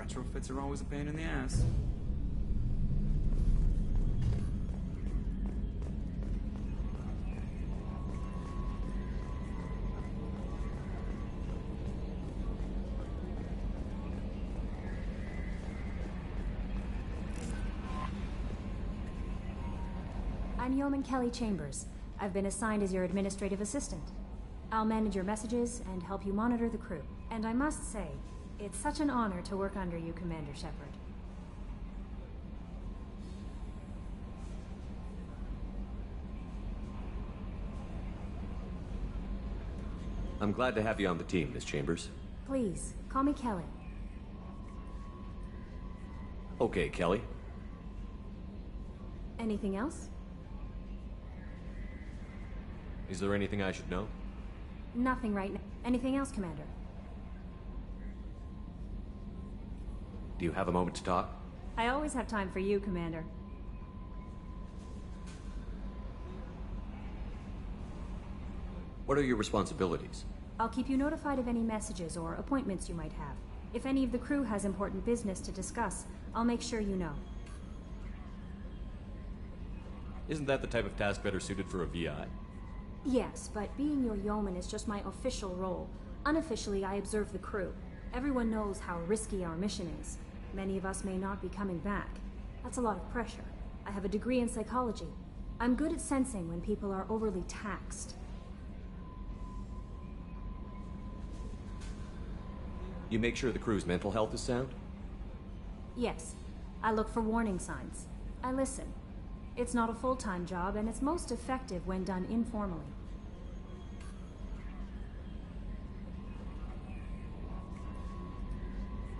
Retrofits are always a pain in the ass. I'm Yeoman Kelly Chambers. I've been assigned as your administrative assistant. I'll manage your messages and help you monitor the crew. And I must say, it's such an honor to work under you, Commander Shepard. I'm glad to have you on the team, Miss Chambers. Please, call me Kelly. Okay, Kelly. Anything else? Is there anything I should know? Nothing right now. Anything else, Commander? Do you have a moment to talk? I always have time for you, Commander. What are your responsibilities? I'll keep you notified of any messages or appointments you might have. If any of the crew has important business to discuss, I'll make sure you know. Isn't that the type of task better suited for a VI? Yes, but being your yeoman is just my official role. Unofficially, I observe the crew. Everyone knows how risky our mission is. Many of us may not be coming back. That's a lot of pressure. I have a degree in psychology. I'm good at sensing when people are overly taxed. You make sure the crew's mental health is sound? Yes. I look for warning signs. I listen. It's not a full-time job, and it's most effective when done informally.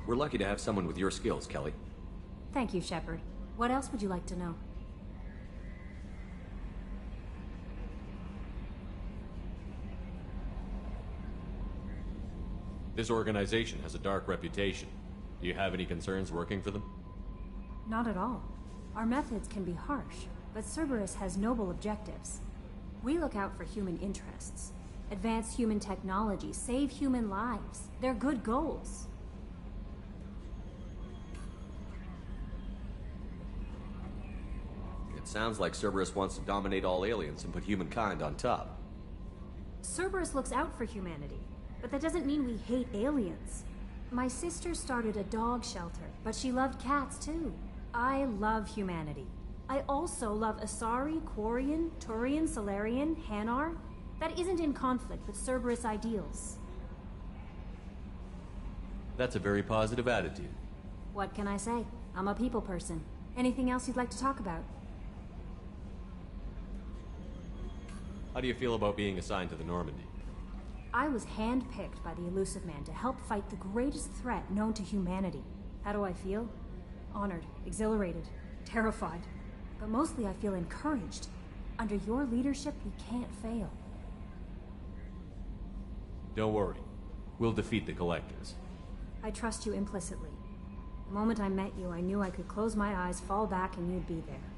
We're lucky to have someone with your skills, Kelly. Thank you, Shepard. What else would you like to know? This organization has a dark reputation. Do you have any concerns working for them? Not at all. Our methods can be harsh, but Cerberus has noble objectives. We look out for human interests, advance human technology, save human lives. They're good goals. It sounds like Cerberus wants to dominate all aliens and put humankind on top. Cerberus looks out for humanity, but that doesn't mean we hate aliens. My sister started a dog shelter, but she loved cats too. I love humanity. I also love Asari, Quarian, Turian, Solarian, Hanar. That isn't in conflict with Cerberus ideals. That's a very positive attitude. What can I say? I'm a people person. Anything else you'd like to talk about? How do you feel about being assigned to the Normandy? I was handpicked by the Elusive Man to help fight the greatest threat known to humanity. How do I feel? Honored, exhilarated, terrified. But mostly I feel encouraged. Under your leadership, we can't fail. Don't worry. We'll defeat the Collectors. I trust you implicitly. The moment I met you, I knew I could close my eyes, fall back, and you'd be there.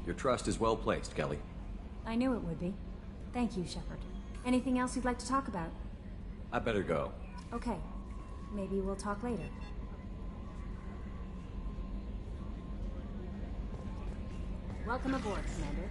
Your trust is well placed, Kelly. I knew it would be. Thank you, Shepard. Anything else you'd like to talk about? I better go. Okay. Maybe we'll talk later. Welcome aboard, Commander.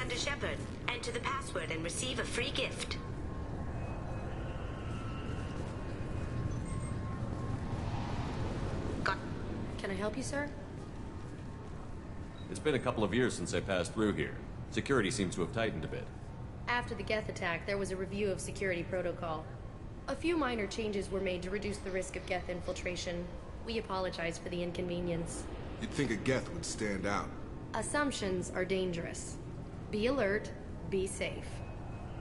Commander Shepard. Enter the password and receive a free gift. Can I help you, sir? It's been a couple of years since I passed through here. Security seems to have tightened a bit. After the Geth attack, there was a review of security protocol. A few minor changes were made to reduce the risk of Geth infiltration. We apologize for the inconvenience. You'd think a Geth would stand out. Assumptions are dangerous. Be alert, be safe.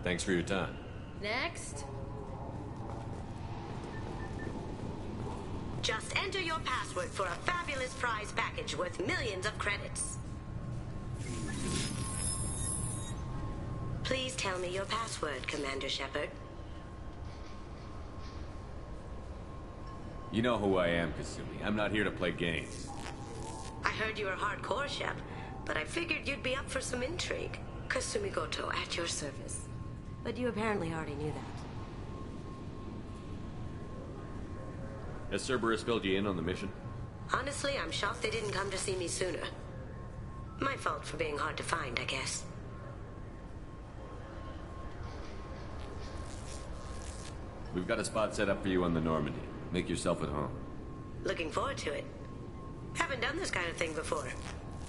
Thanks for your time. Next. Just enter your password for a fabulous prize package worth millions of credits. Please tell me your password, Commander Shepard. You know who I am, Kasumi. I'm not here to play games. I heard you were hardcore, Shep, but I figured you'd be up for some intrigue. Kasumi Goto, at your service. But you apparently already knew that. Has Cerberus filled you in on the mission? Honestly, I'm shocked they didn't come to see me sooner. My fault for being hard to find, I guess. We've got a spot set up for you on the Normandy. Make yourself at home. Looking forward to it. Haven't done this kind of thing before.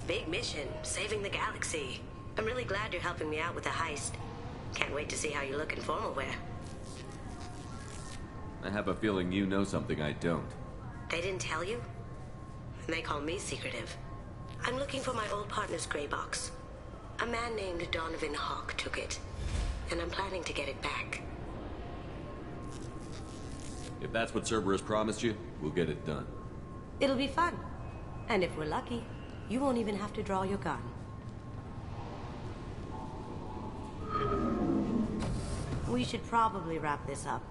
Big mission, saving the galaxy. I'm really glad you're helping me out with the heist. Can't wait to see how you look in formal wear. I have a feeling you know something I don't. They didn't tell you? They call me secretive. I'm looking for my old partner's gray box. A man named Donovan Hawk took it, and I'm planning to get it back. If that's what Cerberus promised you, we'll get it done. It'll be fun. And if we're lucky, you won't even have to draw your gun. We should probably wrap this up.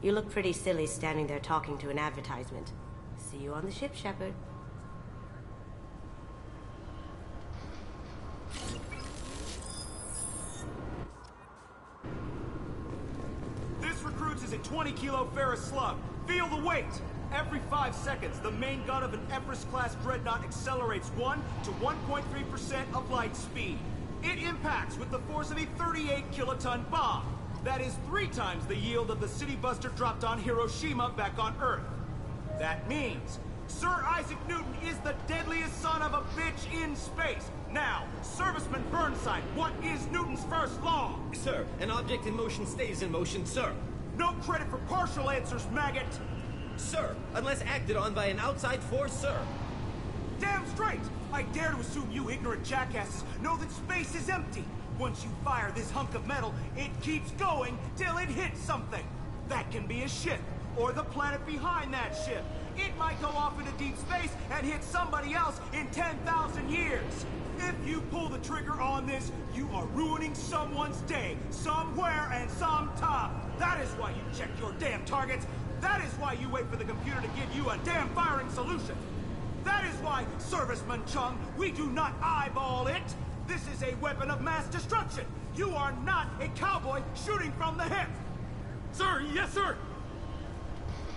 You look pretty silly standing there talking to an advertisement. See you on the ship, Shepard. This recruits is a 20-kilo ferrous slug. Feel the weight! Every 5 seconds, the main gun of an Empress-class dreadnought accelerates 1 to 1.3% of light speed. It impacts with the force of a 38-kiloton bomb. That is 3 times the yield of the city buster dropped on Hiroshima back on Earth. That means Sir Isaac Newton is the deadliest son of a bitch in space. Now, Serviceman Burnside, what is Newton's first law? Sir, an object in motion stays in motion, sir. No credit for partial answers, maggot! Sir, unless acted on by an outside force, sir. Damn straight! I dare to assume you ignorant jackasses know that space is empty. Once you fire this hunk of metal, it keeps going till it hits something. That can be a ship, or the planet behind that ship. It might go off into deep space and hit somebody else in 10,000 years. If you pull the trigger on this, you are ruining someone's day, somewhere and sometime. That is why you check your damn targets. That is why you wait for the computer to give you a damn firing solution. That is why, Serviceman Chung, we do not eyeball it. This is a weapon of mass destruction. You are not a cowboy shooting from the hip. Sir, yes, sir.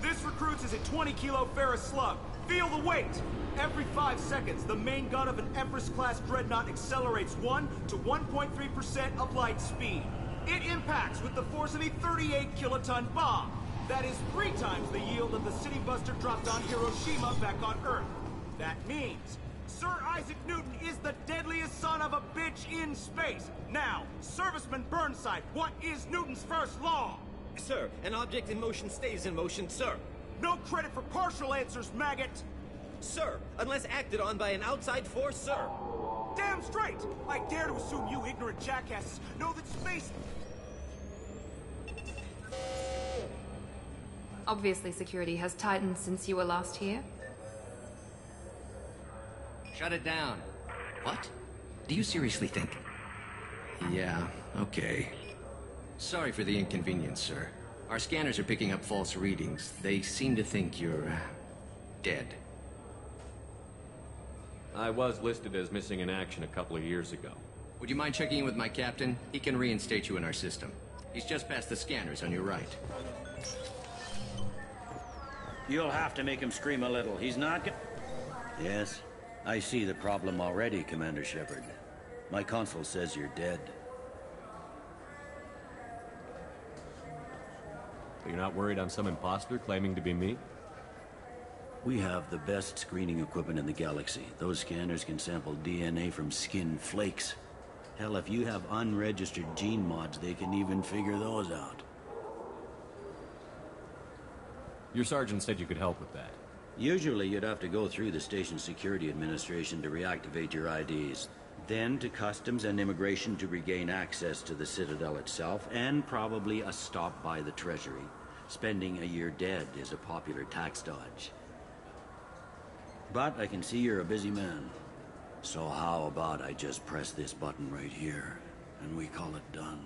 This recruits is a 20-kilo ferrous slug. Feel the weight. Every 5 seconds, the main gun of an Empress-class dreadnought accelerates 1 to 1.3% of light speed. It impacts with the force of a 38-kiloton bomb. That is 3 times the yield of the city buster dropped on Hiroshima back on Earth. That means Sir Isaac Newton is the deadliest son of a bitch in space. Now, Serviceman Burnside, what is Newton's first law? Sir, an object in motion stays in motion, sir. No credit for partial answers, maggot! Sir, unless acted on by an outside force, sir. Damn straight! I dare to assume you ignorant jackasses know that space... Obviously, security has tightened since you were last here. Shut it down. What? Do you seriously think? Yeah, okay. Sorry for the inconvenience, sir. Our scanners are picking up false readings. They seem to think you're... dead. I was listed as missing in action a couple of years ago. Would you mind checking in with my captain? He can reinstate you in our system. He's just past the scanners on your right. You'll have to make him scream a little. He's not Yes, I see the problem already, Commander Shepard. My console says you're dead. You're not worried I'm some imposter claiming to be me? We have the best screening equipment in the galaxy. Those scanners can sample DNA from skin flakes. Hell, if you have unregistered gene mods, they can even figure those out. Your sergeant said you could help with that. Usually you'd have to go through the station security administration to reactivate your IDs. Then to customs and immigration to regain access to the Citadel itself, and probably a stop by the Treasury. Spending a year dead is a popular tax dodge. But I can see you're a busy man. So how about I just press this button right here, and we call it done?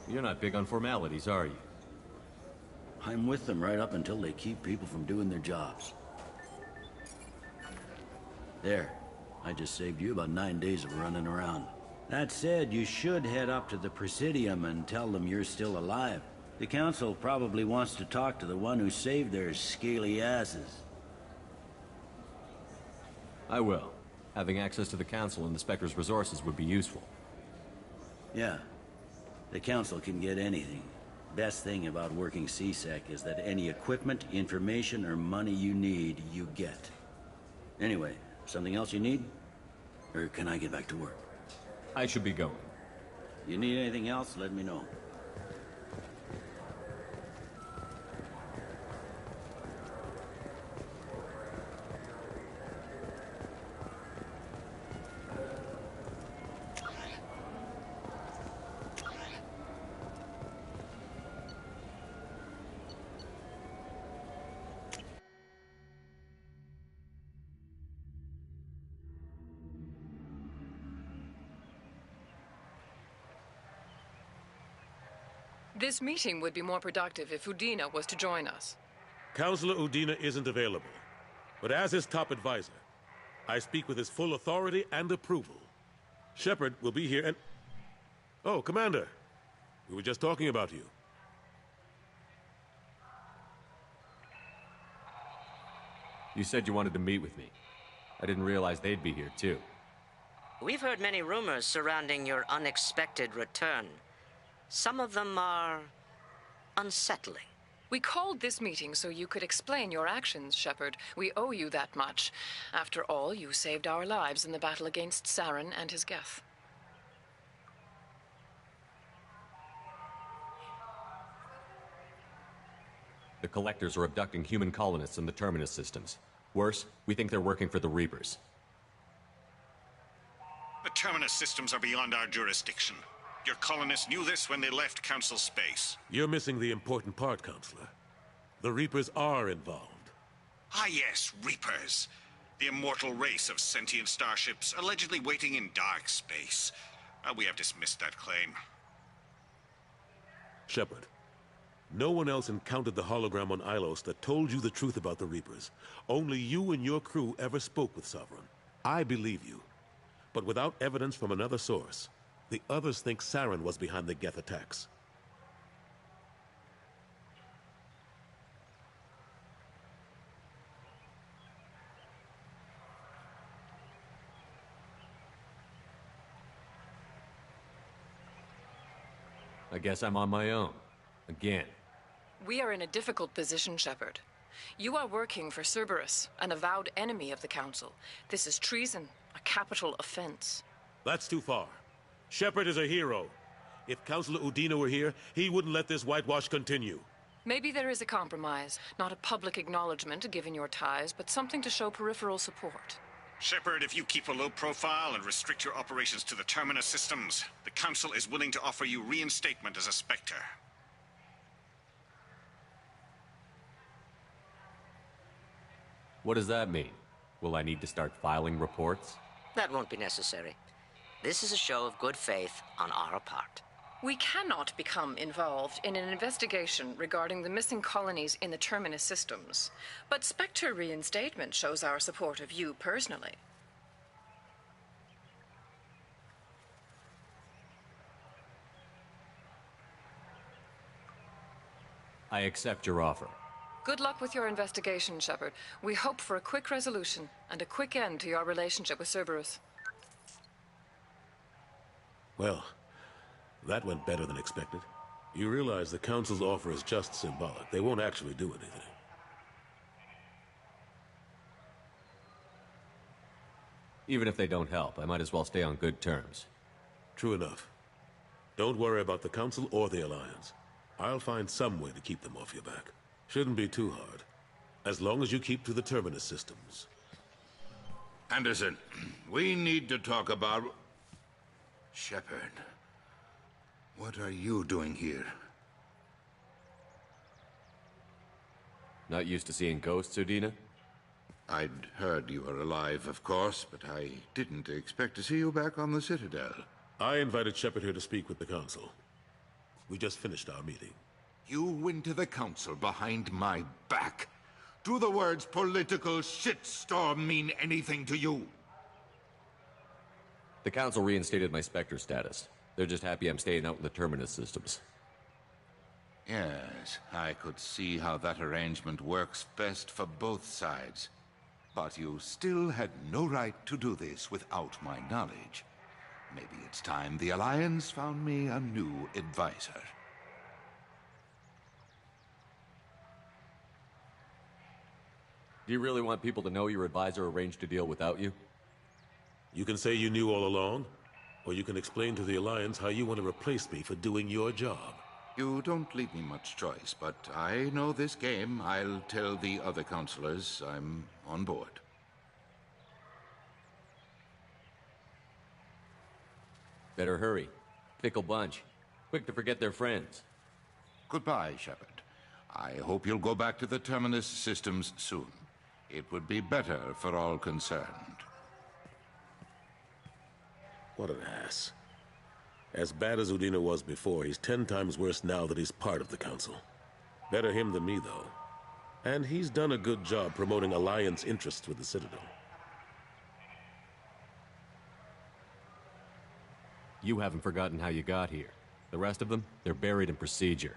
You're not big on formalities, are you? I'm with them right up until they keep people from doing their jobs. There. I just saved you about 9 days of running around. That said, you should head up to the Presidium and tell them you're still alive. The Council probably wants to talk to the one who saved their scaly asses. I will. Having access to the Council and the Spectre's resources would be useful. Yeah. The Council can get anything. Best thing about working CSEC is that any equipment, information, or money you need, you get. Anyway, something else you need? Or can I get back to work? I should be going. You need anything else, let me know. This meeting would be more productive if Udina was to join us. Counselor Udina isn't available, but as his top advisor, I speak with his full authority and approval. Shepard will be here and... Oh, Commander. We were just talking about you. You said you wanted to meet with me. I didn't realize they'd be here, too. We've heard many rumors surrounding your unexpected return. Some of them are unsettling. We called this meeting so you could explain your actions, Shepard. We owe you that much. After all, you saved our lives in the battle against Saren and his Geth. The Collectors are abducting human colonists in the Terminus systems. Worse, we think they're working for the Reapers. The Terminus systems are beyond our jurisdiction. Your colonists knew this when they left Council space. You're missing the important part, Counselor. The Reapers are involved. Ah yes, Reapers. The immortal race of sentient starships allegedly waiting in dark space. We have dismissed that claim. Shepard, no one else encountered the hologram on Ilos that told you the truth about the Reapers. Only you and your crew ever spoke with Sovereign. I believe you. But without evidence from another source, the others think Saren was behind the Geth attacks. I guess I'm on my own. Again. We are in a difficult position, Shepard. You are working for Cerberus, an avowed enemy of the Council. This is treason, a capital offense. That's too far. Shepard is a hero. If Counselor Udina were here, he wouldn't let this whitewash continue. Maybe there is a compromise. Not a public acknowledgement given your ties, but something to show peripheral support. Shepard, if you keep a low profile and restrict your operations to the Terminus systems, the Council is willing to offer you reinstatement as a Spectre. What does that mean? Will I need to start filing reports? That won't be necessary. This is a show of good faith on our part. We cannot become involved in an investigation regarding the missing colonies in the Terminus systems. But Spectre reinstatement shows our support of you personally. I accept your offer. Good luck with your investigation, Shepard. We hope for a quick resolution and a quick end to your relationship with Cerberus. Well, that went better than expected. You realize the Council's offer is just symbolic. They won't actually do anything. Even if they don't help, I might as well stay on good terms. True enough. Don't worry about the Council or the Alliance. I'll find some way to keep them off your back. Shouldn't be too hard. As long as you keep to the Terminus systems. Anderson, we need to talk about... Shepard. What are you doing here? Not used to seeing ghosts, Udina? I'd heard you were alive, of course, but I didn't expect to see you back on the Citadel. I invited Shepard here to speak with the Council. We just finished our meeting. You went to the Council behind my back. Do the words political shitstorm mean anything to you? The Council reinstated my Spectre status. They're just happy I'm staying out in the Terminus systems. Yes, I could see how that arrangement works best for both sides. But you still had no right to do this without my knowledge. Maybe it's time the Alliance found me a new advisor. Do you really want people to know your advisor arranged to deal without you? You can say you knew all along, or you can explain to the Alliance how you want to replace me for doing your job. You don't leave me much choice, but I know this game. I'll tell the other counselors I'm on board. Better hurry. Fickle bunch. Quick to forget their friends. Goodbye, Shepard. I hope you'll go back to the Terminus systems soon. It would be better for all concerned. What an ass. As bad as Udina was before, he's 10 times worse now that he's part of the Council. Better him than me, though. And he's done a good job promoting Alliance interests with the Citadel. You haven't forgotten how you got here. The rest of them, they're buried in procedure.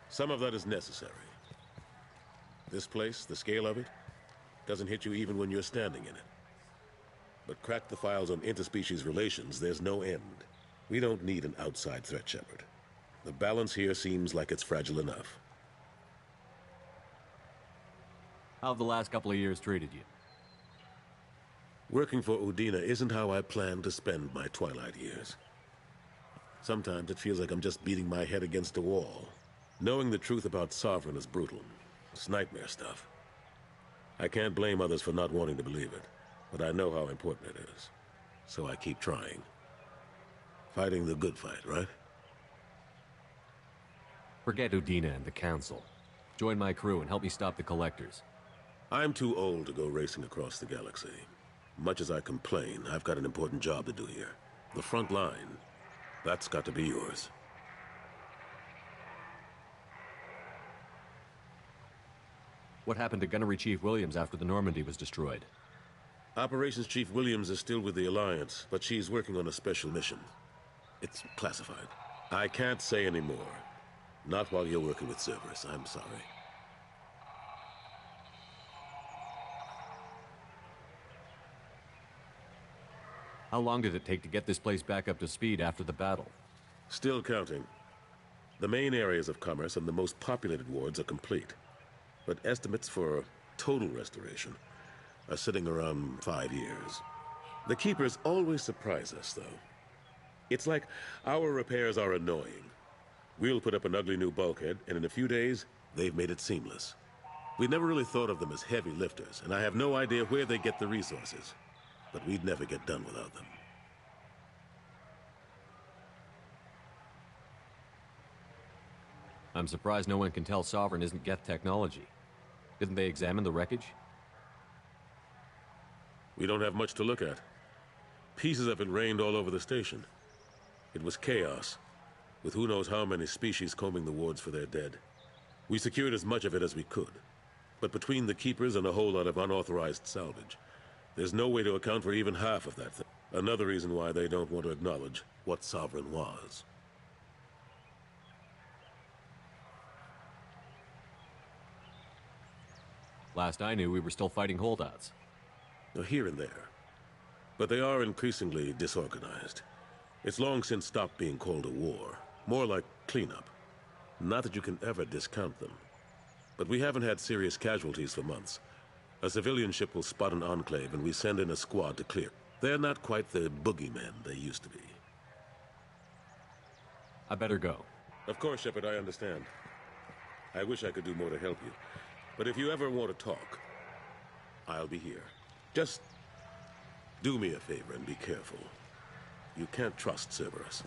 Some of that is necessary. This place, the scale of it, doesn't hit you even when you're standing in it. But crack the files on interspecies relations, there's no end. We don't need an outside threat, Shepard. The balance here seems like it's fragile enough. How have the last couple of years treated you? Working for Udina isn't how I planned to spend my twilight years. Sometimes it feels like I'm just beating my head against a wall. Knowing the truth about Sovereign is brutal. It's nightmare stuff. I can't blame others for not wanting to believe it, but I know how important it is. So I keep trying. Fighting the good fight, right? Forget Udina and the Council. Join my crew and help me stop the Collectors. I'm too old to go racing across the galaxy. Much as I complain, I've got an important job to do here. The front line. That's got to be yours. What happened to Gunnery Chief Williams after the Normandy was destroyed? Operations Chief Williams is still with the Alliance, but she's working on a special mission. It's classified. I can't say any more. Not while you're working with Cerberus, I'm sorry. How long did it take to get this place back up to speed after the battle? Still counting. The main areas of commerce and the most populated wards are complete. But estimates for total restoration are sitting around 5 years. The Keepers always surprise us, though. It's like our repairs are annoying. We'll put up an ugly new bulkhead, and in a few days, they've made it seamless. We never really thought of them as heavy lifters, and I have no idea where they get the resources. But we'd never get done without them. I'm surprised no one can tell Sovereign isn't Geth technology. Didn't they examine the wreckage? We don't have much to look at. Pieces of it rained all over the station. It was chaos, with who knows how many species combing the wards for their dead. We secured as much of it as we could. But between the Keepers and a whole lot of unauthorized salvage, there's no way to account for even half of that thing. Another reason why they don't want to acknowledge what Sovereign was. Last I knew, we were still fighting holdouts. Here and there. But they are increasingly disorganized. It's long since stopped being called a war. More like cleanup. Not that you can ever discount them. But we haven't had serious casualties for months. A civilian ship will spot an enclave and we send in a squad to clear. They're not quite the boogeymen they used to be. I better go. Of course, Shepard, I understand. I wish I could do more to help you. But if you ever want to talk, I'll be here. Just do me a favor and be careful. You can't trust Cerberus.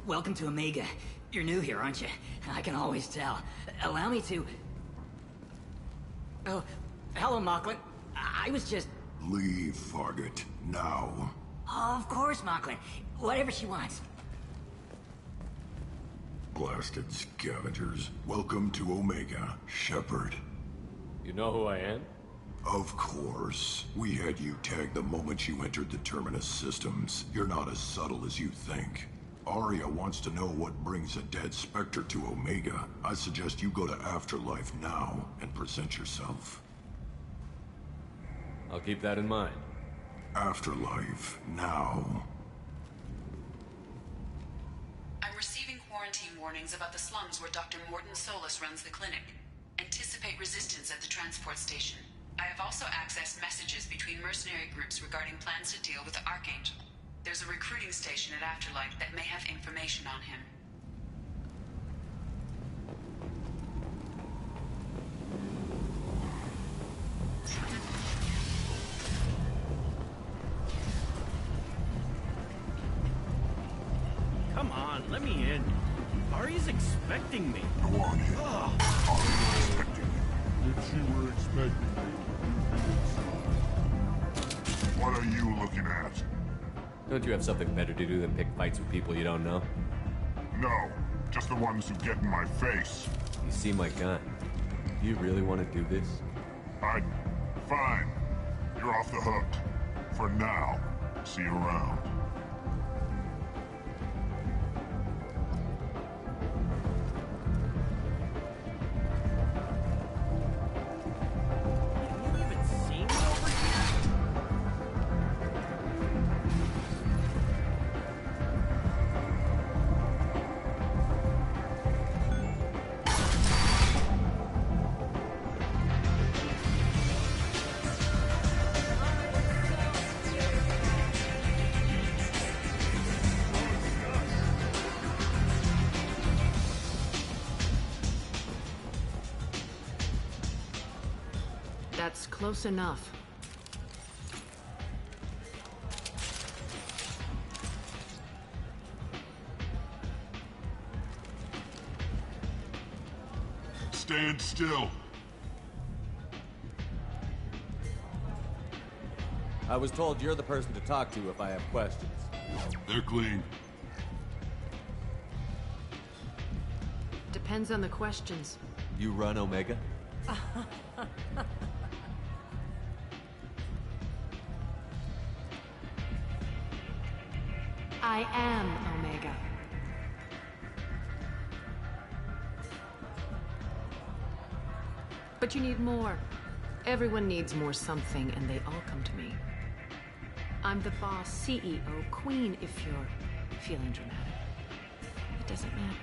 Welcome to Omega. You're new here, aren't you? I can always tell. Allow me to... Oh, hello, Mocklin. I was just... Leave, Fargate. Now. Oh, of course, Mocklin. Whatever she wants. Blasted scavengers. Welcome to Omega, Shepard. You know who I am? Of course. We had you tagged the moment you entered the Terminus systems. You're not as subtle as you think. Arya wants to know what brings a dead Spectre to Omega. I suggest you go to Afterlife now and present yourself. I'll keep that in mind. Afterlife now. I'm receiving quarantine warnings about the slums where Dr. Morton Solus runs the clinic. Anticipate resistance at the transport station. I have also accessed messages between mercenary groups regarding plans to deal with the Archangel. There's a recruiting station at Afterlife that may have information on him. Come on, let me in. Arya's expecting me. Go on in. Arya's expecting you. If she were expecting me. What are you looking at? Don't you have something better to do than pick fights with people you don't know? No, just the ones who get in my face. You see my gun. Do you really want to do this? Fine. You're off the hook. For now. See you around. You even see me over here? That's close enough. Stand still. I was told you're the person to talk to if I have questions. They're clean. Depends on the questions. You run Omega? I am Omega. But you need more. Everyone needs more something, and they all come to me. I'm the boss, CEO, queen, if you're feeling dramatic. It doesn't matter.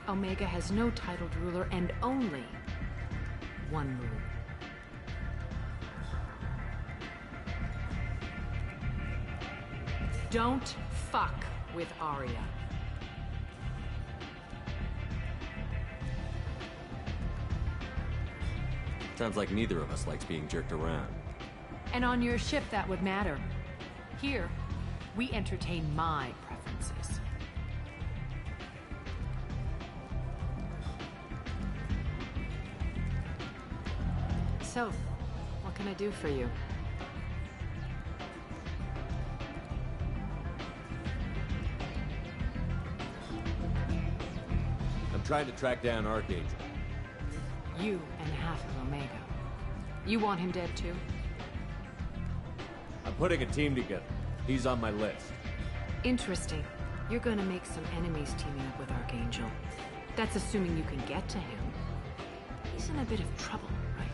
Omega has no titled ruler and only one rule. Don't fuck with Arya. Sounds like neither of us likes being jerked around. And on your ship, that would matter. Here, we entertain my preferences. So, what can I do for you? I'm trying to track down Archangel. You and half of Omega. You want him dead too? I'm putting a team together. He's on my list. Interesting. You're gonna make some enemies teaming up with Archangel. That's assuming you can get to him. He's in a bit of trouble right now.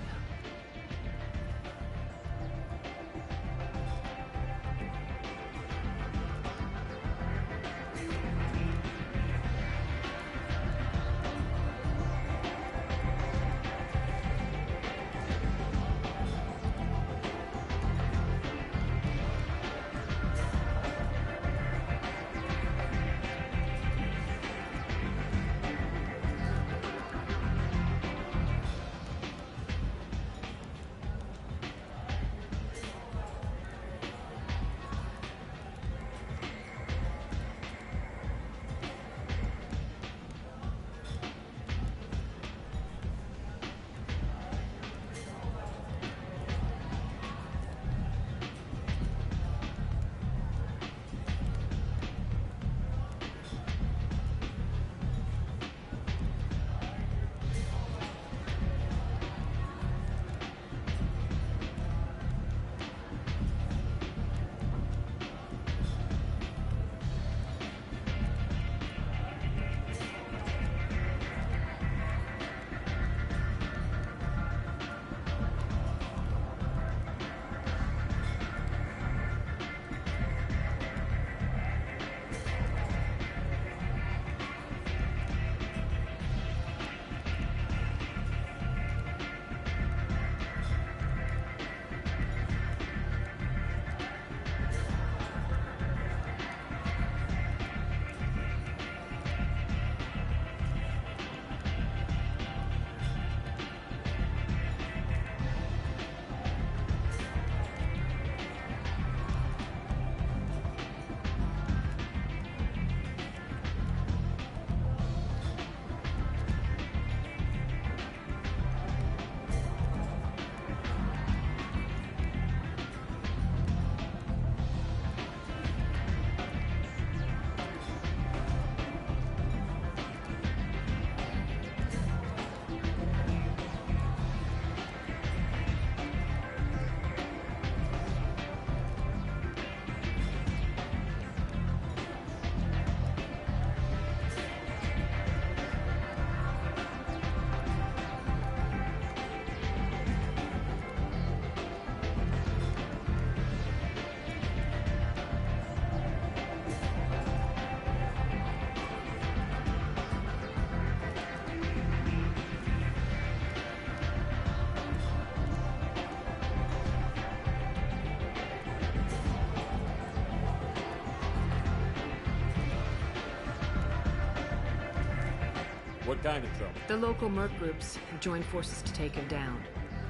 kind of trouble? The local merc groups have joined forces to take him down.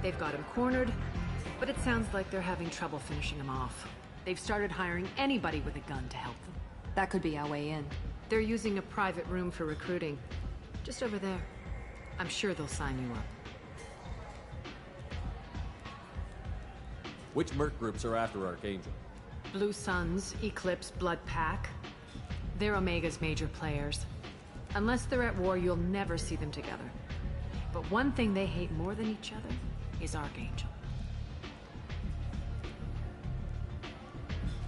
They've got him cornered, but it sounds like they're having trouble finishing him off. They've started hiring anybody with a gun to help them. That could be our way in. They're using a private room for recruiting. Just over there. I'm sure they'll sign you up. Which merc groups are after Archangel? Blue Suns, Eclipse, Blood Pack. They're Omega's major players. Unless they're at war, you'll never see them together. But one thing they hate more than each other is Archangel.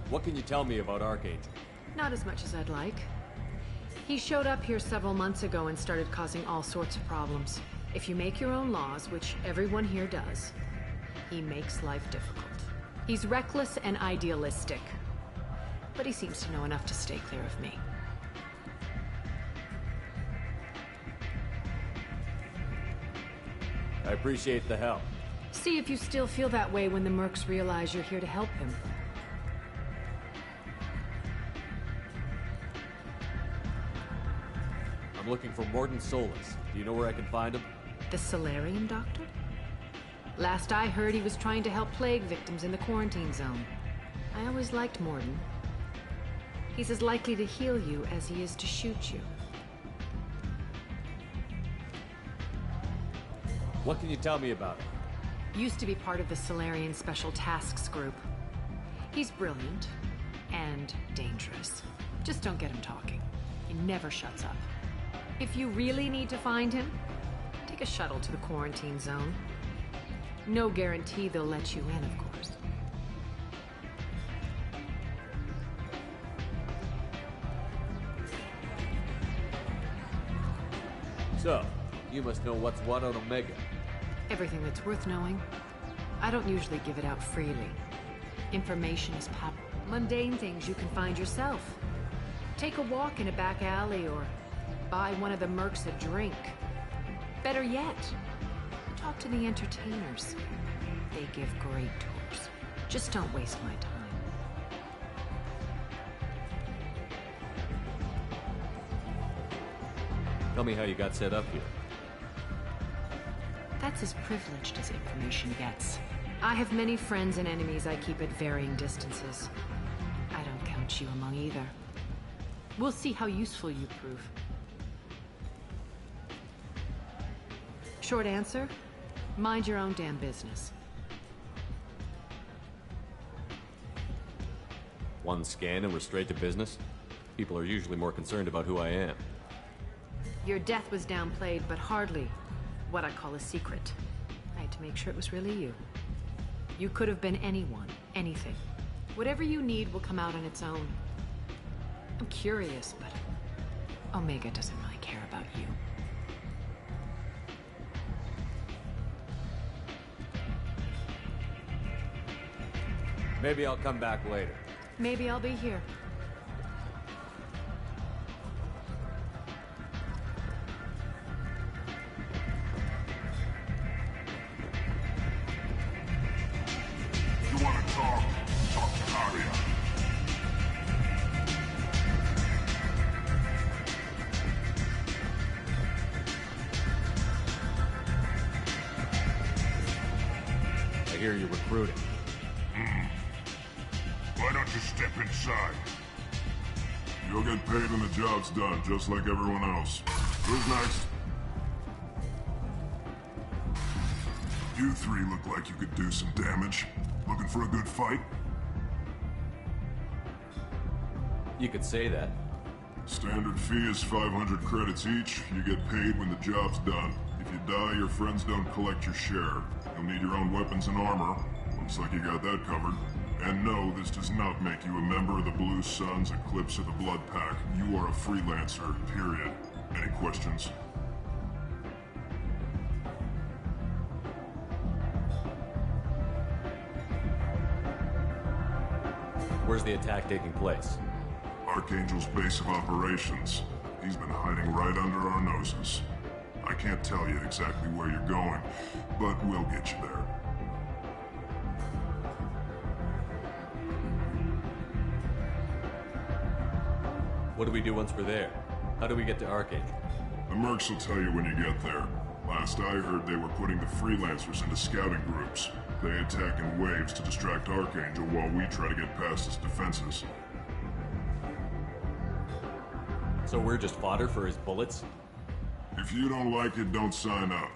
What can you tell me about Archangel? Not as much as I'd like. He showed up here several months ago and started causing all sorts of problems. If you make your own laws, which everyone here does, he makes life difficult. He's reckless and idealistic. But he seems to know enough to stay clear of me. I appreciate the help. See if you still feel that way when the mercs realize you're here to help him. I'm looking for Morden Solis. Do you know where I can find him? The Solarian doctor? Last I heard, he was trying to help plague victims in the quarantine zone. I always liked Morden. He's as likely to heal you as he is to shoot you. What can you tell me about him? Used to be part of the Solarian Special Tasks Group. He's brilliant and dangerous. Just don't get him talking. He never shuts up. If you really need to find him, take a shuttle to the quarantine zone. No guarantee they'll let you in, of course. So, you must know what's what on Omega. Everything that's worth knowing. I don't usually give it out freely. Information is power. Mundane things you can find yourself. Take a walk in a back alley or buy one of the mercs a drink. Better yet, talk to the entertainers. They give great tours. Just don't waste my time. Tell me how you got set up here. That's as privileged as information gets. I have many friends and enemies I keep at varying distances. I don't count you among either. We'll see how useful you prove. Short answer, mind your own damn business. One scan and we're straight to business? People are usually more concerned about who I am. Your death was downplayed, but hardly what I call a secret. I had to make sure it was really you. You could have been anyone, anything. Whatever you need will come out on its own. I'm curious, but Omega doesn't really care about you. Maybe I'll come back later. Maybe I'll be here. You want to talk? Talk to Aria. I hear you're recruiting. Why don't you step inside? You'll get paid when the job's done, just like everyone else. Who's next? You three look like you could do some damage. Looking for a good fight? You could say that. Standard fee is 500 credits each. You get paid when the job's done. If you die, your friends don't collect your share. You'll need your own weapons and armor. Looks like you got that covered. And no, this does not make you a member of the Blue Suns, Eclipse, or the Blood Pack. You are a freelancer, period. Any questions? Where's the attack taking place? Archangel's base of operations. He's been hiding right under our noses. I can't tell you exactly where you're going, but we'll get you there. What do we do once we're there? How do we get to Archangel? The mercs will tell you when you get there. Last I heard, they were putting the freelancers into scouting groups. They attack in waves to distract Archangel while we try to get past his defenses. So we're just fodder for his bullets? If you don't like it, don't sign up.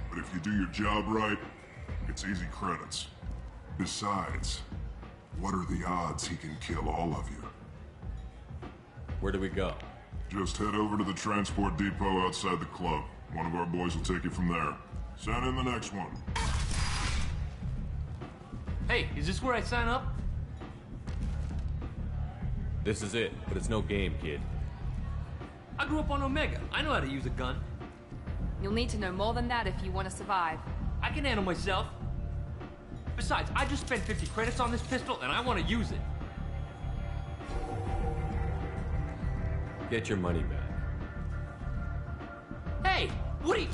But if you do your job right, it's easy credits. Besides, what are the odds he can kill all of you? Where do we go? Just head over to the transport depot outside the club. One of our boys will take you from there. Send in the next one. Hey, is this where I sign up? This is it, but it's no game, kid. I grew up on Omega. I know how to use a gun. You'll need to know more than that if you want to survive. I can handle myself. Besides, I just spent 50 credits on this pistol, and I want to use it. Get your money back. Hey, what are you...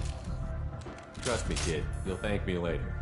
Trust me, kid. You'll thank me later.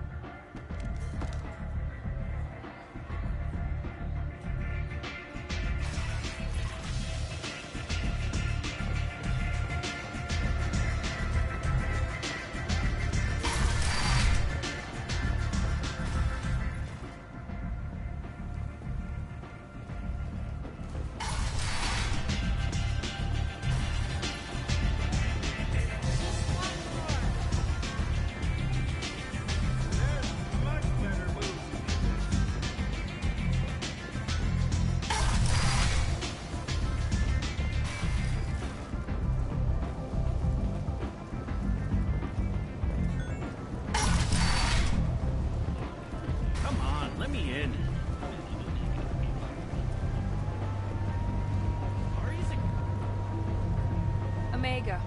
Omega,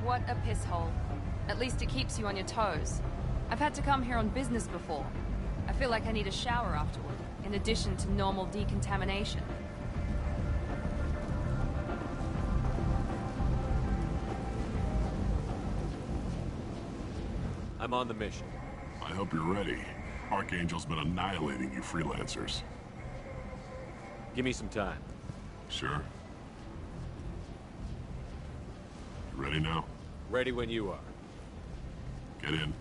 what a piss hole. At least it keeps you on your toes. I've had to come here on business before. I feel like I need a shower afterward, in addition to normal decontamination. I'm on the mission. I hope you're ready. Archangel's been annihilating you freelancers. Give me some time. Sure. You ready now? Ready when you are. Get in.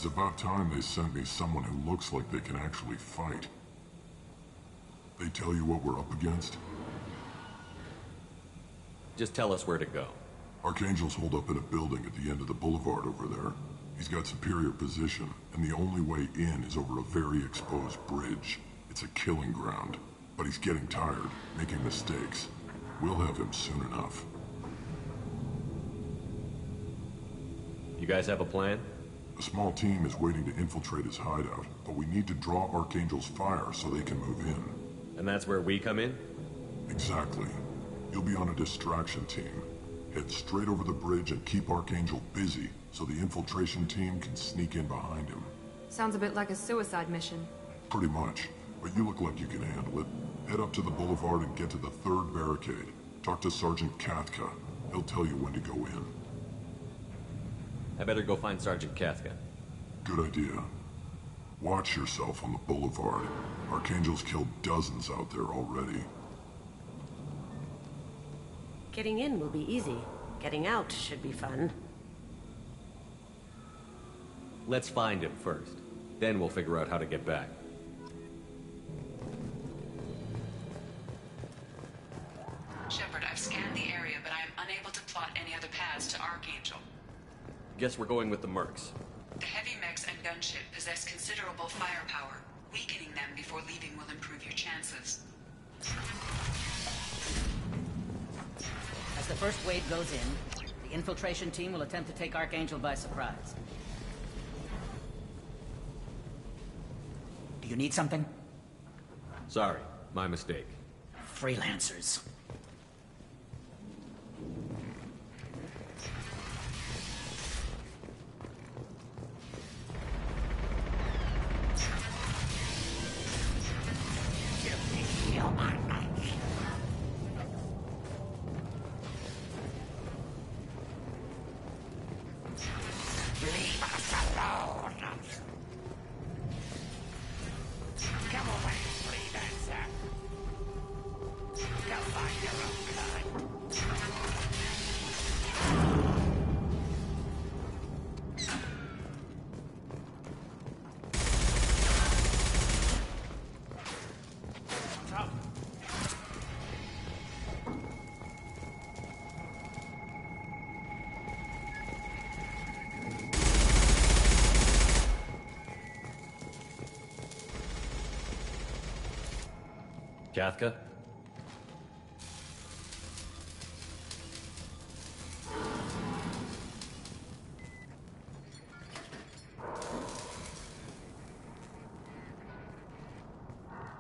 It's about time they sent me someone who looks like they can actually fight. They tell you what we're up against? Just tell us where to go. Archangel's holed up in a building at the end of the boulevard over there. He's got superior position, and the only way in is over a very exposed bridge. It's a killing ground, but he's getting tired, making mistakes. We'll have him soon enough. You guys have a plan? A small team is waiting to infiltrate his hideout, but we need to draw Archangel's fire so they can move in. And that's where we come in? Exactly. You'll be on a distraction team. Head straight over the bridge and keep Archangel busy so the infiltration team can sneak in behind him. Sounds a bit like a suicide mission. Pretty much, but you look like you can handle it. Head up to the boulevard and get to the third barricade. Talk to Sergeant Katka. He'll tell you when to go in. I better go find Sergeant Katka. Good idea. Watch yourself on the boulevard. Archangel's killed dozens out there already. Getting in will be easy. Getting out should be fun. Let's find him first. Then we'll figure out how to get back. Shepard, I've scanned the area, but I am unable to plot any other paths to Archangel. Guess we're going with the mercs. The heavy mechs and gunship possess considerable firepower. Weakening them before leaving will improve your chances. As the first wave goes in, the infiltration team will attempt to take Archangel by surprise. Do You need something? Sorry, my mistake. Freelancers. Leave us alone! Come away, freelancer! Go find your own kind! Kathka?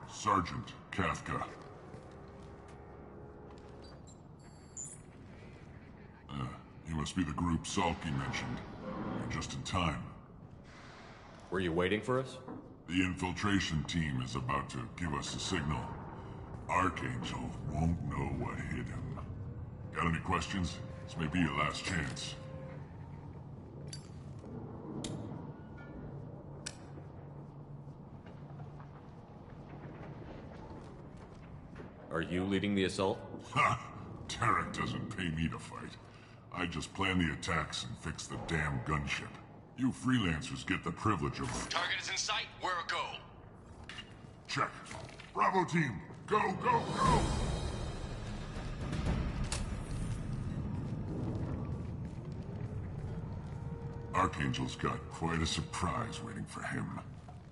Sergeant Kathka. You must be the group Salky mentioned. You're just in time. Were you waiting for us? The infiltration team is about to give us a signal. Archangel won't know what hit him. Got any questions? This may be your last chance. Are you leading the assault? Ha! Tarek doesn't pay me to fight. I just plan the attacks and fix the damn gunship. You freelancers get the privilege of... Target is in sight. Where a go? Check. Bravo team! Go, go, go! Archangel's got quite a surprise waiting for him.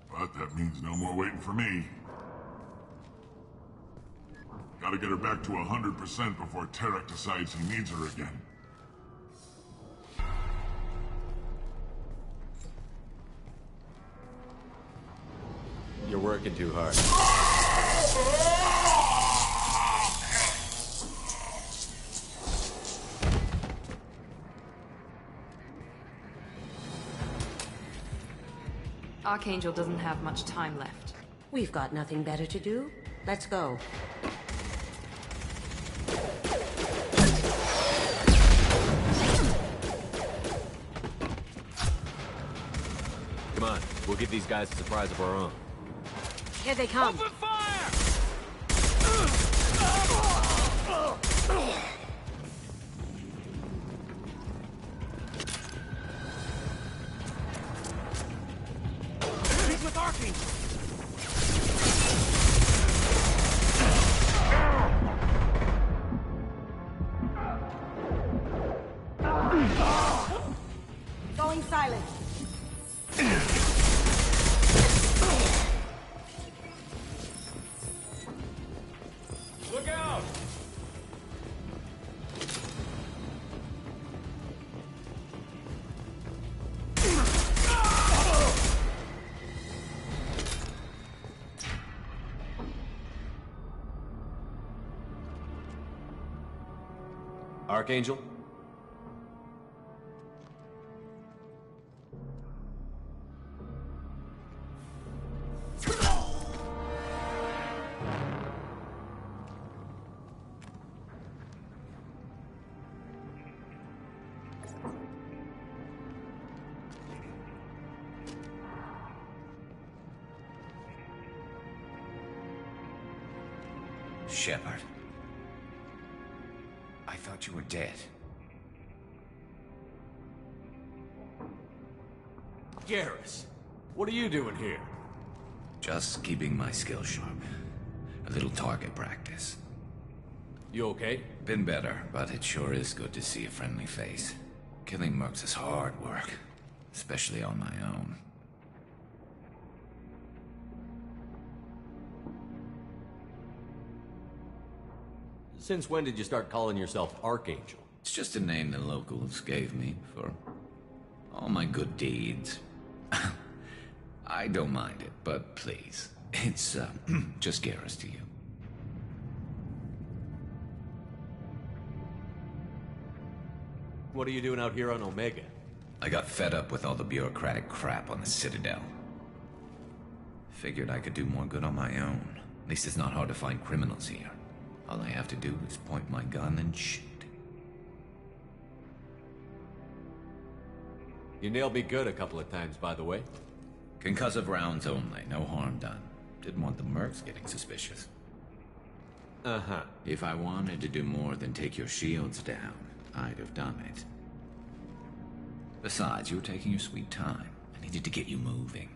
But that means no more waiting for me. Gotta get her back to 100% before Tarek decides he needs her again. You're working too hard. Archangel doesn't have much time left. We've got nothing better to do. Let's go. Come on, we'll give these guys a surprise of our own. Here they come. Open fire! He's with Archangel. Going silent. Look out! Archangel? Shepard. I thought you were dead. Garrus, what are you doing here? Just keeping my skills sharp. A little target practice. You okay? Been better, but it sure is good to see a friendly face. Killing mercs is hard work, especially on my own. Since when did you start calling yourself Archangel? It's just a name the locals gave me for all my good deeds. I don't mind it, but please. It's, just Garrus to you. What are you doing out here on Omega? I got fed up with all the bureaucratic crap on the Citadel. Figured I could do more good on my own. At least it's not hard to find criminals here. All I have to do is point my gun and shoot. You nailed me good a couple of times, by the way. Concussive rounds only, no harm done. Didn't want the mercs getting suspicious. Uh-huh. If I wanted to do more than take your shields down, I'd have done it. Besides, you were taking your sweet time. I needed to get you moving.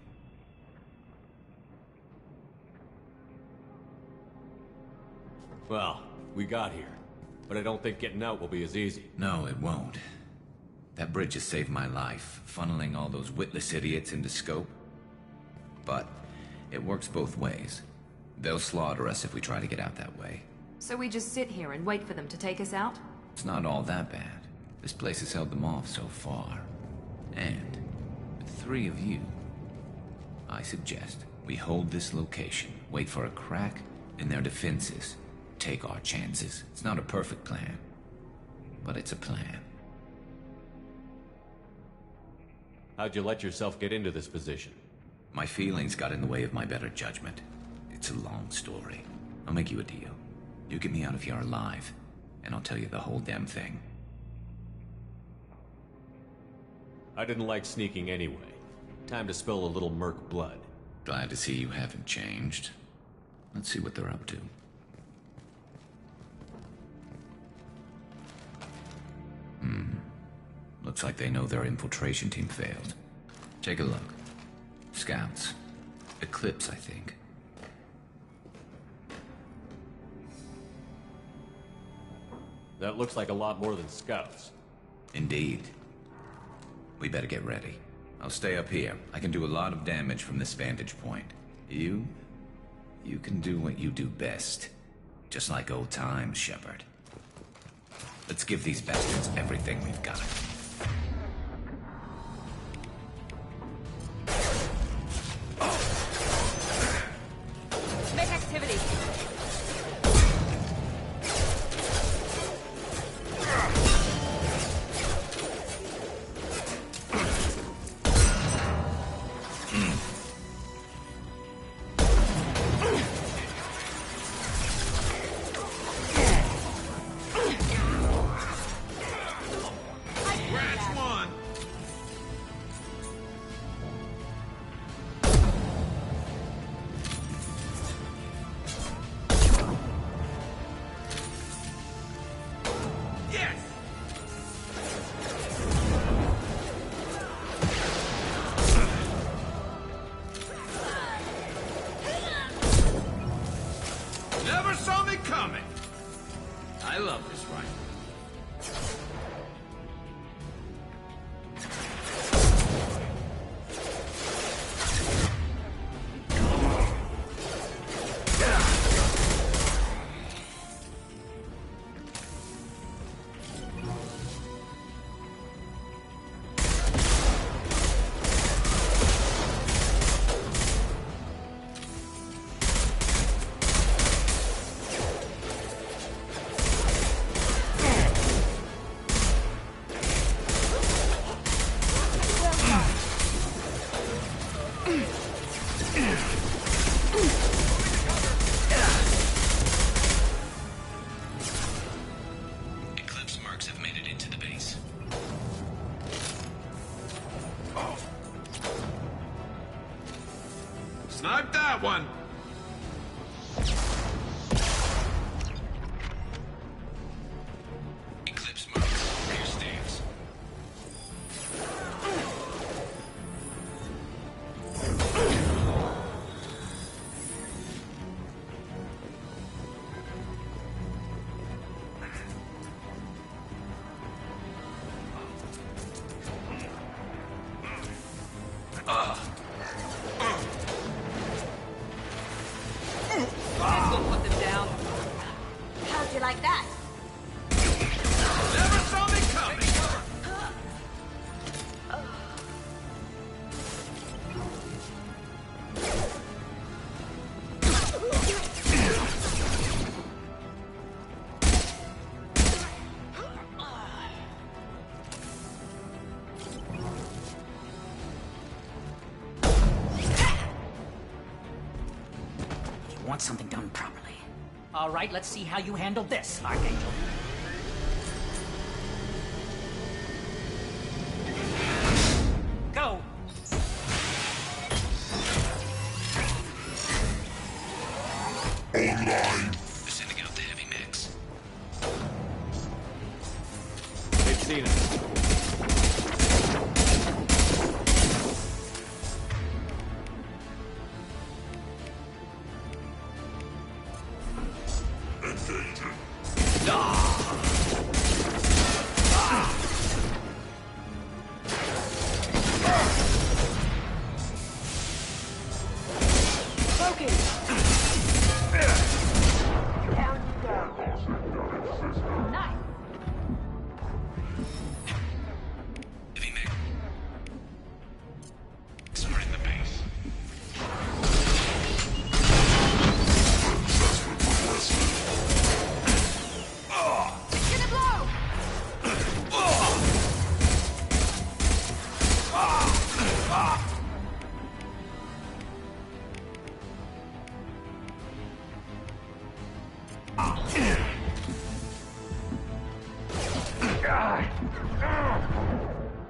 Well, we got here. But I don't think getting out will be as easy. No, it won't. That bridge has saved my life, funneling all those witless idiots into scope. But it works both ways. They'll slaughter us if we try to get out that way. So we just sit here and wait for them to take us out? It's not all that bad. This place has held them off so far. And with 3 of you, I suggest we hold this location, wait for a crack in their defenses, take our chances. It's not a perfect plan, but it's a plan. How'd you let yourself get into this position? My feelings got in the way of my better judgment. It's a long story. I'll make you a deal. You get me out of here alive, and I'll tell you the whole damn thing. I didn't like sneaking anyway. Time to spill a little merc blood. Glad to see you haven't changed. Let's see what they're up to. Looks like they know their infiltration team failed. Take a look. Scouts. Eclipse, I think. That looks like a lot more than scouts. Indeed. We better get ready. I'll stay up here. I can do a lot of damage from this vantage point. You can do what you do best. Just like old times, Shepard. Let's give these bastards everything we've got. Make activity. Never saw me coming! I love this rifle. Eclipse mercs have made it into the base. Snipe that one! Eclipse mercs, rear stance. something done properly. All right, let's see how you handle this, Archangel. Go! Online. Sending out the heavy mix. They've seen us.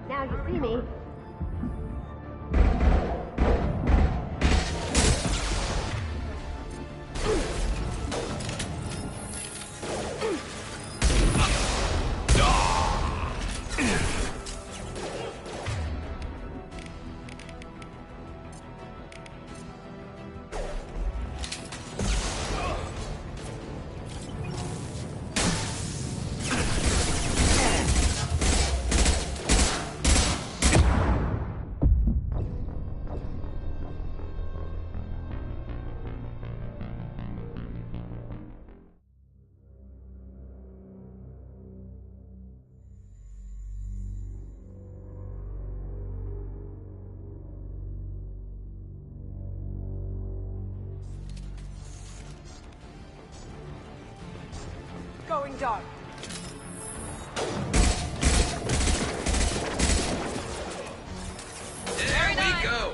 Now you see me. Going dark. There we go!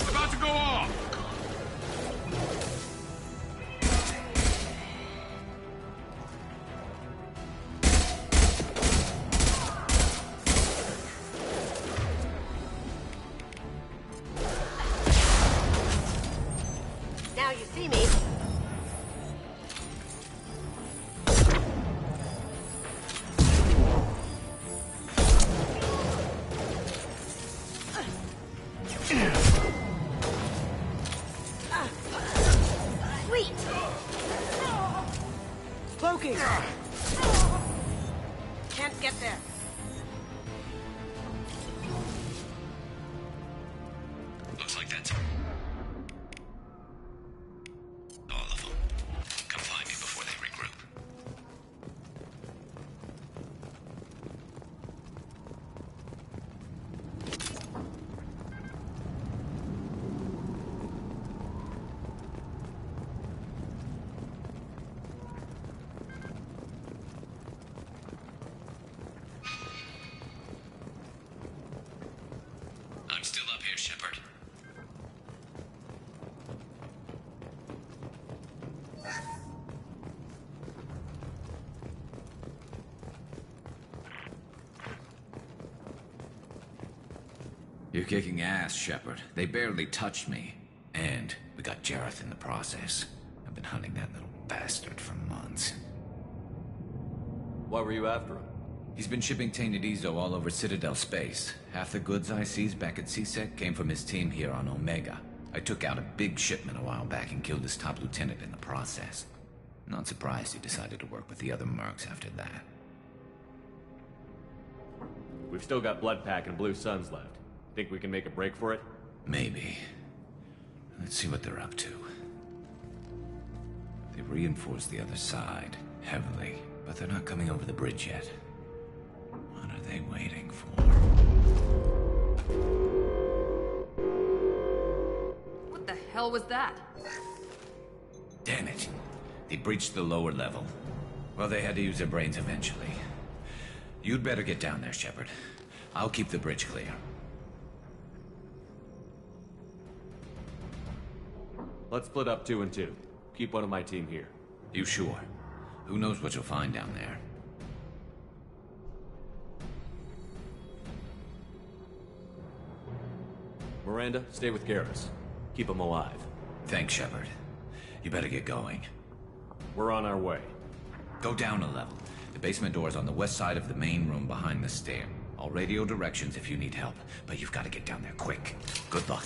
About to go off! Now you see me. Sweet. Cloaking. Can't get there. Looks like that's all of them. Come find me before they regroup. I'm still up here, Shepard. You're kicking ass, Shepard. They barely touched me. And we got Jareth in the process. I've been hunting that little bastard for months. Why were you after him? He's been shipping tainted Ezo all over Citadel space. Half the goods I seized back at CSEC came from his team here on Omega. I took out a big shipment a while back and killed his top lieutenant in the process. Not surprised he decided to work with the other mercs after that. We've still got Bloodpack and Blue Suns left. Think we can make a break for it? Maybe. Let's see what they're up to. They've reinforced the other side, heavily, but they're not coming over the bridge yet. hell was that? Damn it. They breached the lower level. Well, they had to use their brains eventually. You'd better get down there, Shepard. I'll keep the bridge clear. Let's split up 2 and 2. Keep one of my team here. You sure? Who knows what you'll find down there? Miranda, stay with Garrus. Keep him alive. Thanks, Shepard. You better get going. We're on our way. Go down a level. The basement door is on the west side of the main room behind the stair. I'll radio directions if you need help, but you've got to get down there quick. Good luck.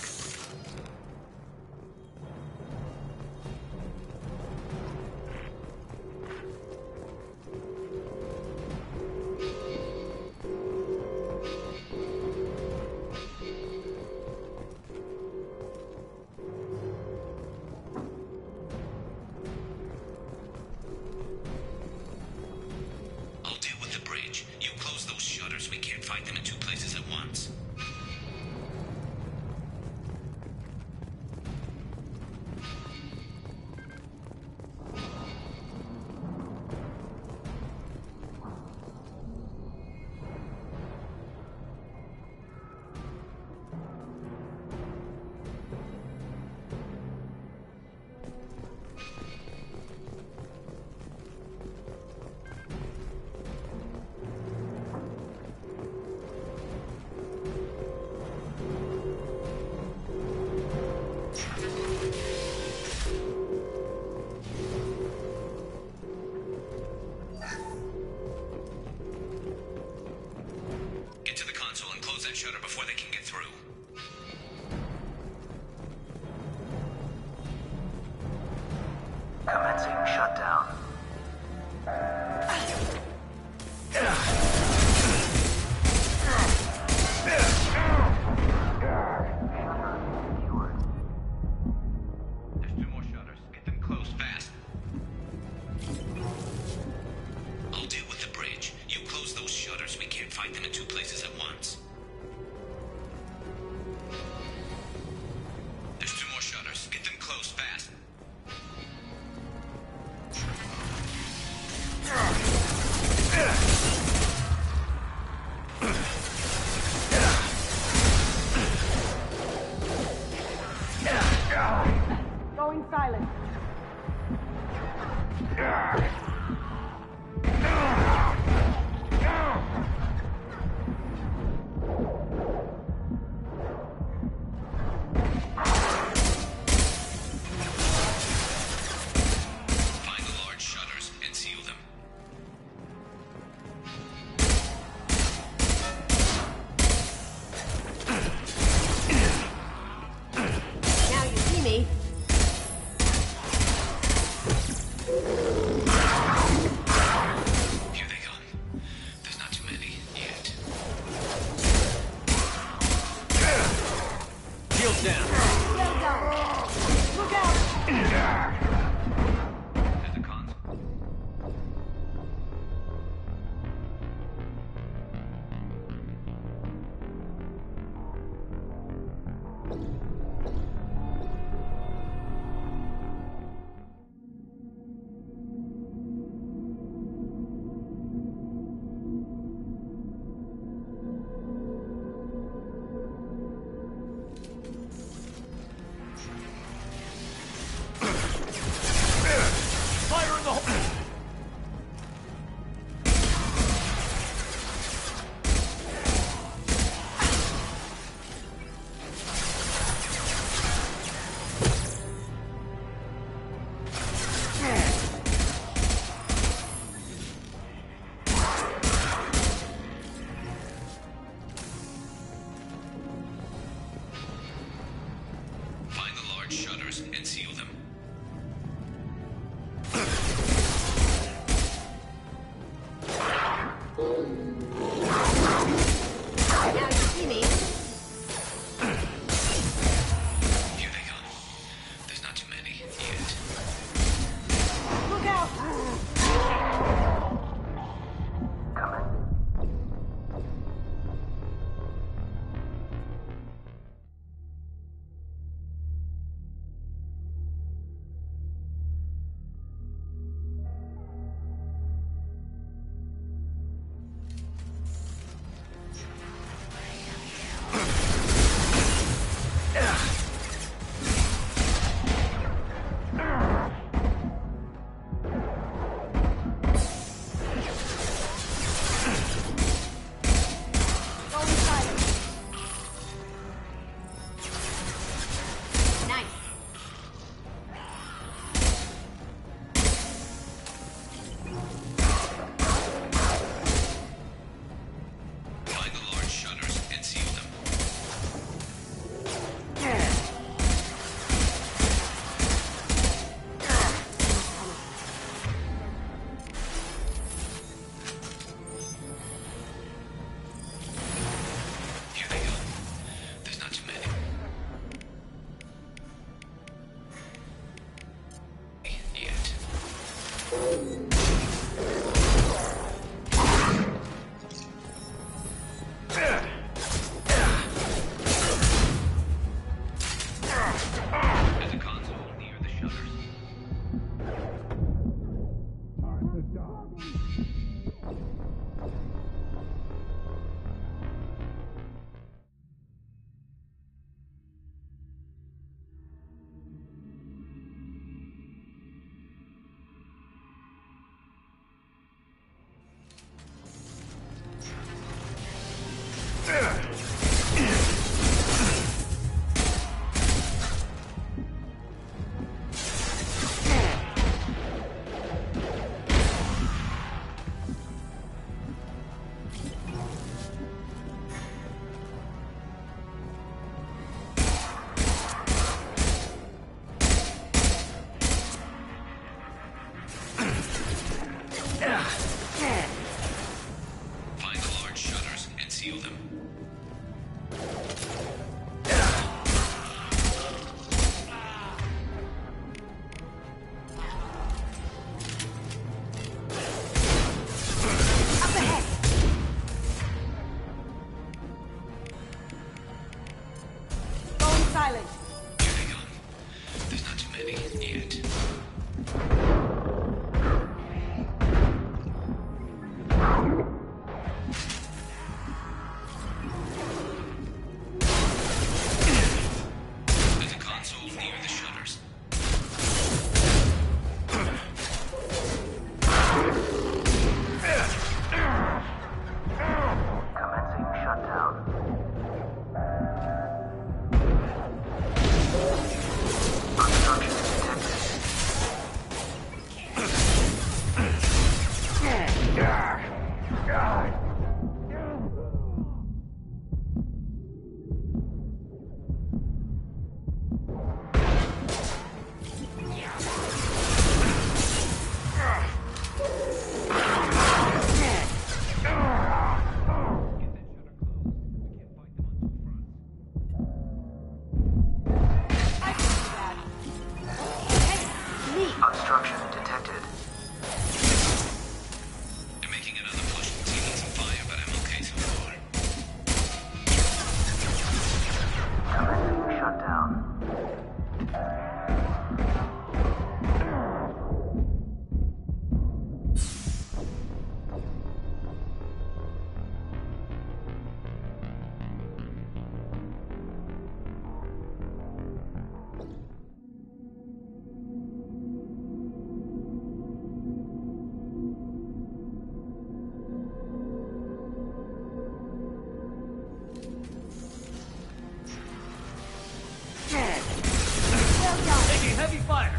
seal them. Going silent. Hang on. There's not too many yet. There's a console near the shutters. Commencing shutdown. Obstruction detected. Obstruction detected. They're making another push and taking some fire, but I'm okay so far. Commencing shutdown. Taking heavy fire.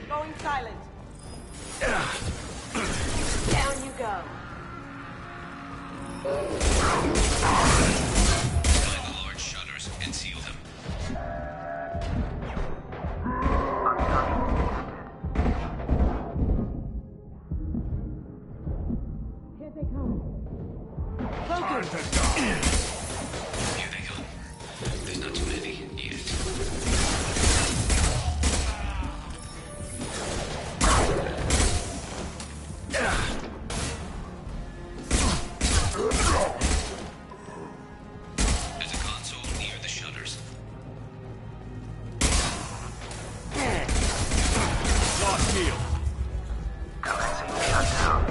Going silent. Down you go. Find the large shutters and seal them. Here they come. Time to die. Here they come. There's not too many yet. There's a console near the shutters. Lost shield. Commencing shutdown.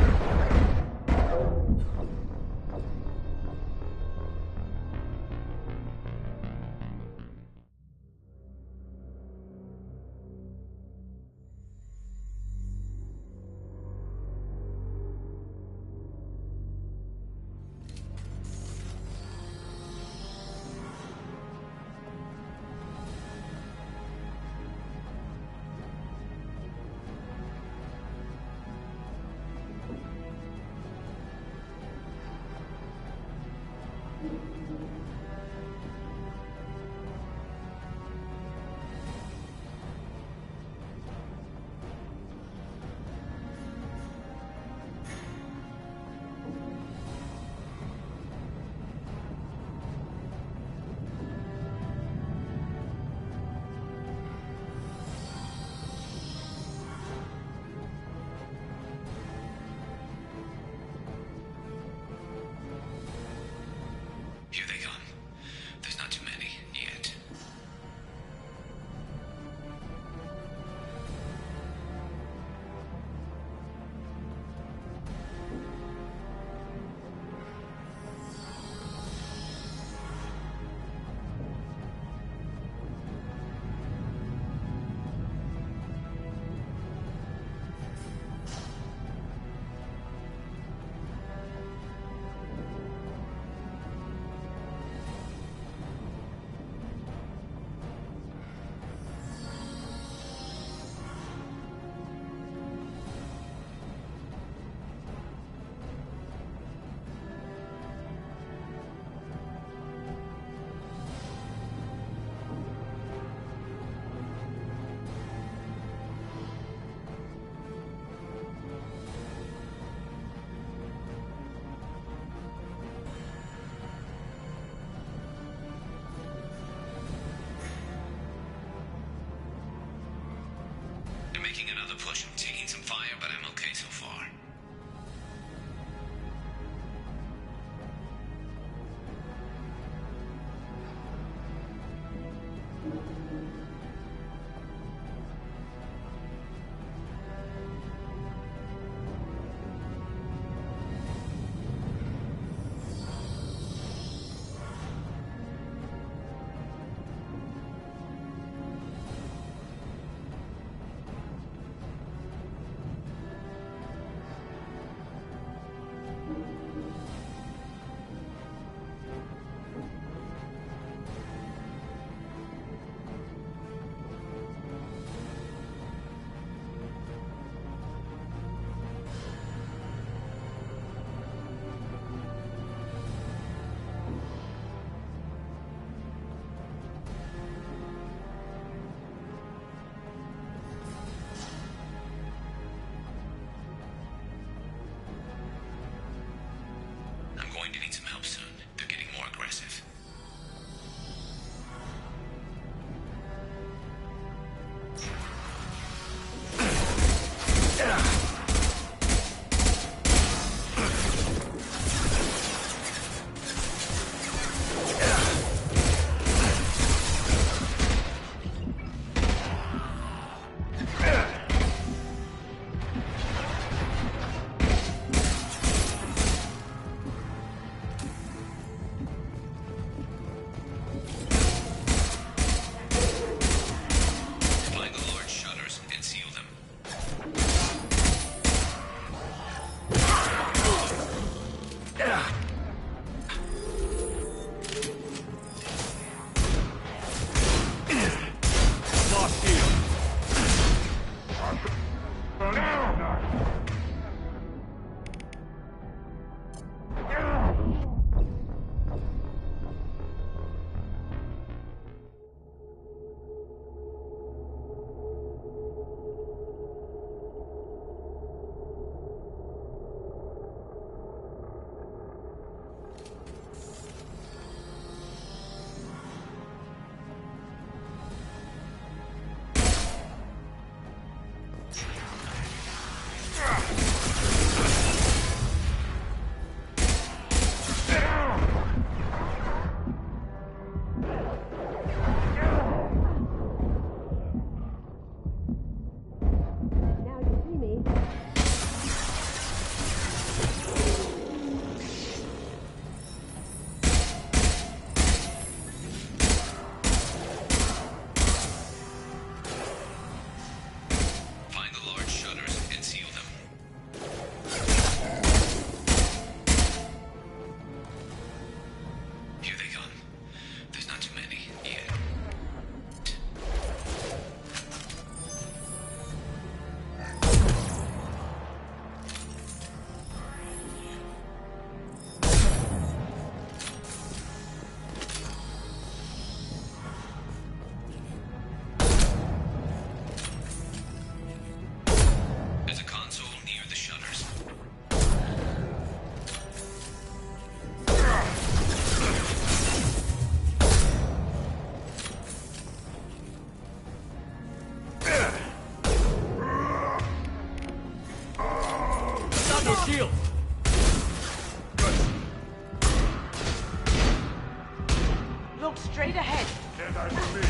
Look straight ahead. Jedi for me.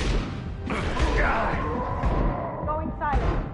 Going silent.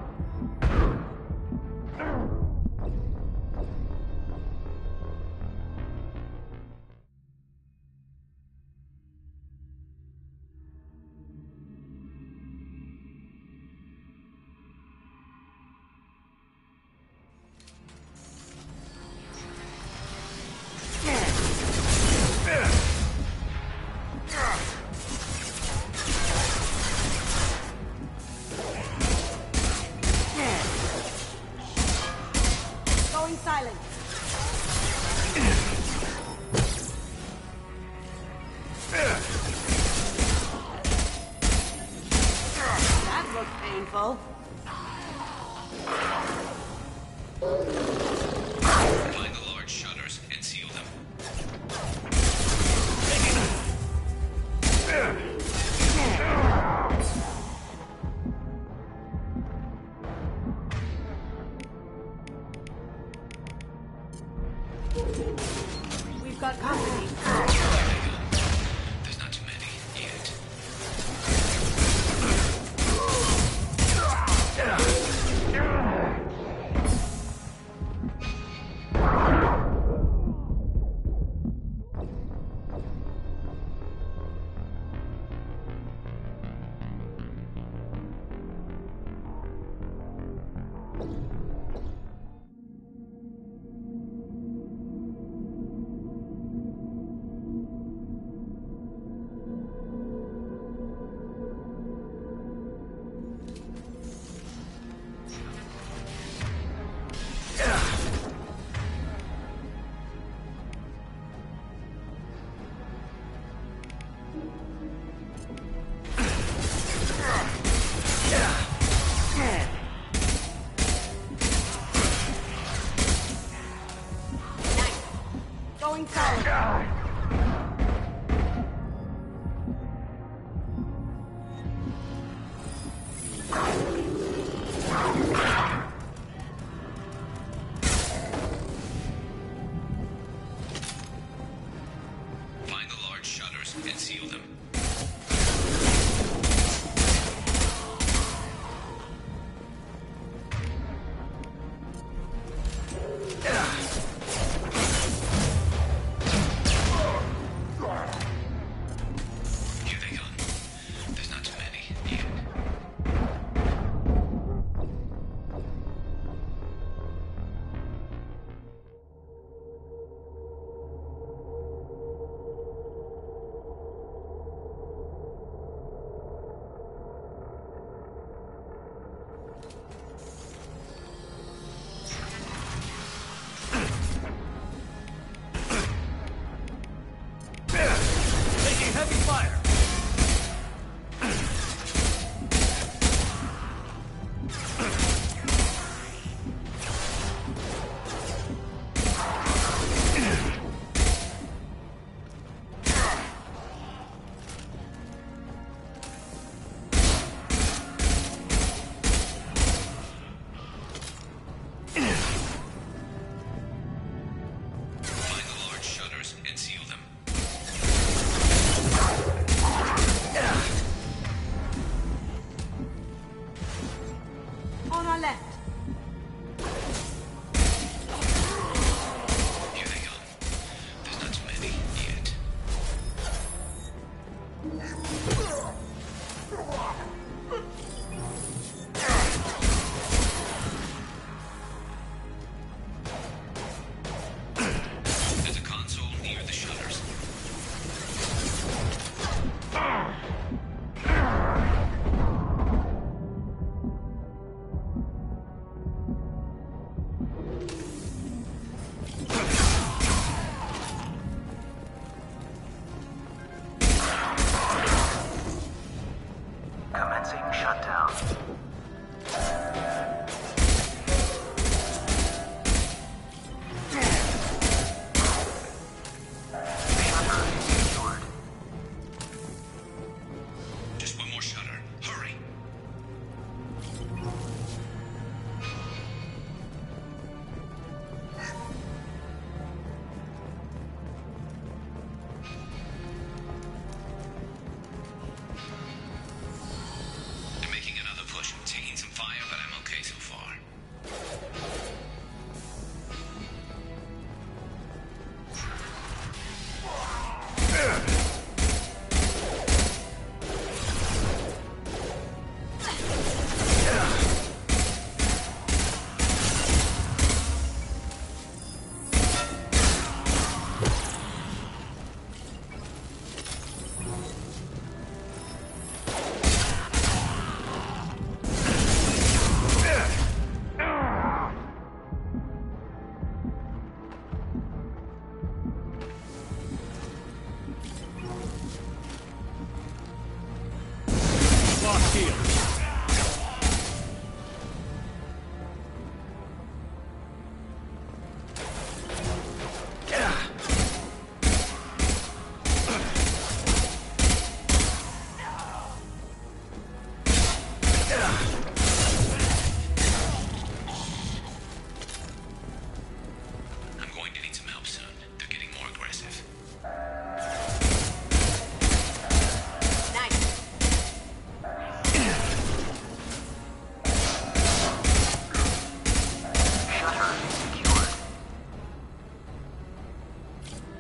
Going silent. That looks painful. Find the large shutters and seal them. We've got company. There's not too many yet. Going silent. Find the large shutters and seal them. Here they come. There's not too many yet.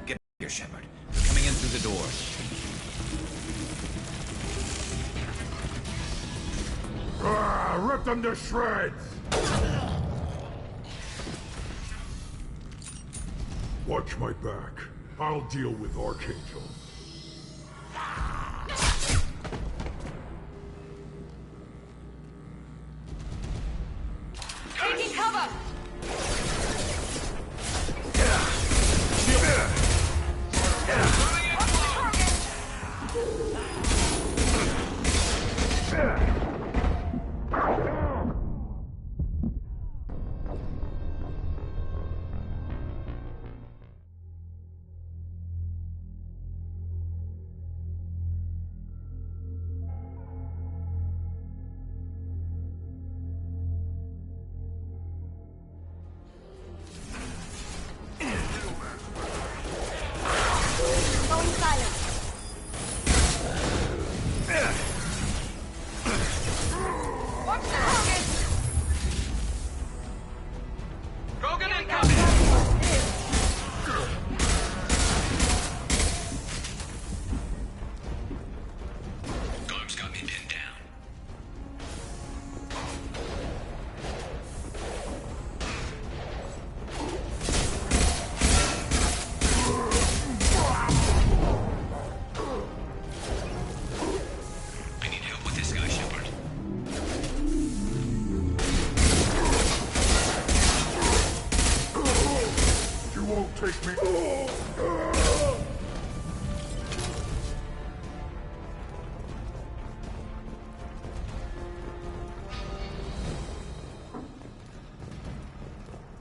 Get here, Shepard. They're coming in through the doors. Rip them to shreds! Watch my back. I'll deal with Archangel. Taking cover! Going silent. Watch the target! Rogan incoming! Gorm's got me pinned down. I need help with this guy, Shepard. You won't take me.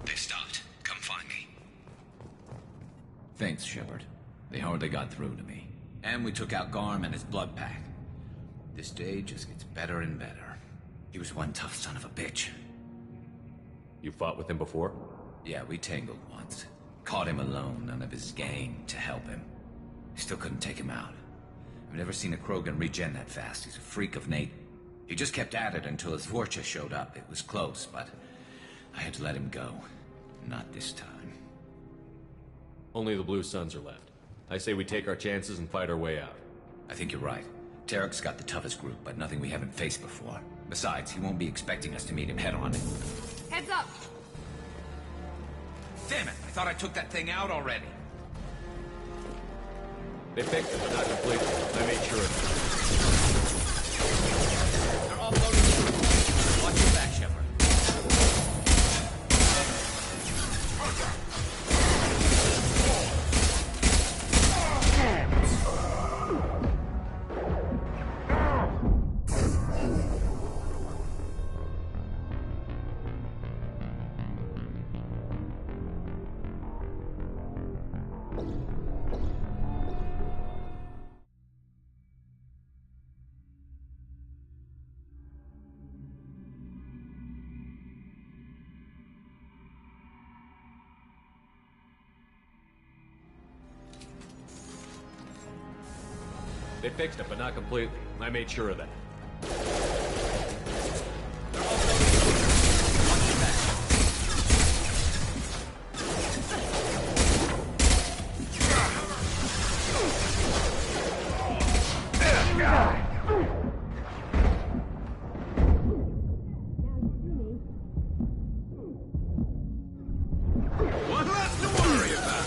They stopped. Come find me. Thanks, Shepard. They hardly got through to me. And we took out Garm and his blood pack. This day just gets better and better. He was one tough son of a bitch. You fought with him before? Yeah, we tangled once. Caught him alone, none of his gang to help him. Still couldn't take him out. I've never seen a Krogan regen that fast. He's a freak of nature. He just kept at it until his Vorcha showed up. It was close, but I had to let him go. Not this time. Only the Blue Suns are left. I say we take our chances and fight our way out. I think you're right. Tarek's got the toughest group, but nothing we haven't faced before. Besides, he won't be expecting us to meet him head-on. Heads up! Damn it! I thought I took that thing out already. They fixed it, but not completely. I made sure of it. They're all loading in. Watch your back, Shepard. They fixed it, but not completely. I made sure of that. One less to worry about.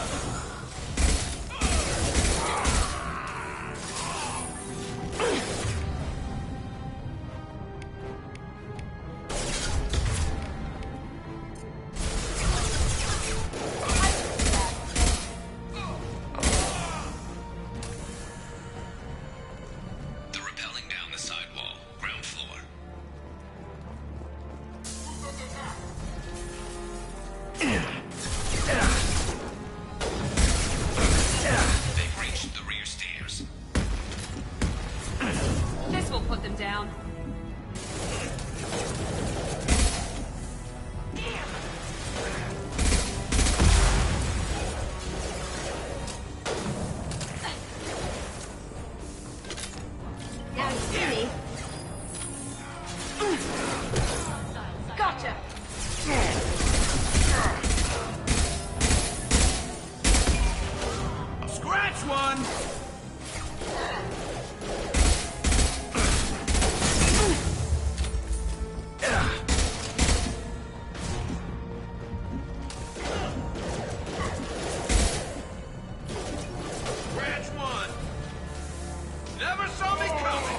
Catch one! Catch one! Never saw me coming!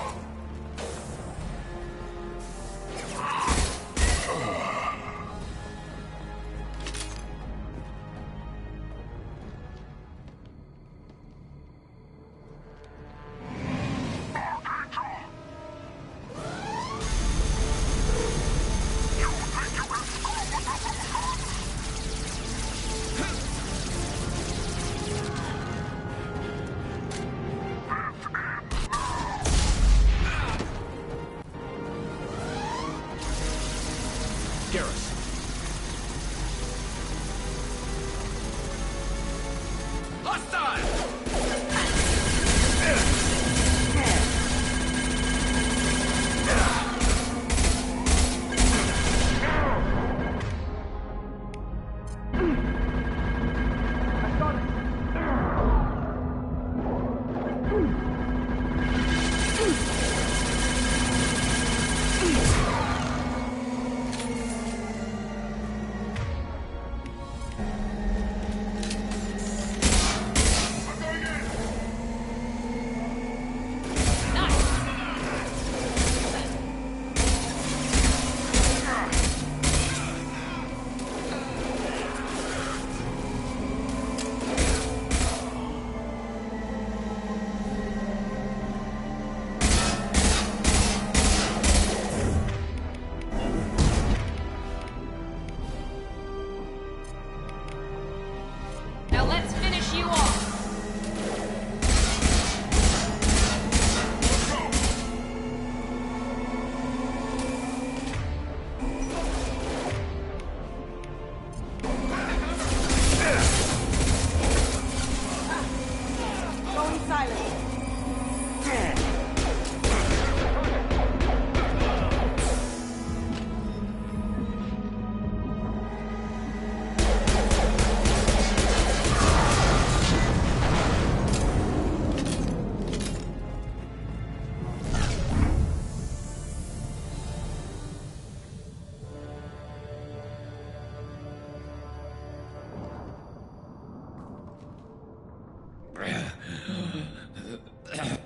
Now let's finish you off. Going silent.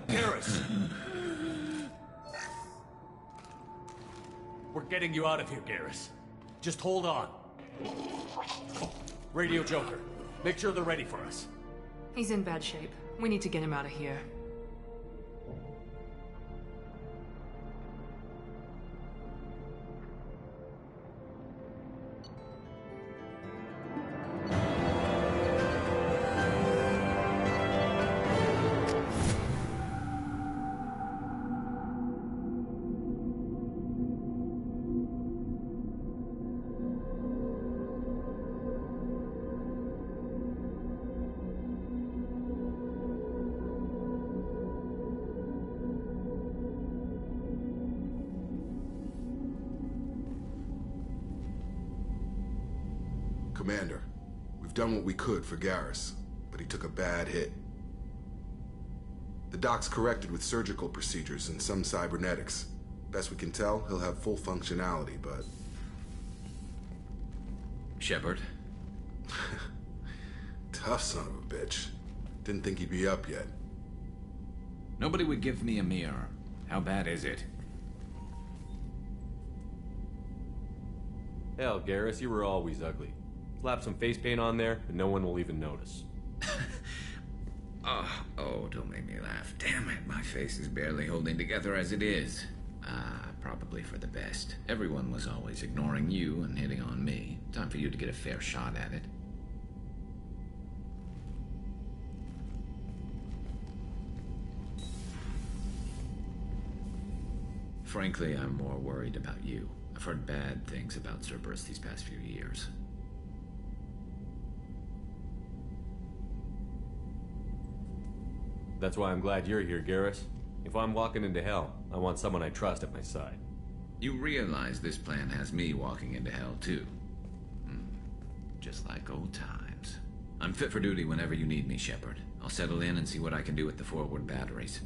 Garrus! We're getting you out of here, Garrus. Just hold on. Radio Joker, make sure they're ready for us. He's in bad shape. We need to get him out of here. Commander, we've done what we could for Garrus, but he took a bad hit. The doc's corrected with surgical procedures and some cybernetics. Best we can tell, he'll have full functionality, but... Shepard? Tough son of a bitch. Didn't think he'd be up yet. Nobody would give me a mirror. How bad is it? Hell, Garrus, you were always ugly. Slap some face paint on there, and no one will even notice. Oh, don't make me laugh. Damn it, my face is barely holding together as it is. Probably for the best. Everyone was always ignoring you and hitting on me. Time for you to get a fair shot at it. Frankly, I'm more worried about you. I've heard bad things about Cerberus these past few years. That's why I'm glad you're here, Garrus. If I'm walking into hell, I want someone I trust at my side. You realize this plan has me walking into hell, too. Just like old times. I'm fit for duty whenever you need me, Shepard. I'll settle in and see what I can do with the forward batteries.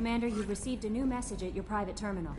Commander, you've received a new message at your private terminal.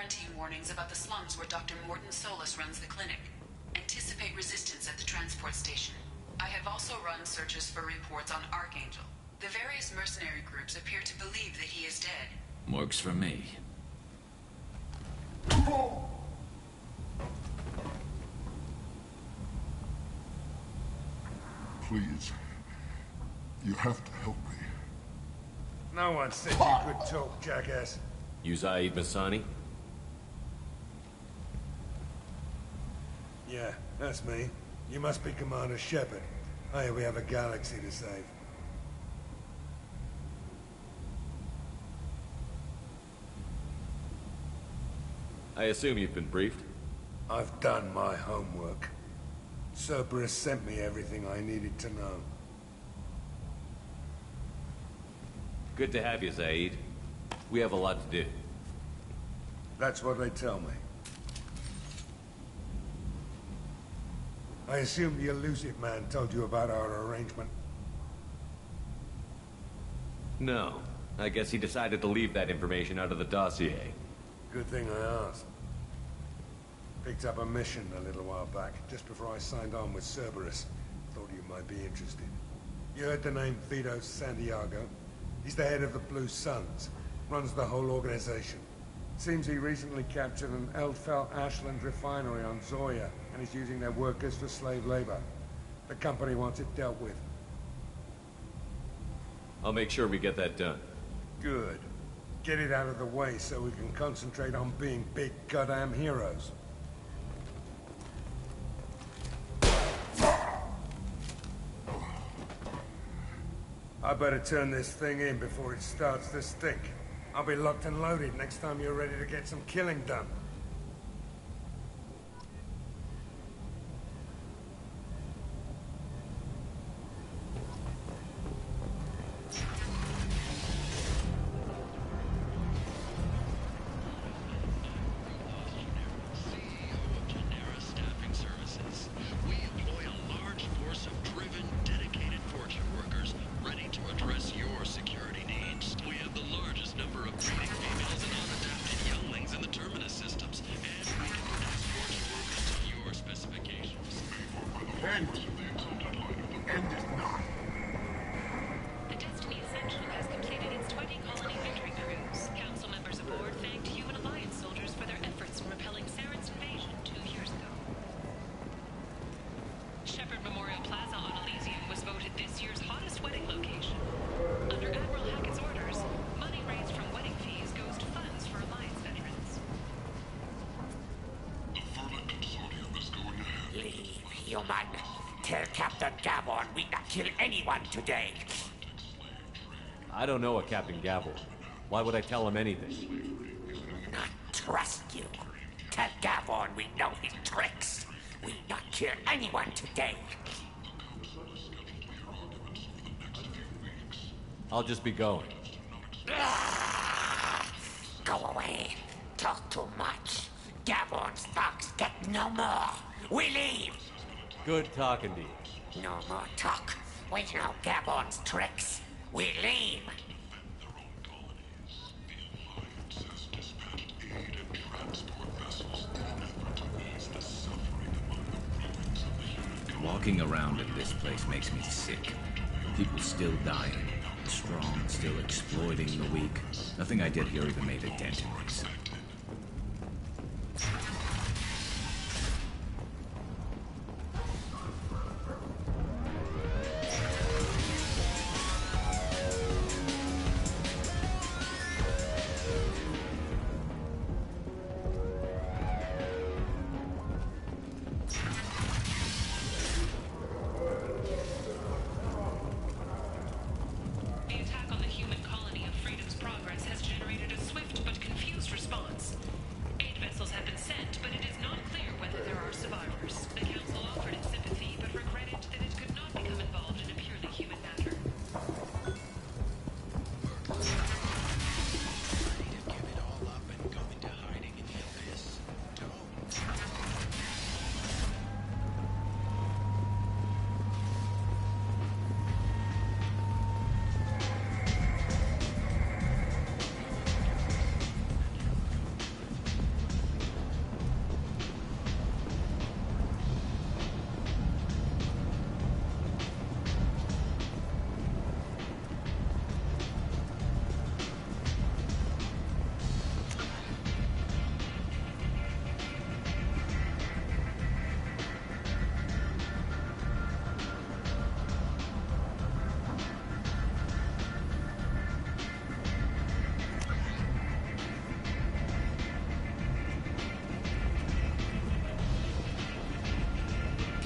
quarantine warnings about the slums where Dr. Morton Solus runs the clinic. Anticipate resistance at the transport station. I have also run searches for reports on Archangel. The various mercenary groups appear to believe that he is dead. Works for me. Please. You have to help me. No one said you could talk, jackass. You Zaid Masani? Yeah, that's me. You must be Commander Shepard. Hey, we have a galaxy to save. I assume you've been briefed? I've done my homework. Cerberus sent me everything I needed to know. Good to have you, Zaid. We have a lot to do. That's what they tell me. I assume the elusive man told you about our arrangement. No. I guess he decided to leave that information out of the dossier. Good thing I asked. Picked up a mission a little while back, just before I signed on with Cerberus. Thought you might be interested. You heard the name Vito Santiago? He's the head of the Blue Suns. Runs the whole organization. Seems he recently captured an Eldfell Ashland refinery on Zoya, and is using their workers for slave labor. The company wants it dealt with. I'll make sure we get that done. Good. Get it out of the way so we can concentrate on being big goddamn heroes. I better turn this thing in before it starts to stink. I'll be locked and loaded next time you're ready to get some killing done. Human, tell Captain Gavon we not kill anyone today. I don't know a Captain Gavel. Why would I tell him anything? Not trust you. Tell Gavon we know his tricks. We not kill anyone today. I'll just be going. Go away. Talk too much. Gavon's thugs get no more. We leave. Good talking to you. No more talk. We know Gabon's tricks. We leave. Walking around in this place makes me sick. People still dying. The strong still exploiting the weak. Nothing I did here even made a dent in this. The attack on the human colony of Freedom's Progress has generated a swift but confused response.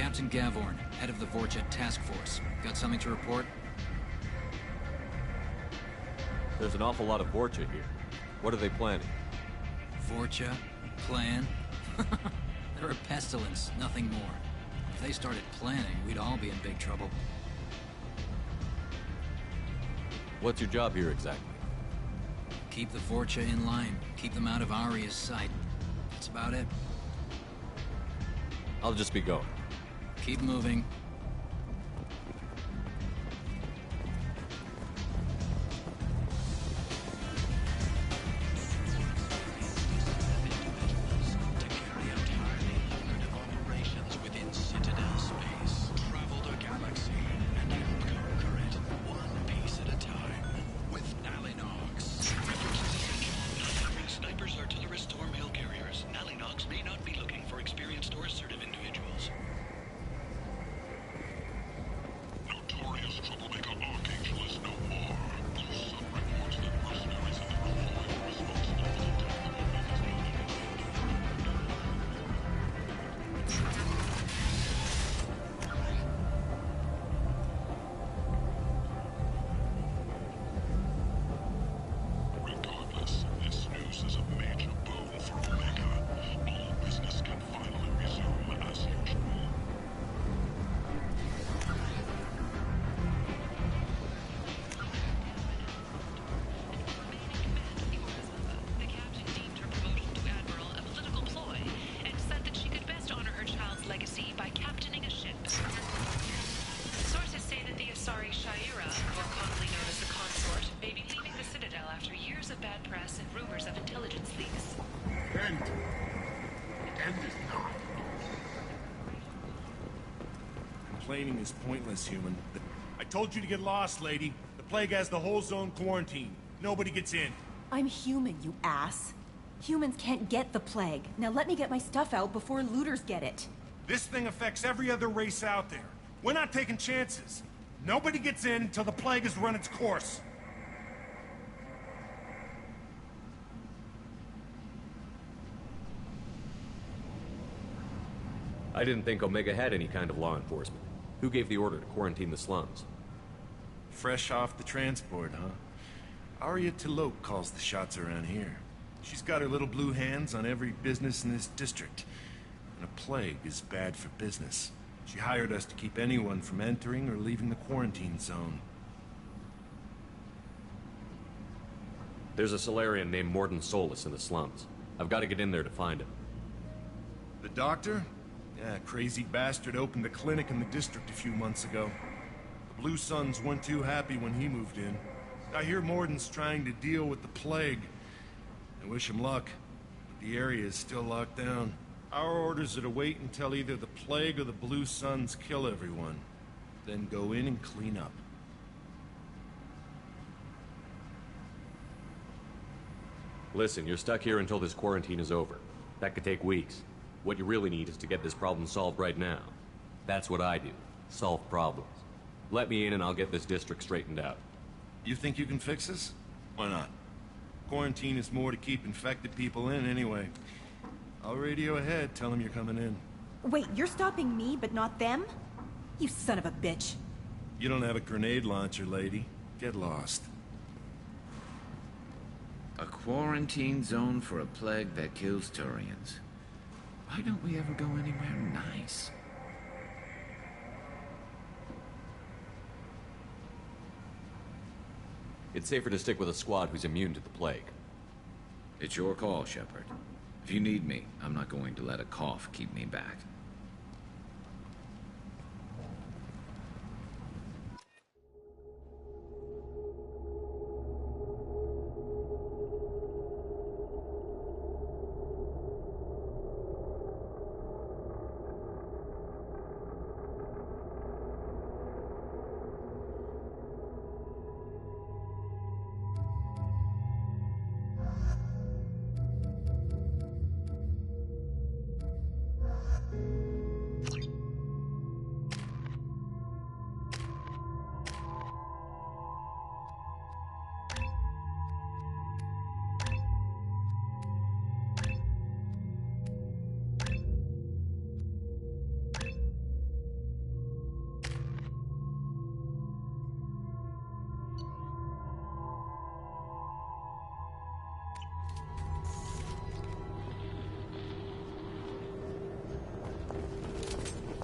Captain Gavorn, head of the Vorcha Task Force. Got something to report? There's an awful lot of Vorcha here. What are they planning? Vorcha? Plan? They're a pestilence, nothing more. If they started planning, we'd all be in big trouble. What's your job here exactly? Keep the Vorcha in line. Keep them out of Aria's sight. That's about it. I'll just be going. Keep moving. Complaining is pointless, human. I told you to get lost, lady. The plague has the whole zone quarantined. Nobody gets in. I'm human, you ass. Humans can't get the plague. Now let me get my stuff out before looters get it. This thing affects every other race out there. We're not taking chances. Nobody gets in until the plague has run its course. I didn't think Omega had any kind of law enforcement. Who gave the order to quarantine the slums? Fresh off the transport, huh? Arya T'Loak calls the shots around here. She's got her little blue hands on every business in this district. And a plague is bad for business. She hired us to keep anyone from entering or leaving the quarantine zone. There's a Solarian named Morden Solus in the slums. I've got to get in there to find him. The doctor? Yeah, crazy bastard opened a clinic in the district a few months ago. The Blue Suns weren't too happy when he moved in. I hear Morden's trying to deal with the plague. I wish him luck, but the area is still locked down. Our orders are to wait until either the plague or the Blue Suns kill everyone. Then go in and clean up. Listen, you're stuck here until this quarantine is over. That could take weeks. What you really need is to get this problem solved right now. That's what I do. Solve problems. Let me in and I'll get this district straightened out. You think you can fix this? Why not? Quarantine is more to keep infected people in anyway. I'll radio ahead, tell them you're coming in. Wait, you're stopping me, but not them? You son of a bitch. You don't have a grenade launcher, lady. Get lost. A quarantine zone for a plague that kills Turians. Why don't we ever go anywhere nice? It's safer to stick with a squad who's immune to the plague. It's your call, Shepard. If you need me, I'm not going to let a cough keep me back.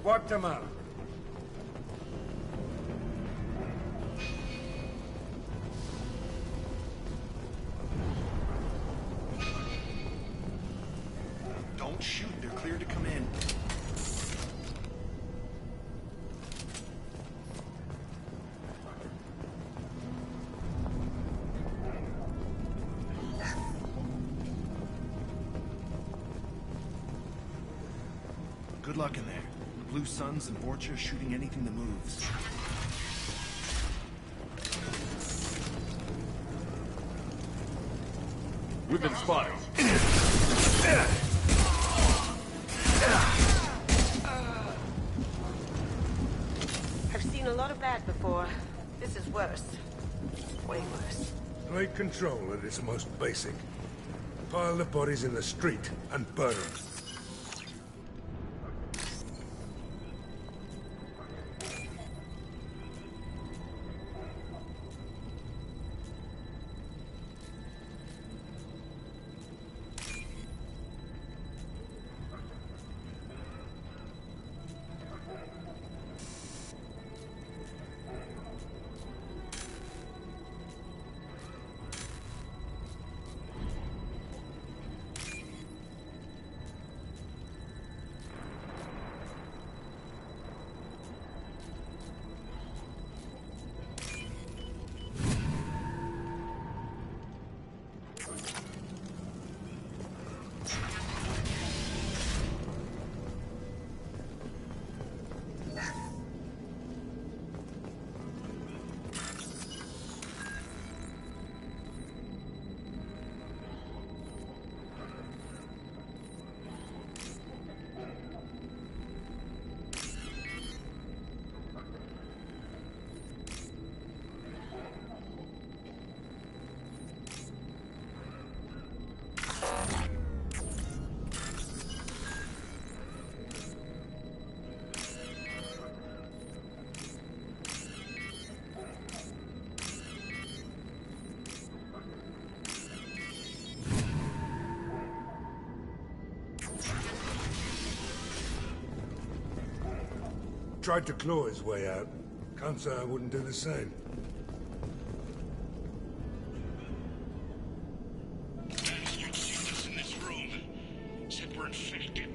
wiped them out. Don't shoot. They're clear to come in. Good luck in there. The Blue Suns and Vorcha shooting anything that moves. We've been spotted. I've seen a lot of that before. This is worse. Way worse. Plate control at its most basic. Pile the bodies in the street and burn them. Tried to claw his way out. Can't say I wouldn't do the same. Bastards seen us in this room. Said we're infected.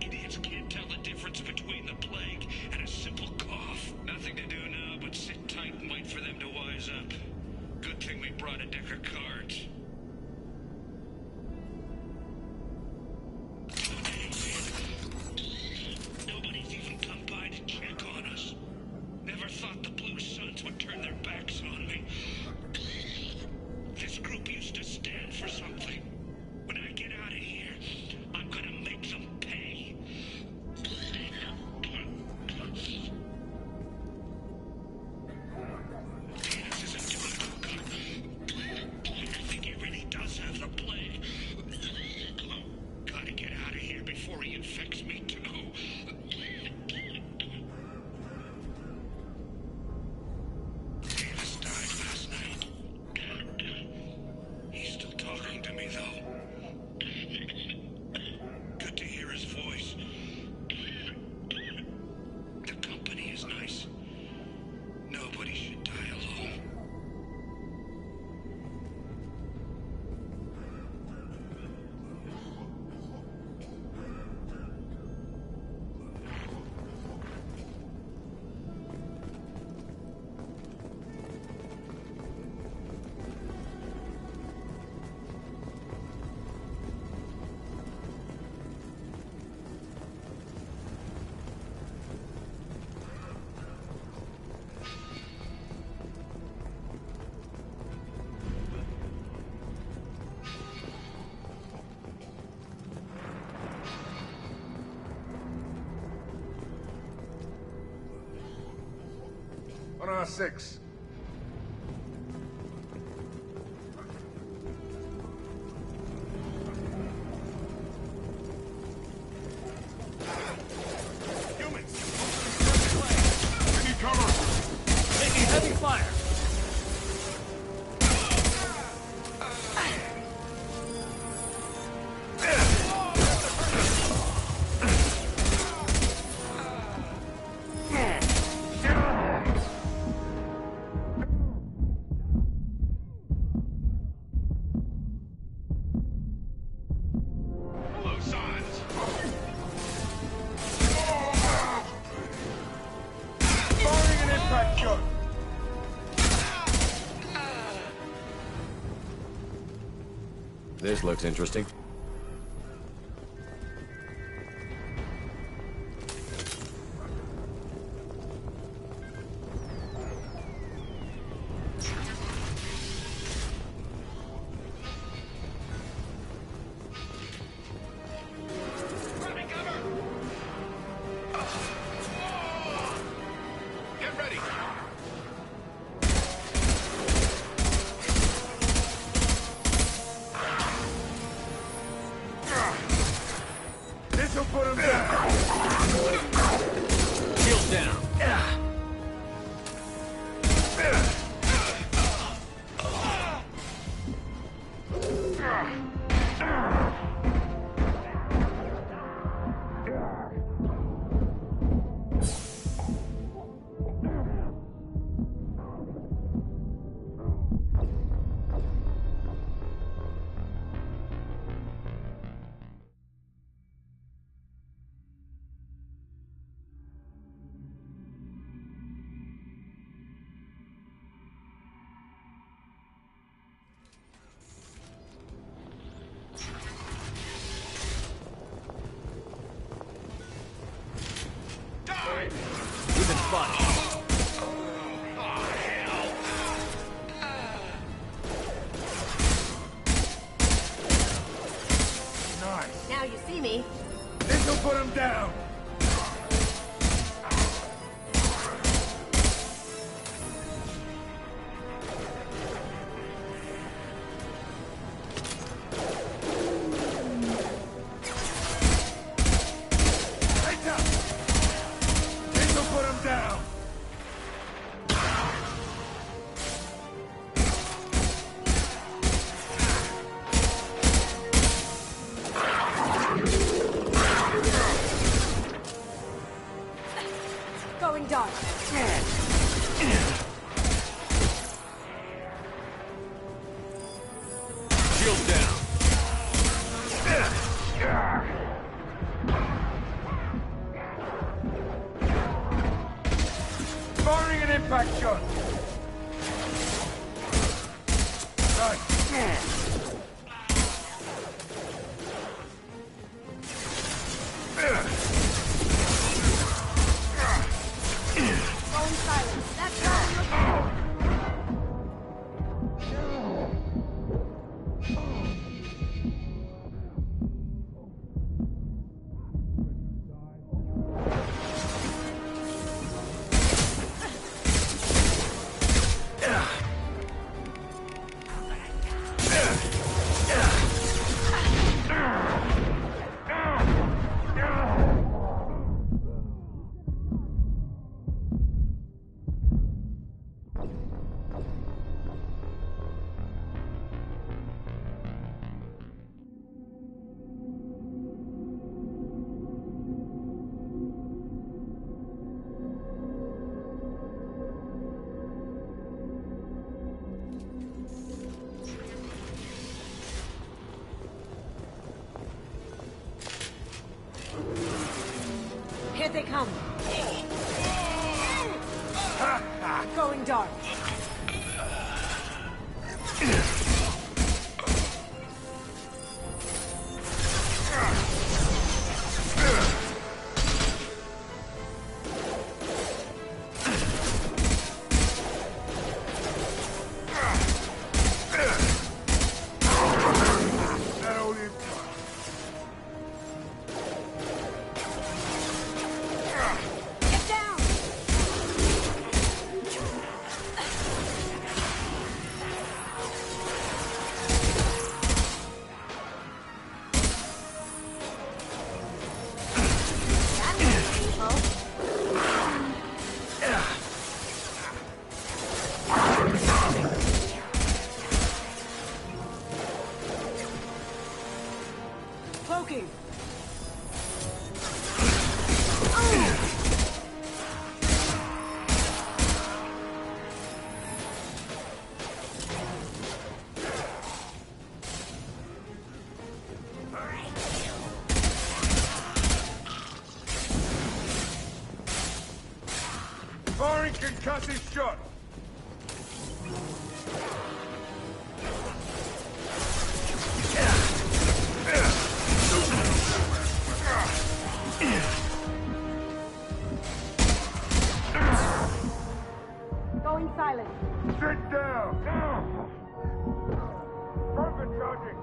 Idiots can't tell the difference between the plague and a simple cough. Nothing to do now but sit tight and wait for them to wise up. Good thing we brought a deck of cards. On our 6. impact shot. This looks interesting. This'll put him down. Shield down. We've been spotted. Nice. Now you see me. This'll put him down. Heads up. This'll put him down. Going dark. Shield down. Firing an impact shot. Right. Going silent. That's what I'm looking for. Here they come. Going dark. Get down! Firing concussive shot! Going silent. Sit down! Overcharging!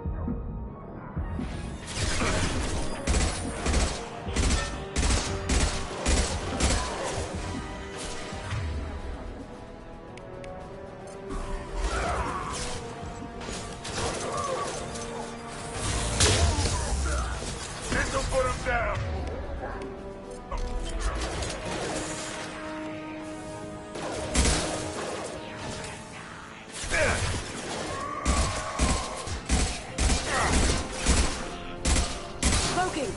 This'll put him down! Cloaking.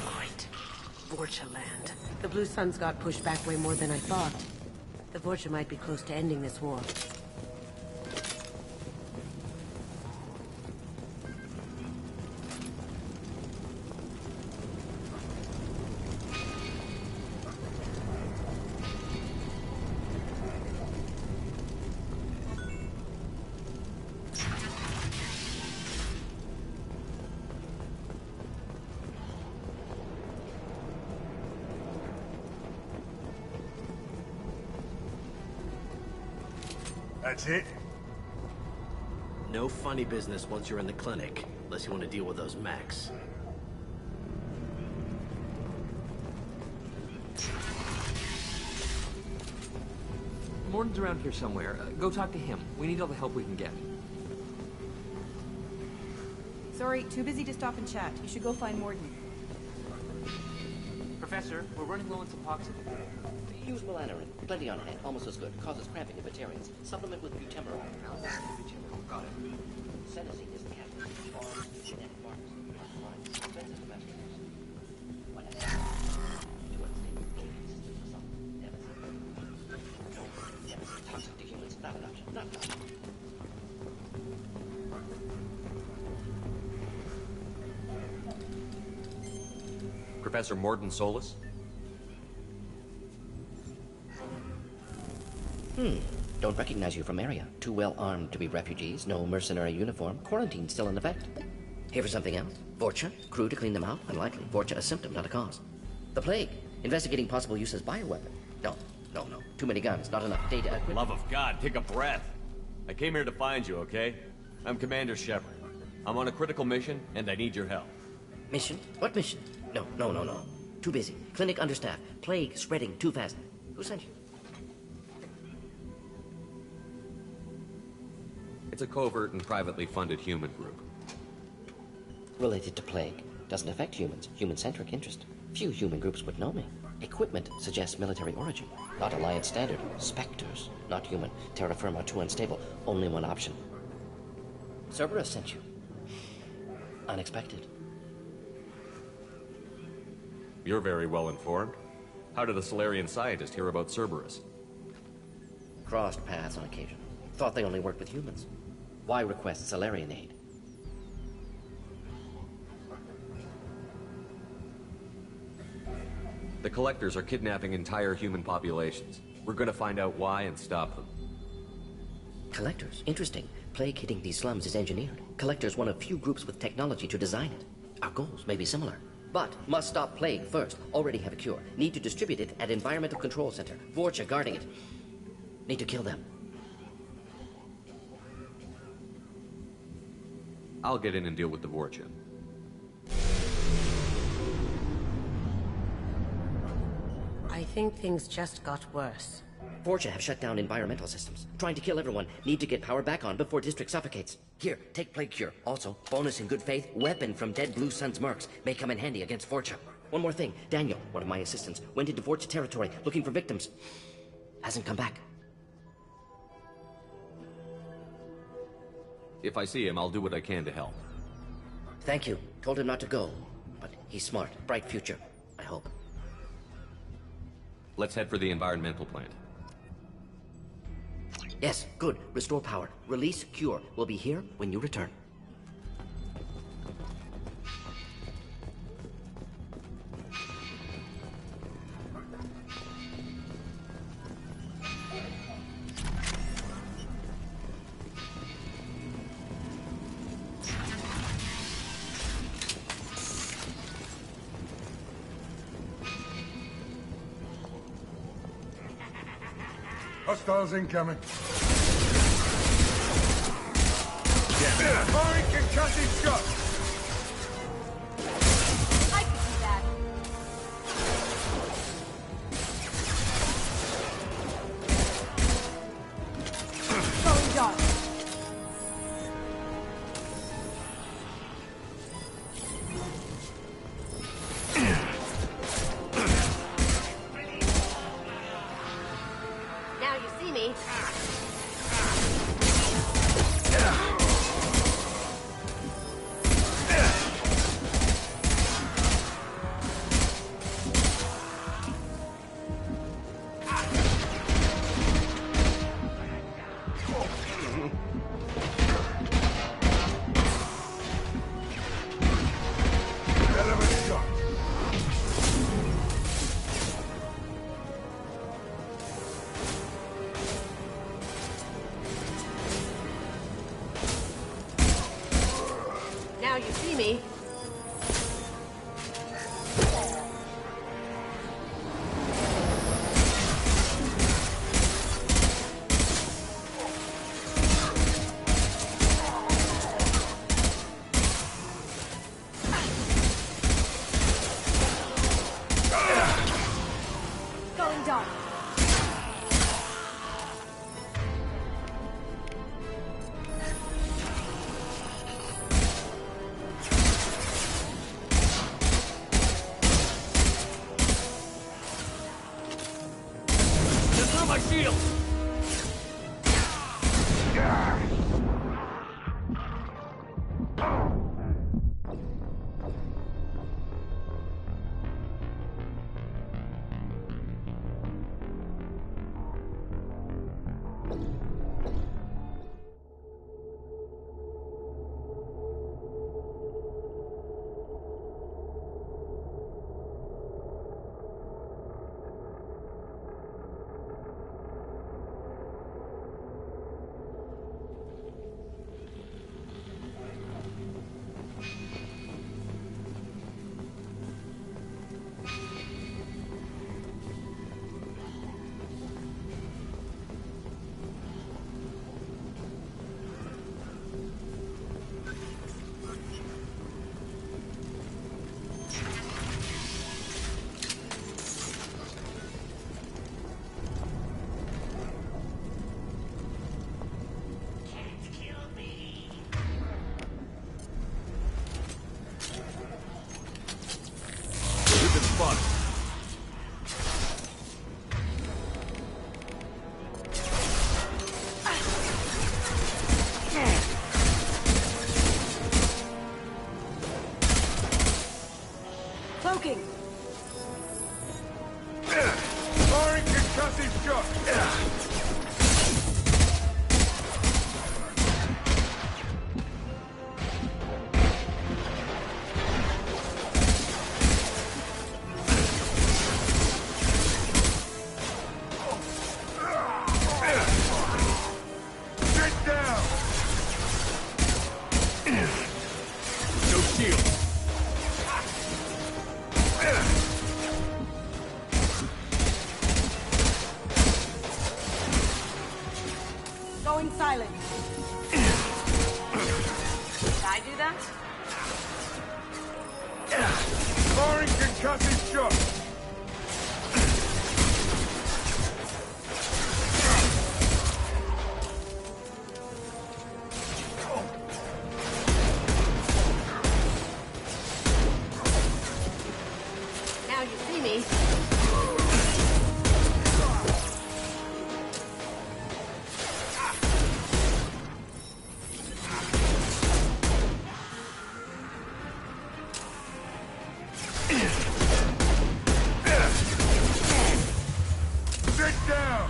Great. Vorcha land. The Blue Suns got pushed back way more than I thought. The Vorcha might be close to ending this war. That's it? No funny business once you're in the clinic, unless you want to deal with those mechs. Morton's around here somewhere. Go talk to him. We need all the help we can get. Sorry, too busy to stop and chat. You should go find Morton. Professor, we're running low on Suboxone. Use melanorin. Plenty on hand. Almost as good. Causes cramping in vegetarians. Supplement with butemerol. Got it. Senescine is the catalyst. Genetic markers. Expensive to mass produce. What has happened? To unstable genes. Some devastating. Toxic to humans. Not an option. Not an option. Professor Morton Solus? Don't recognize you from area. Too well armed to be refugees. No mercenary uniform. Quarantine still in effect. Here for something else? Vorcha? Crew to clean them out? Unlikely. Vorcha a symptom, not a cause. The plague. Investigating possible use as bioweapon. No. Too many guns. Not enough data. Love of God, take a breath. I came here to find you, okay? I'm Commander Shepard. I'm on a critical mission, and I need your help. Mission? What mission? No. Too busy. Clinic understaffed. Plague spreading too fast. Who sent you? It's a covert and privately funded human group. Related to plague. Doesn't affect humans. Human-centric interest. Few human groups would know me. Equipment suggests military origin. Not Alliance standard. Spectres. Not human. Terra firma too unstable. Only one option. Cerberus sent you. Unexpected. You're very well informed. How did a Solarian scientist hear about Cerberus? Crossed paths on occasion. Thought they only worked with humans. Why request Solarian aid? The Collectors are kidnapping entire human populations. We're gonna find out why and stop them. Collectors? Interesting. Plague hitting these slums is engineered. Collectors one of few groups with technology to design it. Our goals may be similar. But must stop plague first. Already have a cure. Need to distribute it at Environmental Control Center. Vorcha guarding it. Need to kill them. I'll get in and deal with the Vorcha. I think things just got worse. Vorcha have shut down environmental systems. Trying to kill everyone. Need to get power back on before district suffocates. Here, take plague cure. Also, bonus in good faith, weapon from dead Blue Sun's mercs. May come in handy against Vorcha. One more thing. Daniel, one of my assistants, went into Vorcha territory looking for victims. Hasn't come back. If I see him, I'll do what I can to help. Thank you. Told him not to go. But he's smart. Bright future. I hope. Let's head for the environmental plant. Yes, good. Restore power. Release cure. We'll be here when you return. Hostiles incoming. Firing concussive shot! I can do that. Going dark. Now you see me. Now you see me. Going dark. Just throw my shield! We've been spotted. Cloaking. Firing concussive shot! Sit down! No shield. Going silent. Did I do that? Firing concussive shot! Now you see me. Sit down!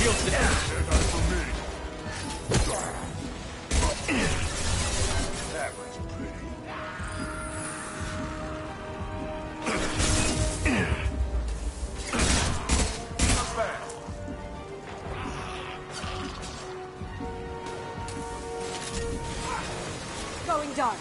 shield's down. That was pretty. Not bad. Going dark.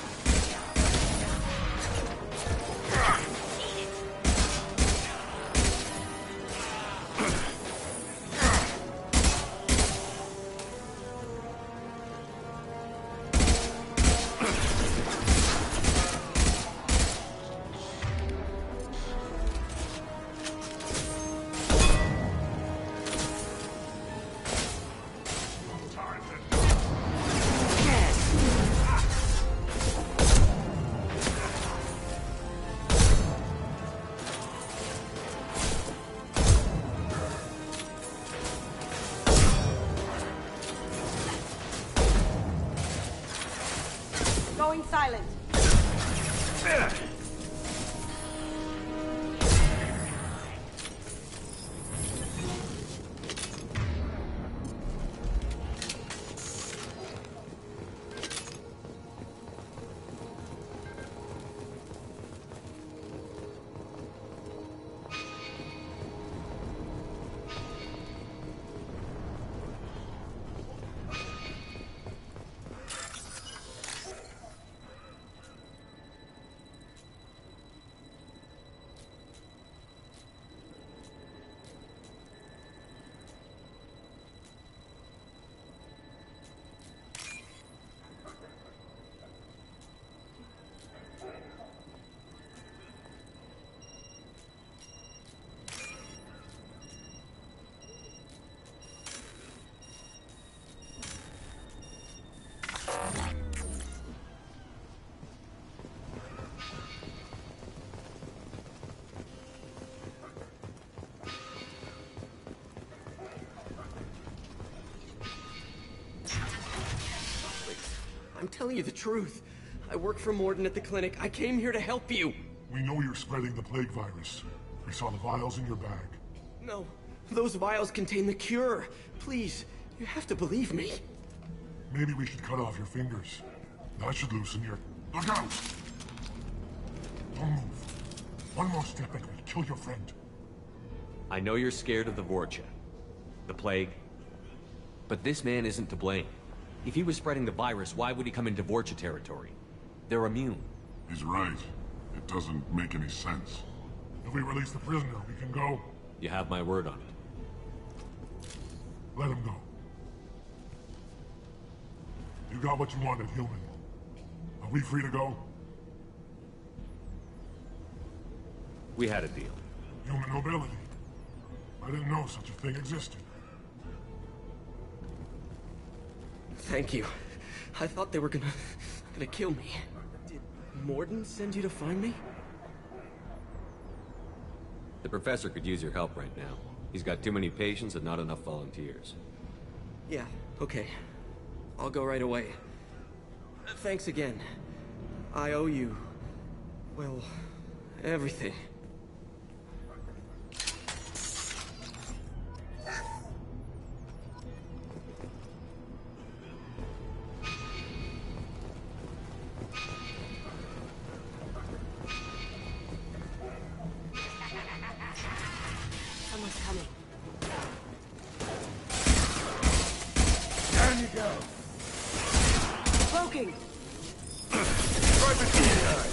Going silent. I'm telling you the truth. I work for Morden at the clinic. I came here to help you. We know you're spreading the plague virus. We saw the vials in your bag. No, those vials contain the cure. Please, you have to believe me. Maybe we should cut off your fingers. That should loosen your... Look out! Don't move. One more step and we'll kill your friend. I know you're scared of the Vorcha. The plague. But this man isn't to blame. If he was spreading the virus, why would he come into Vorcha territory? They're immune. He's right. It doesn't make any sense. If we release the prisoner, we can go. You have my word on it. Let him go. You got what you wanted, human. Are we free to go? We had a deal. Human nobility. I didn't know such a thing existed. Thank you. I thought they were gonna kill me. Did Morden send you to find me? The professor could use your help right now. He's got too many patients and not enough volunteers. Yeah, okay. I'll go right away. Thanks again. I owe you... well, everything. Someone's coming. Down you go. Cloaking! Private G-Guy.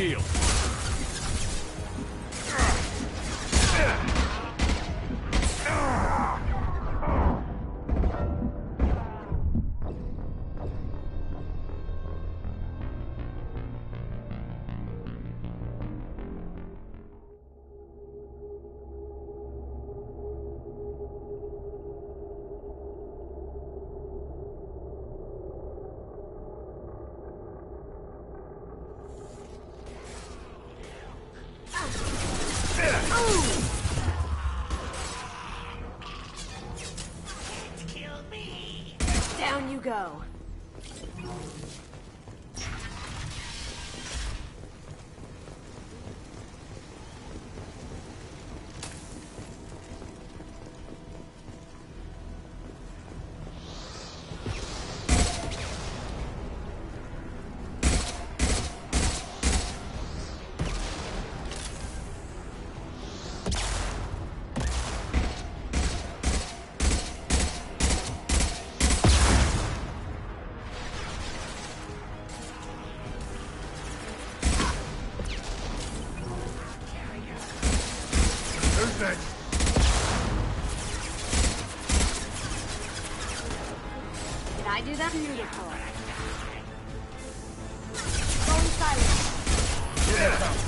shield. Down you go. Did I do that? Beautiful. Phone silent. Yeah.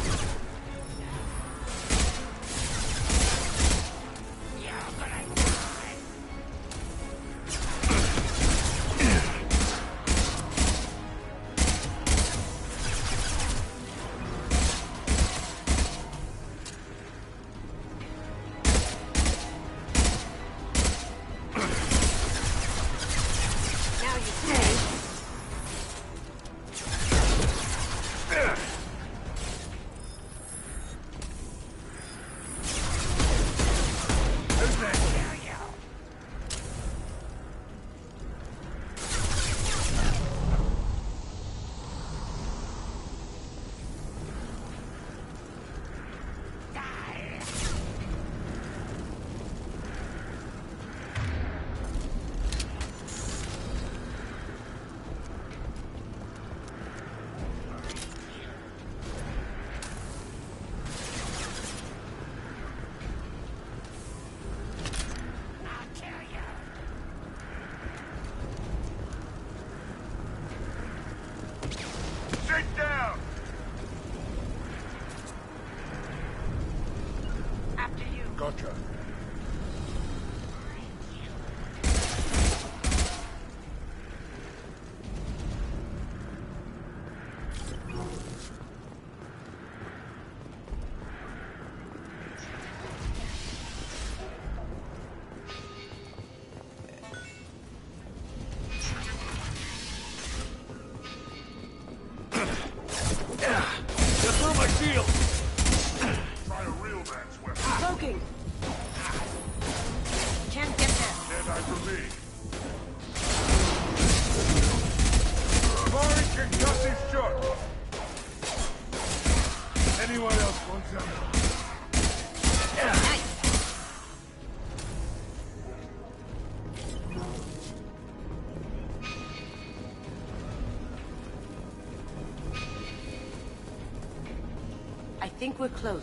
Sit down! After you. Gotcha. Poking. Can't get there. Deadeye for me. Firing concussive shot. Anyone else want some? I think we're close.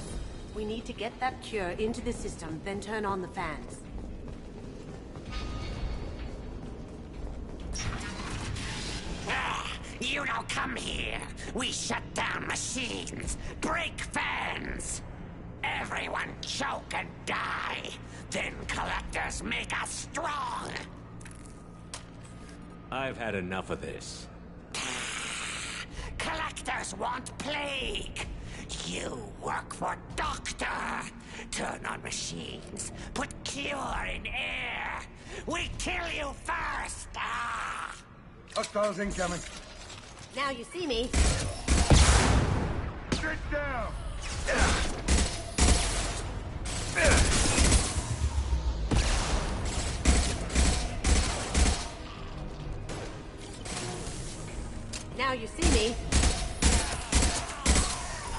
We need to get that cure into the system, then turn on the fans. You don't come here. We shut down machines, break fans. Everyone choke and die. Then collectors make us strong. I've had enough of this. Collectors want plague. You work for Doctor. Turn on machines. Put cure in air. We kill you first. Ah! Hostiles incoming. Now you see me. Sit down. Now you see me.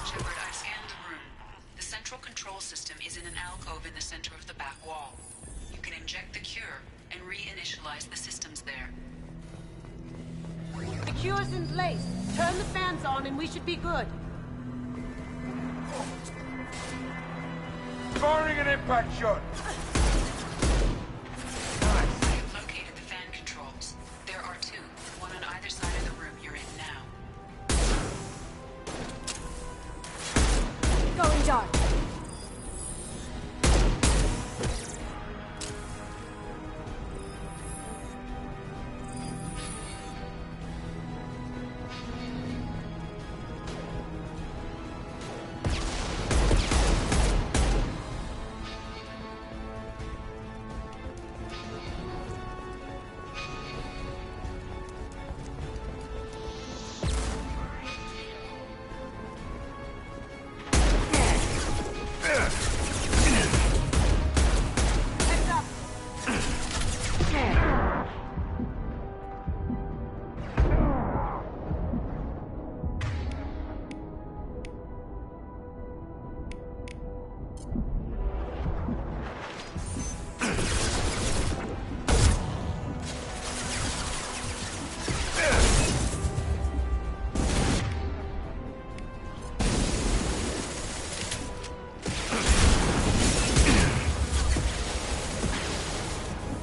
Shepard, I've scanned the room. The central control system is in an alcove in the center of the back wall. You can inject the cure and reinitialize the systems there. The cure's in place. Turn the fans on and we should be good. Firing an impact shot! I have located the fan controls. There are two, one on either side of the room you're in now. Going dark.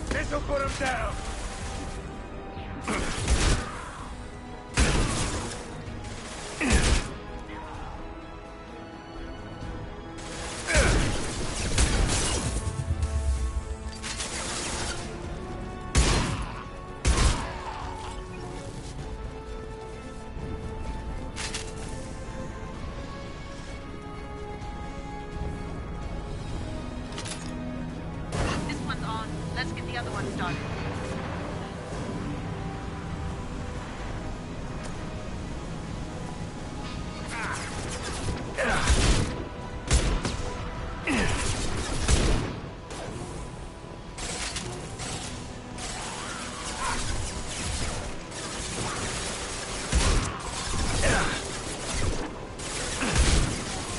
This'll put him down! This one's on. Let's get the other one started.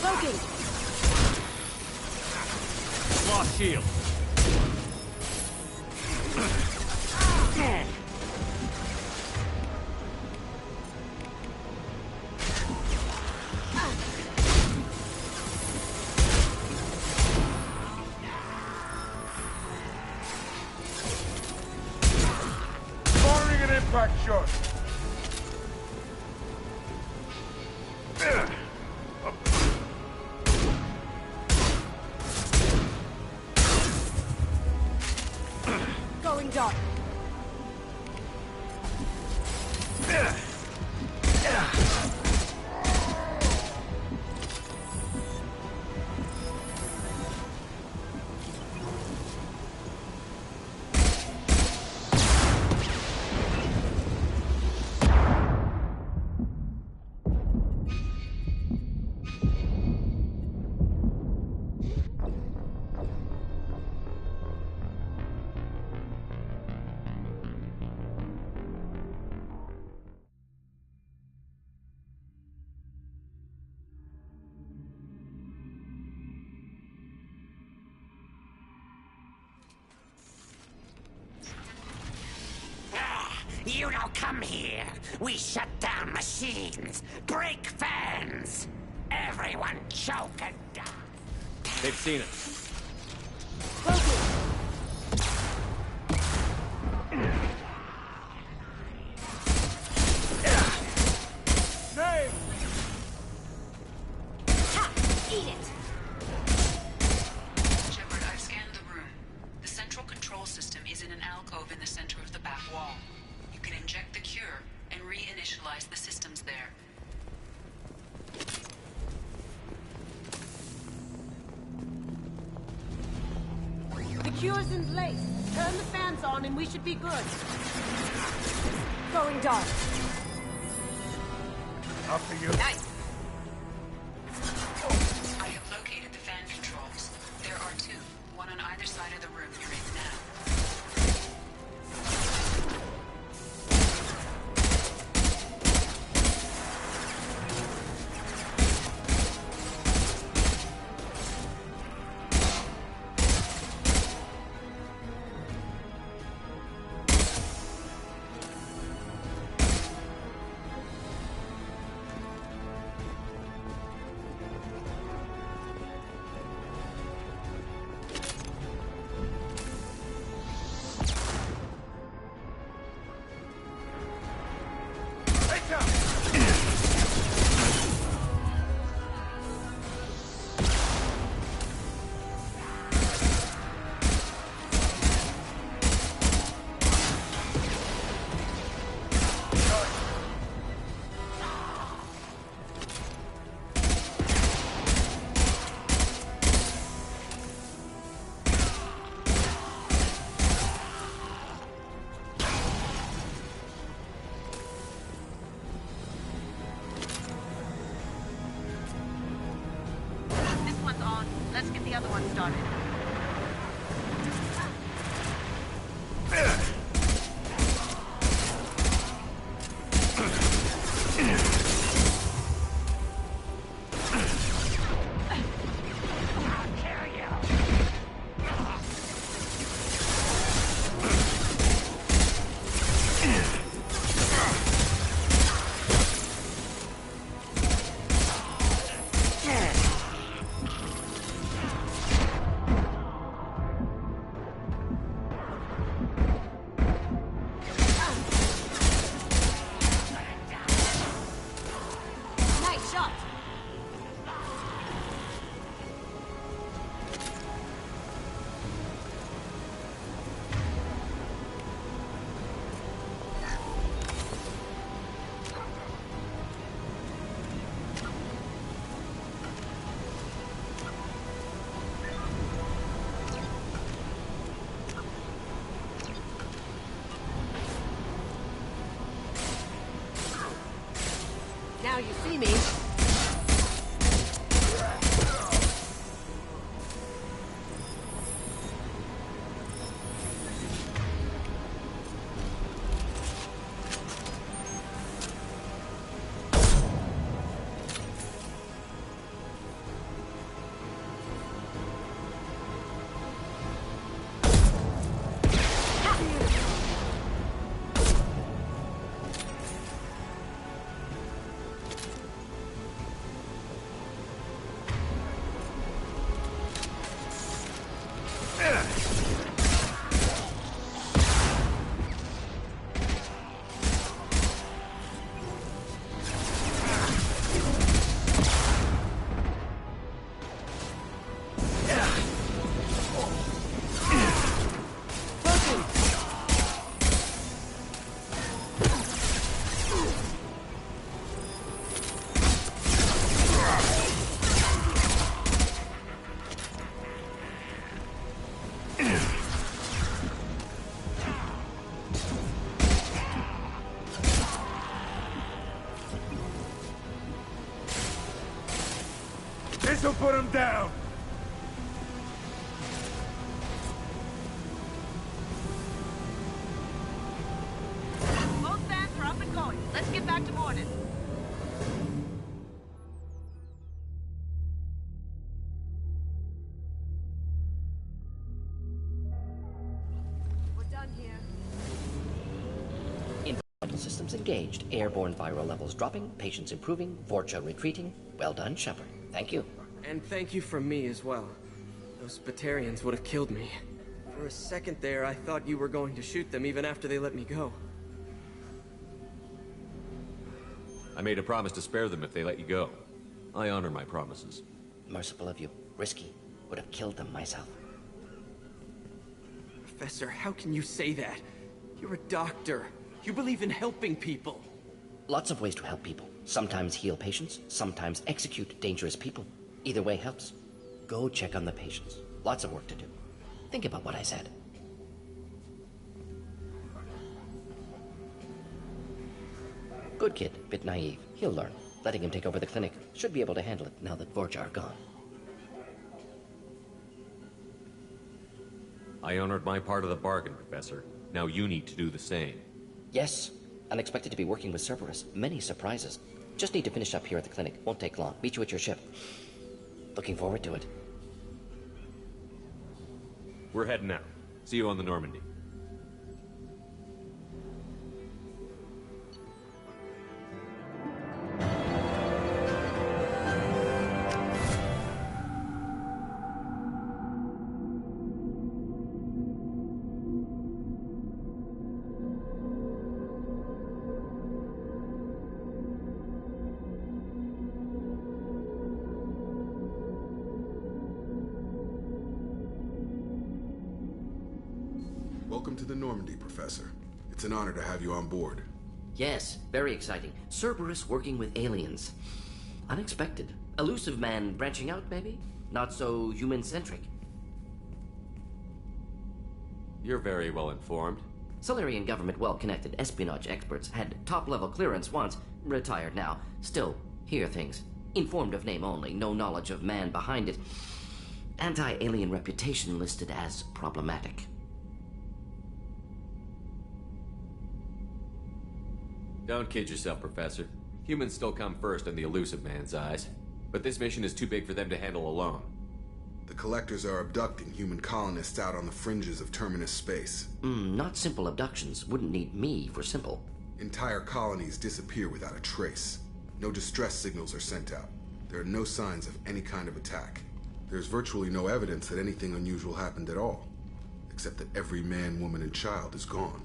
Smoking. Lost shield. Firing an impact shot! Going dark. You don't come here. We shut down machines, break fans. Everyone choke and die. They've seen us. Name! Eat it. Shepard, I've scanned the room. The central control system is in an alcove in the center of the back wall. You can inject the cure and reinitialize the systems there. The cure's in place. Turn the fans on and we should be good. Going dark. After you. Nice. I have located the fan controls. There are two, one on either side of the room you're in now. the other one started. Now you see me. This'll put him down! Both vans are up and going. Let's get back to Morden. We're done here. Environmental systems engaged. Airborne viral levels dropping. Patients improving. Vorcha retreating. Well done, Shepard. Thank you. And thank you from me as well. Those Batarians would have killed me. For a second there, I thought you were going to shoot them even after they let me go. I made a promise to spare them if they let you go. I honor my promises. Merciful of you. Risky. Would have killed them myself. Professor, how can you say that? You're a doctor. You believe in helping people. Lots of ways to help people. Sometimes heal patients, sometimes execute dangerous people. Either way helps. Go check on the patients. Lots of work to do. Think about what I said. Good kid, bit naive. He'll learn. Letting him take over the clinic. Should be able to handle it now that Vorcha are gone. I honored my part of the bargain, Professor. Now you need to do the same. Yes. Unexpected to be working with Cerberus. Many surprises. Just need to finish up here at the clinic. Won't take long. Meet you at your ship. Looking forward to it. We're heading out. See you on the Normandy. Welcome to the Normandy, Professor. It's an honor to have you on board. Yes, very exciting. Cerberus working with aliens. Unexpected. Elusive man branching out, maybe? Not so human-centric. You're very well informed. Solarian government well-connected espionage experts had top-level clearance once, retired now. Still, hear things. Informed of name only, no knowledge of man behind it. Anti-alien reputation listed as problematic. Don't kid yourself, Professor. Humans still come first in the elusive man's eyes. But this mission is too big for them to handle alone. The Collectors are abducting human colonists out on the fringes of Terminus space. Not simple abductions. Wouldn't need me for simple. Entire colonies disappear without a trace. No distress signals are sent out. There are no signs of any kind of attack. There's virtually no evidence that anything unusual happened at all. Except that every man, woman, and child is gone.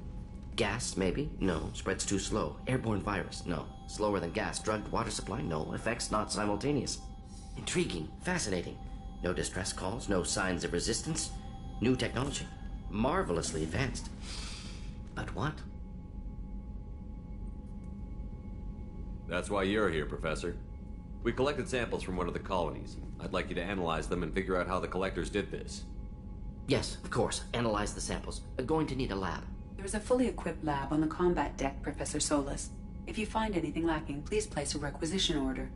Gas, maybe? No. Spreads too slow. Airborne virus? No. Slower than gas. Drugged water supply? No. Effects not simultaneous. Intriguing. Fascinating. No distress calls. No signs of resistance. New technology. Marvelously advanced. But what? That's why you're here, Professor. We collected samples from one of the colonies. I'd like you to analyze them and figure out how the Collectors did this. Yes, of course. Analyze the samples. Going to need a lab. There's a fully equipped lab on the combat deck, Professor Solis. If you find anything lacking, please place a requisition order.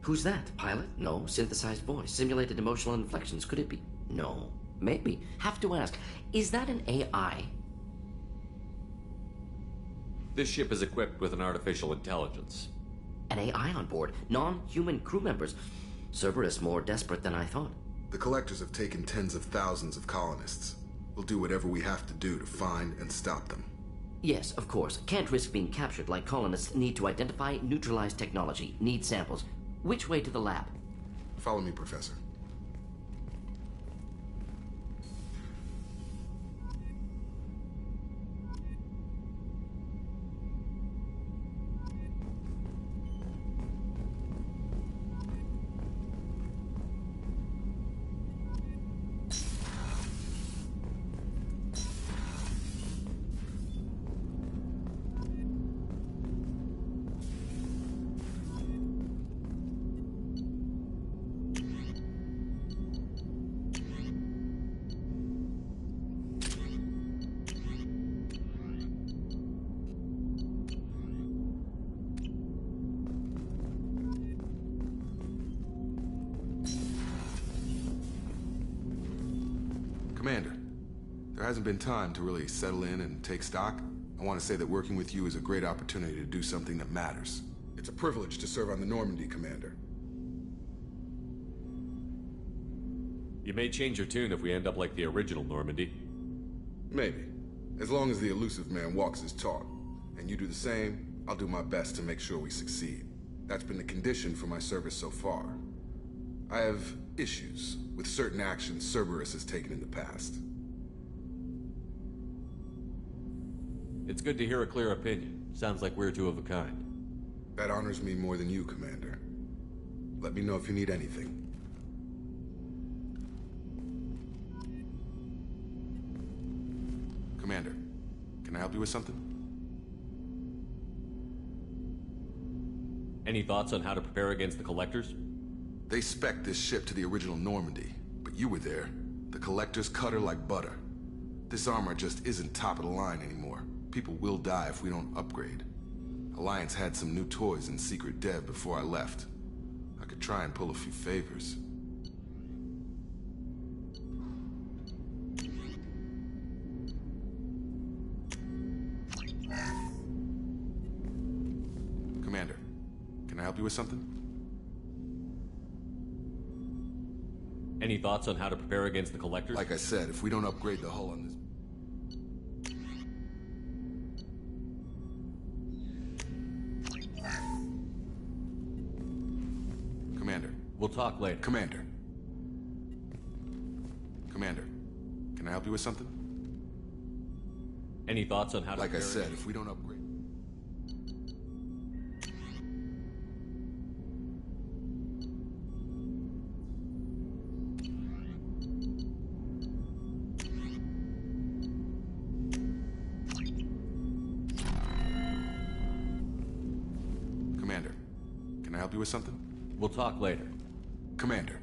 Who's that? Pilot? No. Synthesized voice. Simulated emotional inflections. Could it be? No. Maybe. Have to ask. Is that an AI? This ship is equipped with an artificial intelligence. An AI on board. Non-human crew members. Cerberus more desperate than I thought. The Collectors have taken tens of thousands of colonists. We'll do whatever we have to do to find and stop them. Yes, of course. Can't risk being captured like colonists need to identify, neutralize technology, need samples. Which way to the lab? Follow me, Professor. Commander, there hasn't been time to really settle in and take stock. I want to say that working with you is a great opportunity to do something that matters. It's a privilege to serve on the Normandy, Commander. You may change your tune if we end up like the original Normandy. Maybe. As long as the elusive man walks his talk, and you do the same, I'll do my best to make sure we succeed. That's been the condition for my service so far. I have issues with certain actions Cerberus has taken in the past. It's good to hear a clear opinion. Sounds like we're two of a kind. That honors me more than you, Commander. Let me know if you need anything. Commander, can I help you with something? Any thoughts on how to prepare against the Collectors? They spec'd this ship to the original Normandy, but you were there. The Collectors cut her like butter. This armor just isn't top of the line anymore. People will die if we don't upgrade. Alliance had some new toys in secret dev before I left. I could try and pull a few favors. Commander, can I help you with something? Any thoughts on how to prepare against the Collectors? Like I said, if we don't upgrade the hull on this... Commander. We'll talk later. Commander. Commander, can I help you with something? Any thoughts on how to Like I prepare said, against... if we don't upgrade... Commander, can I help you with something? We'll talk later. Commander.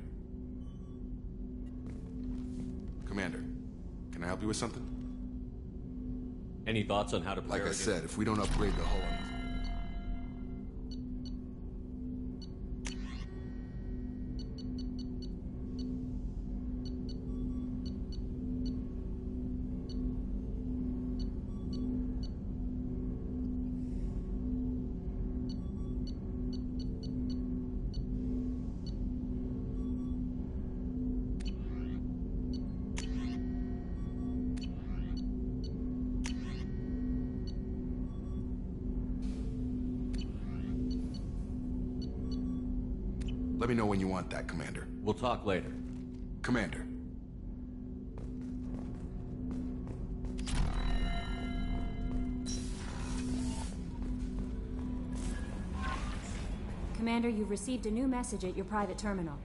Commander, can I help you with something? Any thoughts on how to prepare Like I against... said, if we don't upgrade the hull on this... Let me know when you want that, Commander. We'll talk later. Commander. Commander, you've received a new message at your private terminal.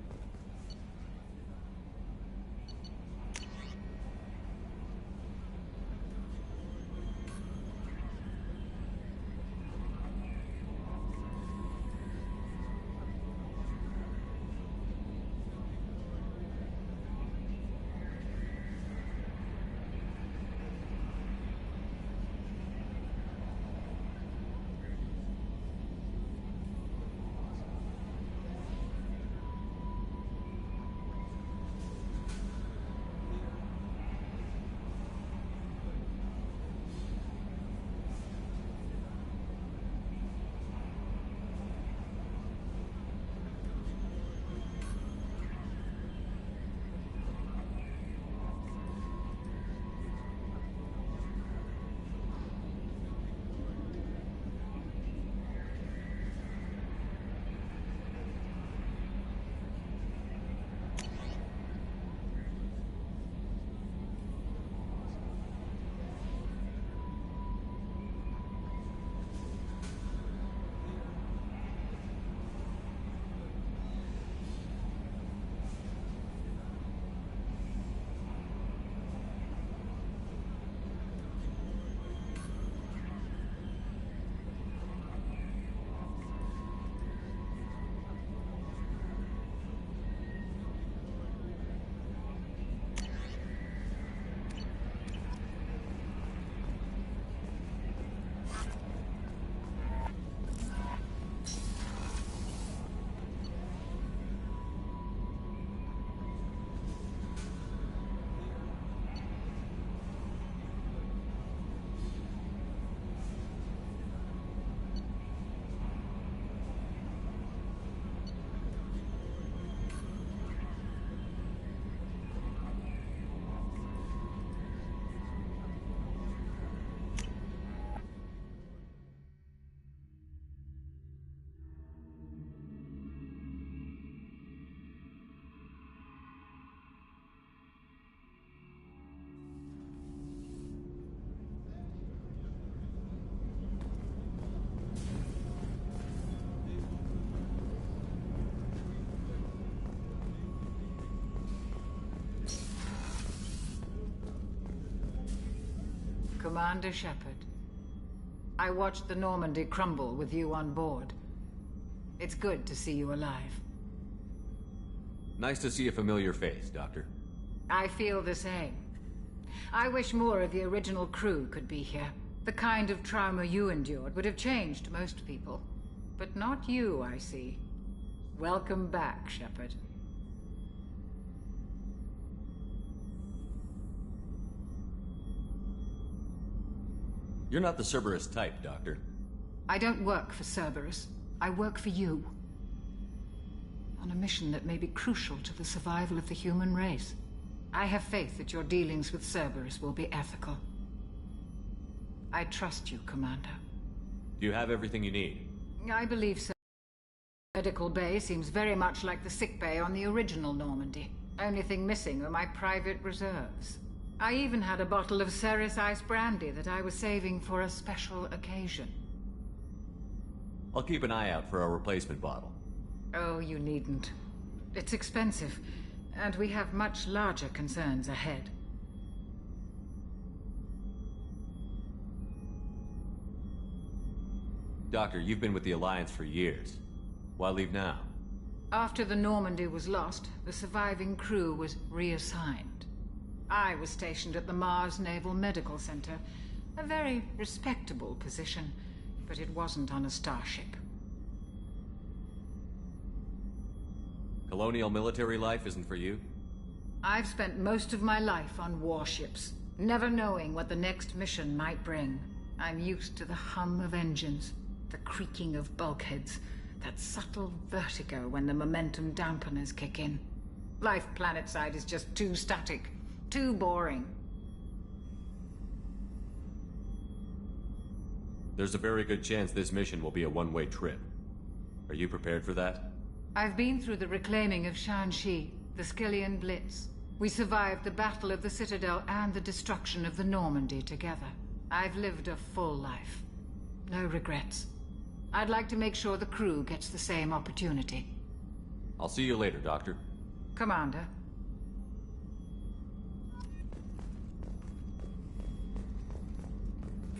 Commander Shepard, I watched the Normandy crumble with you on board. It's good to see you alive. Nice to see a familiar face, Doctor. I feel the same. I wish more of the original crew could be here. The kind of trauma you endured would have changed most people. But not you, I see. Welcome back, Shepard. You're not the Cerberus type, Doctor. I don't work for Cerberus. I work for you. On a mission that may be crucial to the survival of the human race. I have faith that your dealings with Cerberus will be ethical. I trust you, Commander. Do you have everything you need? I believe so. The medical bay seems very much like the sick bay on the original Normandy. Only thing missing are my private reserves. I even had a bottle of Ceres Ice brandy that I was saving for a special occasion. I'll keep an eye out for a replacement bottle. Oh, you needn't. It's expensive, and we have much larger concerns ahead. Doctor, you've been with the Alliance for years. Why leave now? After the Normandy was lost, the surviving crew was reassigned. I was stationed at the Mars Naval Medical Center, a very respectable position, but it wasn't on a starship. Colonial military life isn't for you? I've spent most of my life on warships, never knowing what the next mission might bring. I'm used to the hum of engines, the creaking of bulkheads, that subtle vertigo when the momentum dampeners kick in. Life planetside is just too static. Too boring. There's a very good chance this mission will be a one-way trip. Are you prepared for that? I've been through the reclaiming of Shanxi, the Skillian Blitz. We survived the Battle of the Citadel and the destruction of the Normandy together. I've lived a full life. No regrets. I'd like to make sure the crew gets the same opportunity. I'll see you later, Doctor. Commander.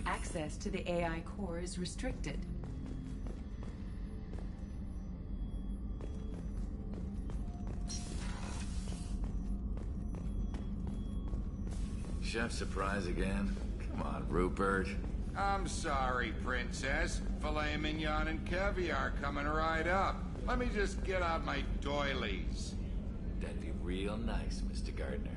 Access to the AI core is restricted. Chef surprise again? Come on, Rupert. I'm sorry, Princess. Filet mignon and caviar coming right up. Let me just get out my doilies. That'd be real nice, Mr. Gardner.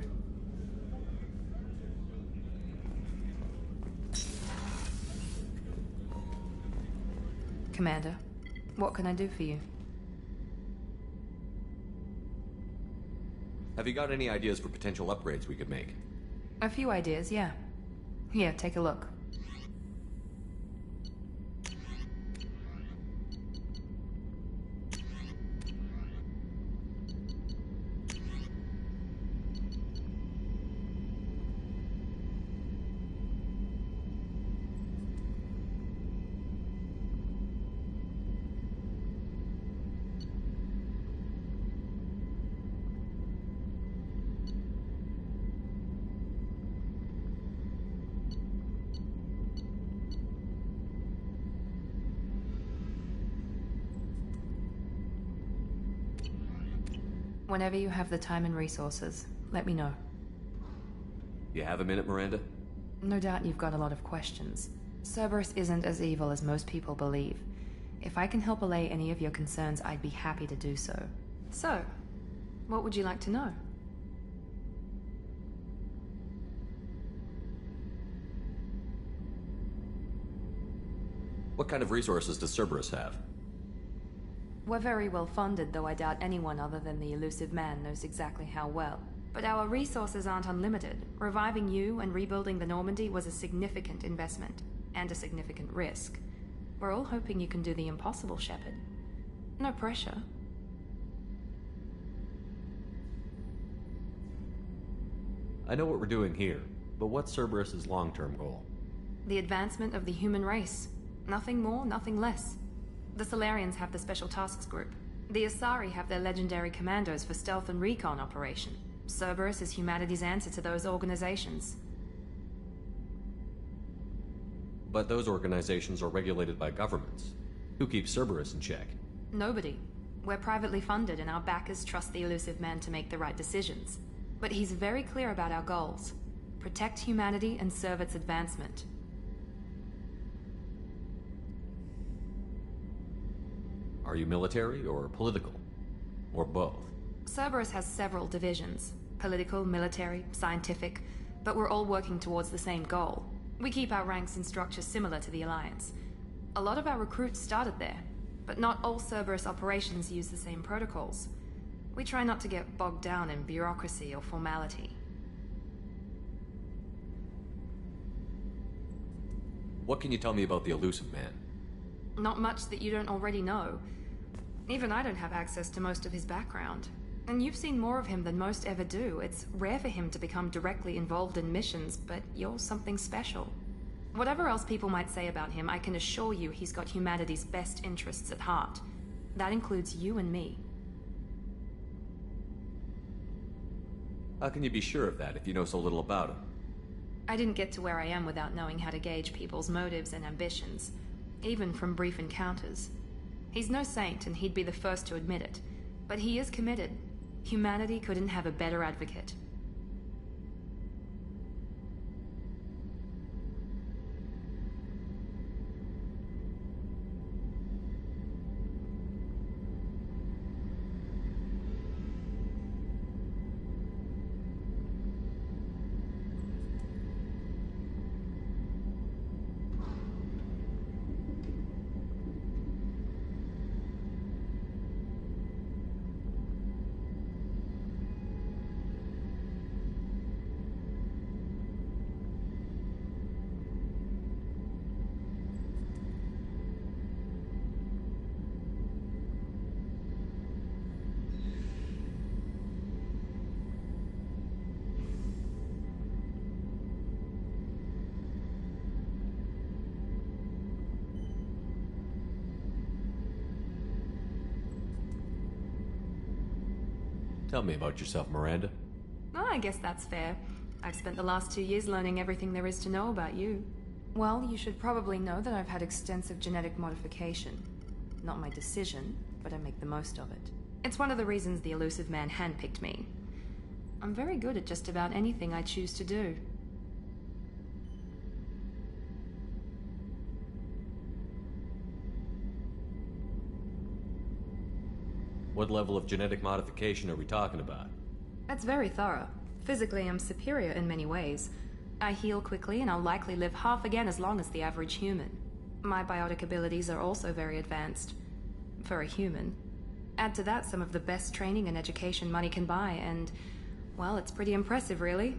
Commander, what can I do for you? Have you got any ideas for potential upgrades we could make? A few ideas, yeah. Here, take a look. Whenever you have the time and resources, let me know. You have a minute, Miranda? No doubt you've got a lot of questions. Cerberus isn't as evil as most people believe. If I can help allay any of your concerns, I'd be happy to do so. So, what would you like to know? What kind of resources does Cerberus have? We're very well funded, though I doubt anyone other than the elusive man knows exactly how well. But our resources aren't unlimited. Reviving you and rebuilding the Normandy was a significant investment, and a significant risk. We're all hoping you can do the impossible, Shepard. No pressure. I know what we're doing here, but what's Cerberus's long-term goal? The advancement of the human race. Nothing more, nothing less. The Solarians have the Special Tasks Group. The Asari have their legendary commandos for stealth and recon operation. Cerberus is humanity's answer to those organizations. But those organizations are regulated by governments. Who keeps Cerberus in check? Nobody. We're privately funded and our backers trust the elusive man to make the right decisions. But he's very clear about our goals. Protect humanity and serve its advancement. Are you military or political? Or both? Cerberus has several divisions. Political, military, scientific. But we're all working towards the same goal. We keep our ranks and structure similar to the Alliance. A lot of our recruits started there. But not all Cerberus operations use the same protocols. We try not to get bogged down in bureaucracy or formality. What can you tell me about the elusive man? Not much that you don't already know. Even I don't have access to most of his background. And you've seen more of him than most ever do. It's rare for him to become directly involved in missions, but you're something special. Whatever else people might say about him, I can assure you he's got humanity's best interests at heart. That includes you and me. How can you be sure of that if you know so little about him? I didn't get to where I am without knowing how to gauge people's motives and ambitions, even from brief encounters. He's no saint, and he'd be the first to admit it. But he is committed. Humanity couldn't have a better advocate. Tell me about yourself, Miranda. Oh, I guess that's fair. I've spent the last 2 years learning everything there is to know about you. Well, you should probably know that I've had extensive genetic modification. Not my decision, but I make the most of it. It's one of the reasons the elusive man handpicked me. I'm very good at just about anything I choose to do. What level of genetic modification are we talking about? That's very thorough. Physically, I'm superior in many ways. I heal quickly, and I'll likely live half again as long as the average human. My biotic abilities are also very advanced. For a human. Add to that some of the best training and education money can buy, and, well, it's pretty impressive, really.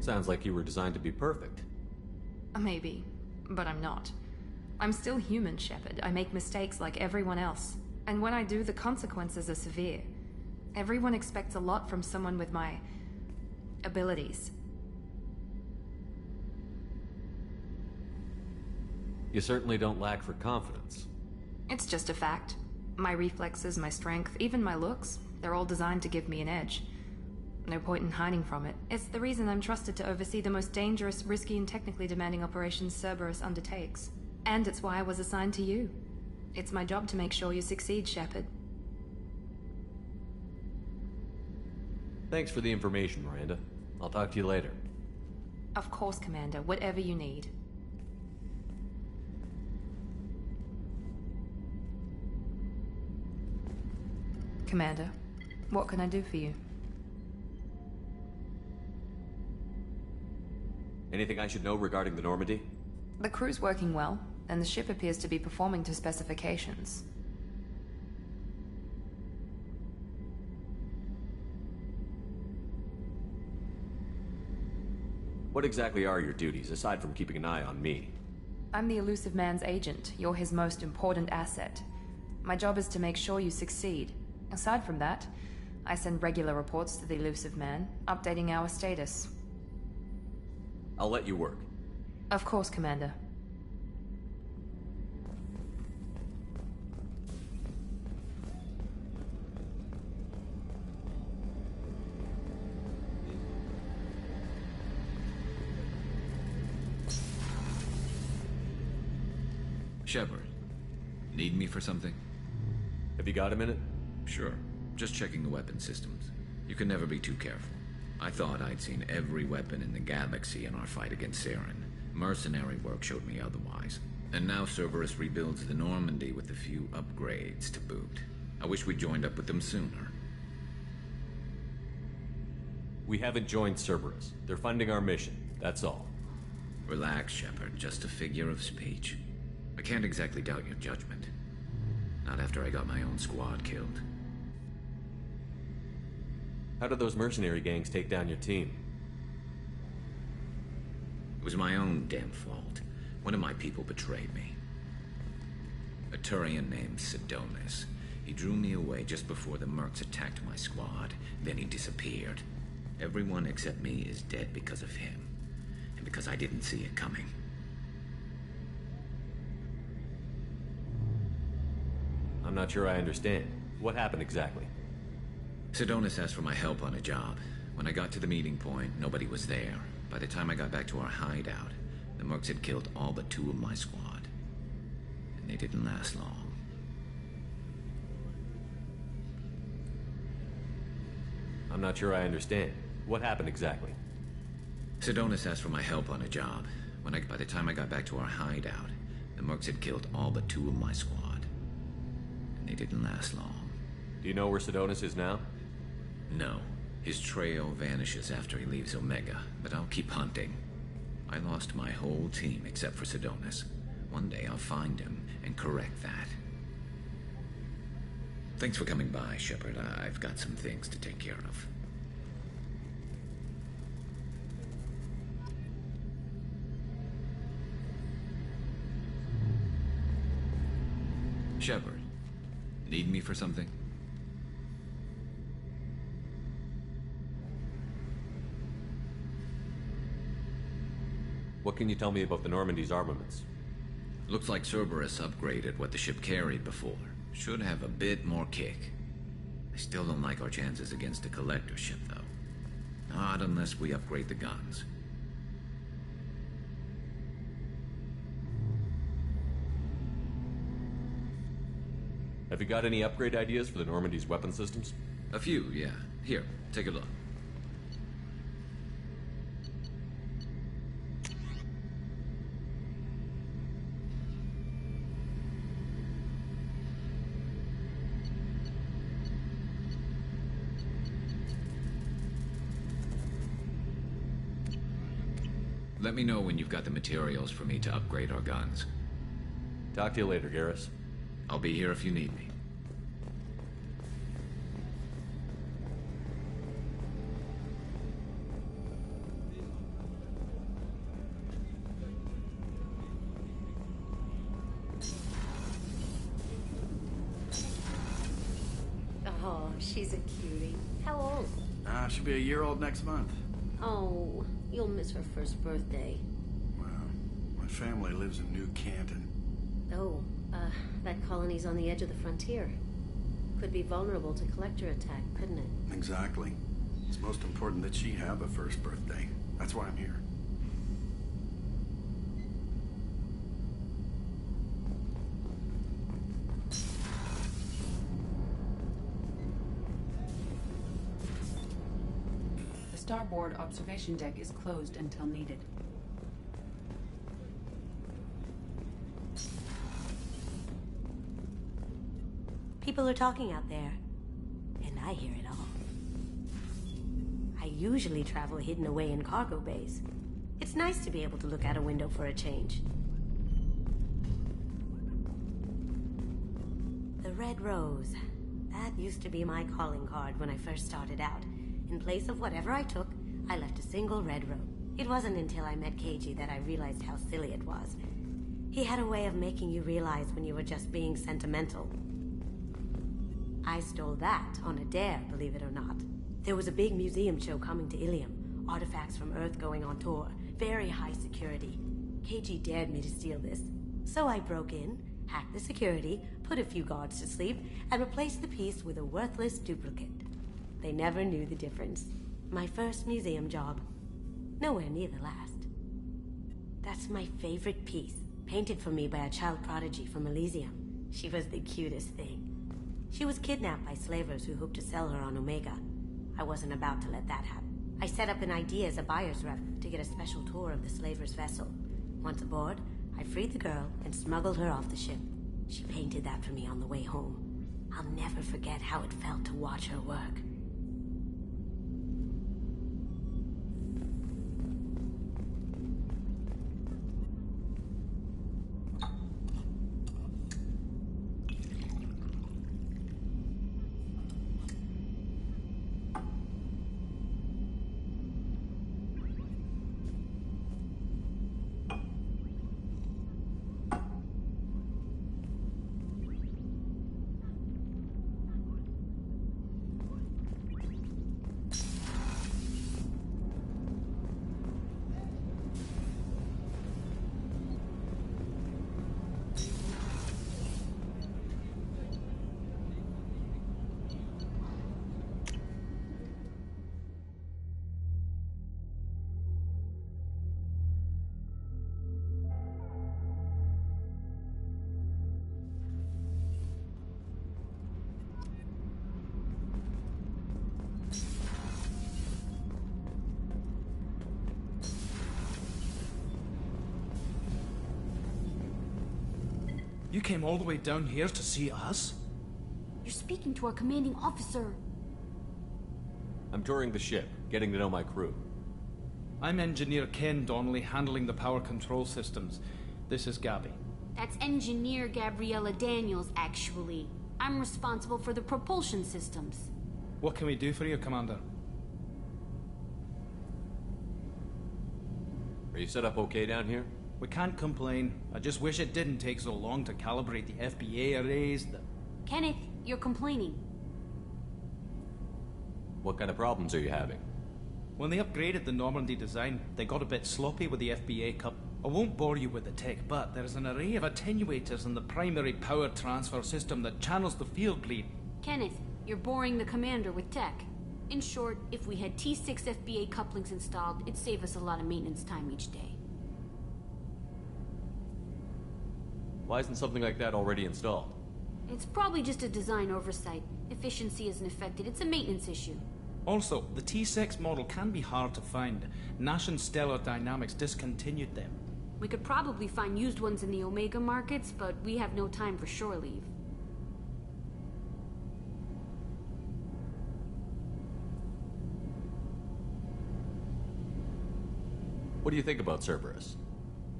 Sounds like you were designed to be perfect. Maybe, but I'm not. I'm still human, Shepard. I make mistakes like everyone else. And when I do, the consequences are severe. Everyone expects a lot from someone with my abilities. You certainly don't lack for confidence. It's just a fact. My reflexes, my strength, even my looks, they're all designed to give me an edge. No point in hiding from it. It's the reason I'm trusted to oversee the most dangerous, risky, and technically demanding operations Cerberus undertakes. And it's why I was assigned to you. It's my job to make sure you succeed, Shepard. Thanks for the information, Miranda. I'll talk to you later. Of course, Commander. Whatever you need. Commander, what can I do for you? Anything I should know regarding the Normandy? The crew's working well, and the ship appears to be performing to specifications. What exactly are your duties, aside from keeping an eye on me? I'm the elusive man's agent. You're his most important asset. My job is to make sure you succeed. Aside from that, I send regular reports to the elusive man, updating our status. I'll let you work. Of course, Commander. Shepard, need me for something? Have you got a minute? Sure. Just checking the weapon systems. You can never be too careful. I thought I'd seen every weapon in the galaxy in our fight against Saren. Mercenary work showed me otherwise. And now Cerberus rebuilds the Normandy with a few upgrades to boot. I wish we'd joined up with them sooner. We haven't joined Cerberus. They're funding our mission. That's all. Relax, Shepard. Just a figure of speech. I can't exactly doubt your judgment. Not after I got my own squad killed. How did those mercenary gangs take down your team? It was my own damn fault. One of my people betrayed me. A Turian named Sidonis. He drew me away just before the mercs attacked my squad. Then he disappeared. Everyone except me is dead because of him. And because I didn't see it coming. I'm not sure I understand. What happened exactly? Sidonis asked for my help on a job. When I got to the meeting point, nobody was there. By the time I got back to our hideout, the mercs had killed all but 2 of my squad. And they didn't last long. I'm not sure I understand. What happened exactly? Sidonis asked for my help on a job. By the time I got back to our hideout, the mercs had killed all but 2 of my squad. And they didn't last long. Do you know where Sidonis is now? No. His trail vanishes after he leaves Omega, but I'll keep hunting. I lost my whole team except for Sidonis. One day I'll find him and correct that. Thanks for coming by, Shepard. I've got some things to take care of. Shepard, need me for something? What can you tell me about the Normandy's armaments? Looks like Cerberus upgraded what the ship carried before. Should have a bit more kick. I still don't like our chances against a collector ship, though. Not unless we upgrade the guns. Have you got any upgrade ideas for the Normandy's weapon systems? A few, yeah. Here, take a look. Let me know when you've got the materials for me to upgrade our guns. Talk to you later, Garrus. I'll be here if you need me. Oh, she's a cutie. How old? She'll be a year old next month. Oh, you'll miss her first birthday. Well, my family lives in New Canton. Oh, that colony's on the edge of the frontier. Could be vulnerable to collector attack, couldn't it? Exactly. It's most important that she have a first birthday. That's why I'm here. The starboard observation deck is closed until needed. People are talking out there, and I hear it all. I usually travel hidden away in cargo bays. It's nice to be able to look out a window for a change. The Red Rose. That used to be my calling card when I first started out. In place of whatever I took, I left a single red rose. It wasn't until I met KG that I realized how silly it was. He had a way of making you realize when you were just being sentimental. I stole that on a dare, believe it or not. There was a big museum show coming to Ilium. Artifacts from Earth going on tour. Very high security. KG dared me to steal this. So I broke in, hacked the security, put a few guards to sleep, and replaced the piece with a worthless duplicate. They never knew the difference. My first museum job. Nowhere near the last. That's my favorite piece. Painted for me by a child prodigy from Elysium. She was the cutest thing. She was kidnapped by slavers who hoped to sell her on Omega. I wasn't about to let that happen. I set up an idea as a buyer's rep to get a special tour of the slaver's vessel. Once aboard, I freed the girl and smuggled her off the ship. She painted that for me on the way home. I'll never forget how it felt to watch her work. You came all the way down here to see us? You're speaking to our commanding officer. I'm touring the ship, getting to know my crew. I'm Engineer Ken Donnelly, handling the power control systems. This is Gabby. That's Engineer Gabriella Daniels, actually. I'm responsible for the propulsion systems. What can we do for you, Commander? Are you set up okay down here? We can't complain. I just wish it didn't take so long to calibrate the FBA arrays. Kenneth, you're complaining. What kind of problems are you having? When they upgraded the Normandy design, they got a bit sloppy with the FBA cup. I won't bore you with the tech, but there's an array of attenuators in the primary power transfer system that channels the field bleed. Kenneth, you're boring the commander with tech. In short, if we had T6 FBA couplings installed, it'd save us a lot of maintenance time each day. Why isn't something like that already installed? It's probably just a design oversight. Efficiency isn't affected. It's a maintenance issue. Also, the T6 model can be hard to find. Nash and Stellar Dynamics discontinued them. We could probably find used ones in the Omega markets, but we have no time for shore leave. What do you think about Cerberus?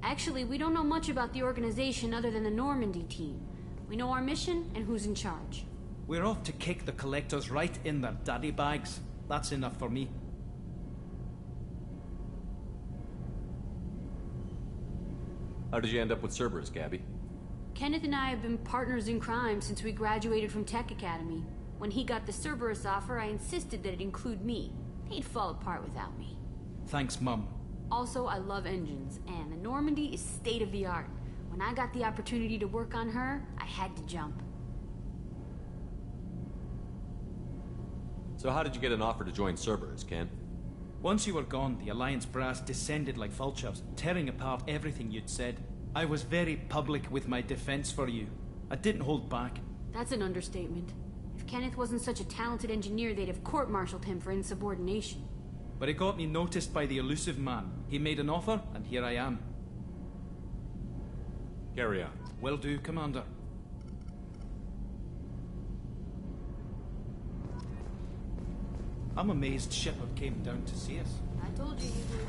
Actually, we don't know much about the organization other than the Normandy team. We know our mission and who's in charge. We're off to kick the collectors right in their daddy bags. That's enough for me. How did you end up with Cerberus, Gabby? Kenneth and I have been partners in crime since we graduated from Tech Academy. When he got the Cerberus offer, I insisted that it include me. He'd fall apart without me. Thanks, Mum. Also, I love engines, and the Normandy is state-of-the-art. When I got the opportunity to work on her, I had to jump. So how did you get an offer to join Cerberus, Ken? Once you were gone, the Alliance brass descended like vultures, tearing apart everything you'd said. I was very public with my defense for you. I didn't hold back. That's an understatement. If Kenneth wasn't such a talented engineer, they'd have court-martialed him for insubordination. But it got me noticed by the elusive man. He made an offer, and here I am. Carry on. Will do, Commander. I'm amazed Shepard came down to see us. I told you he would.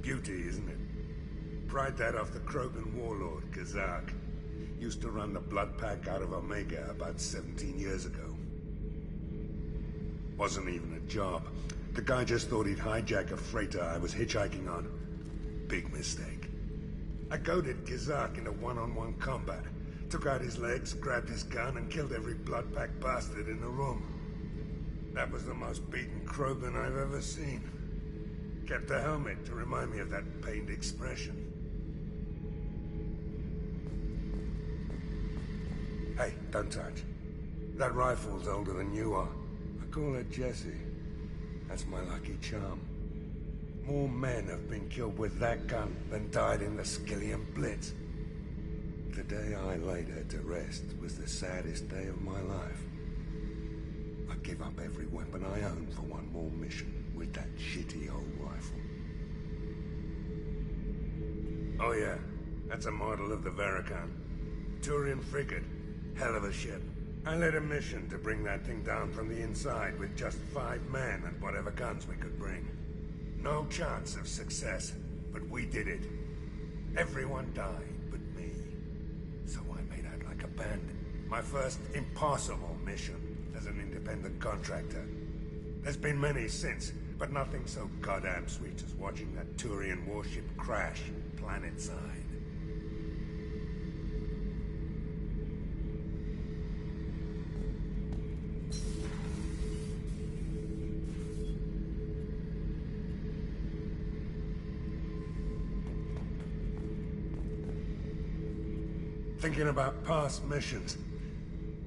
Beauty, isn't it? Pried that off the Krogan warlord, Kazak. Used to run the blood pack out of Omega about 17 years ago. Wasn't even a job. The guy just thought he'd hijack a freighter I was hitchhiking on. Big mistake. I goaded Kazak into one-on-one combat. Took out his legs, grabbed his gun, and killed every blood pack bastard in the room. That was the most beaten Krogan I've ever seen. Kept the helmet to remind me of that pained expression. Hey, don't touch. That rifle's older than you are. I call her Jessie. That's my lucky charm. More men have been killed with that gun than died in the Skillian Blitz. The day I laid her to rest was the saddest day of my life. I give up every weapon I own for one more mission with that shitty old rifle. Oh yeah, that's a model of the Veracon. Turian frigate. Hell of a ship. I led a mission to bring that thing down from the inside with just 5 men and whatever guns we could bring. No chance of success, but we did it. Everyone died but me. So I made out like a bandit. My first impossible mission. as an independent contractor. There's been many since, but nothing so goddamn sweet as watching that Turian warship crash planetside. Thinking about past missions.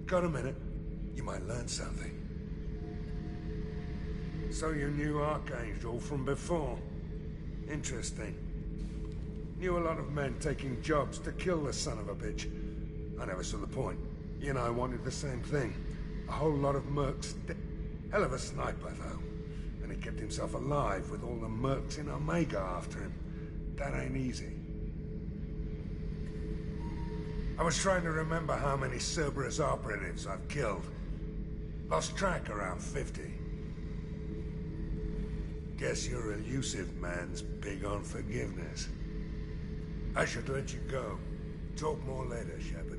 Got a minute? You might learn something. So you knew Archangel from before. Interesting. Knew a lot of men taking jobs to kill the son of a bitch. I never saw the point. You and I wanted the same thing. A whole lot of mercs. Hell of a sniper, though. And he kept himself alive with all the mercs in Omega after him. That ain't easy. I was trying to remember how many Cerberus operatives I've killed. Lost track around 50. Guess your elusive man's big on forgiveness. I should let you go. Talk more later, Shepard.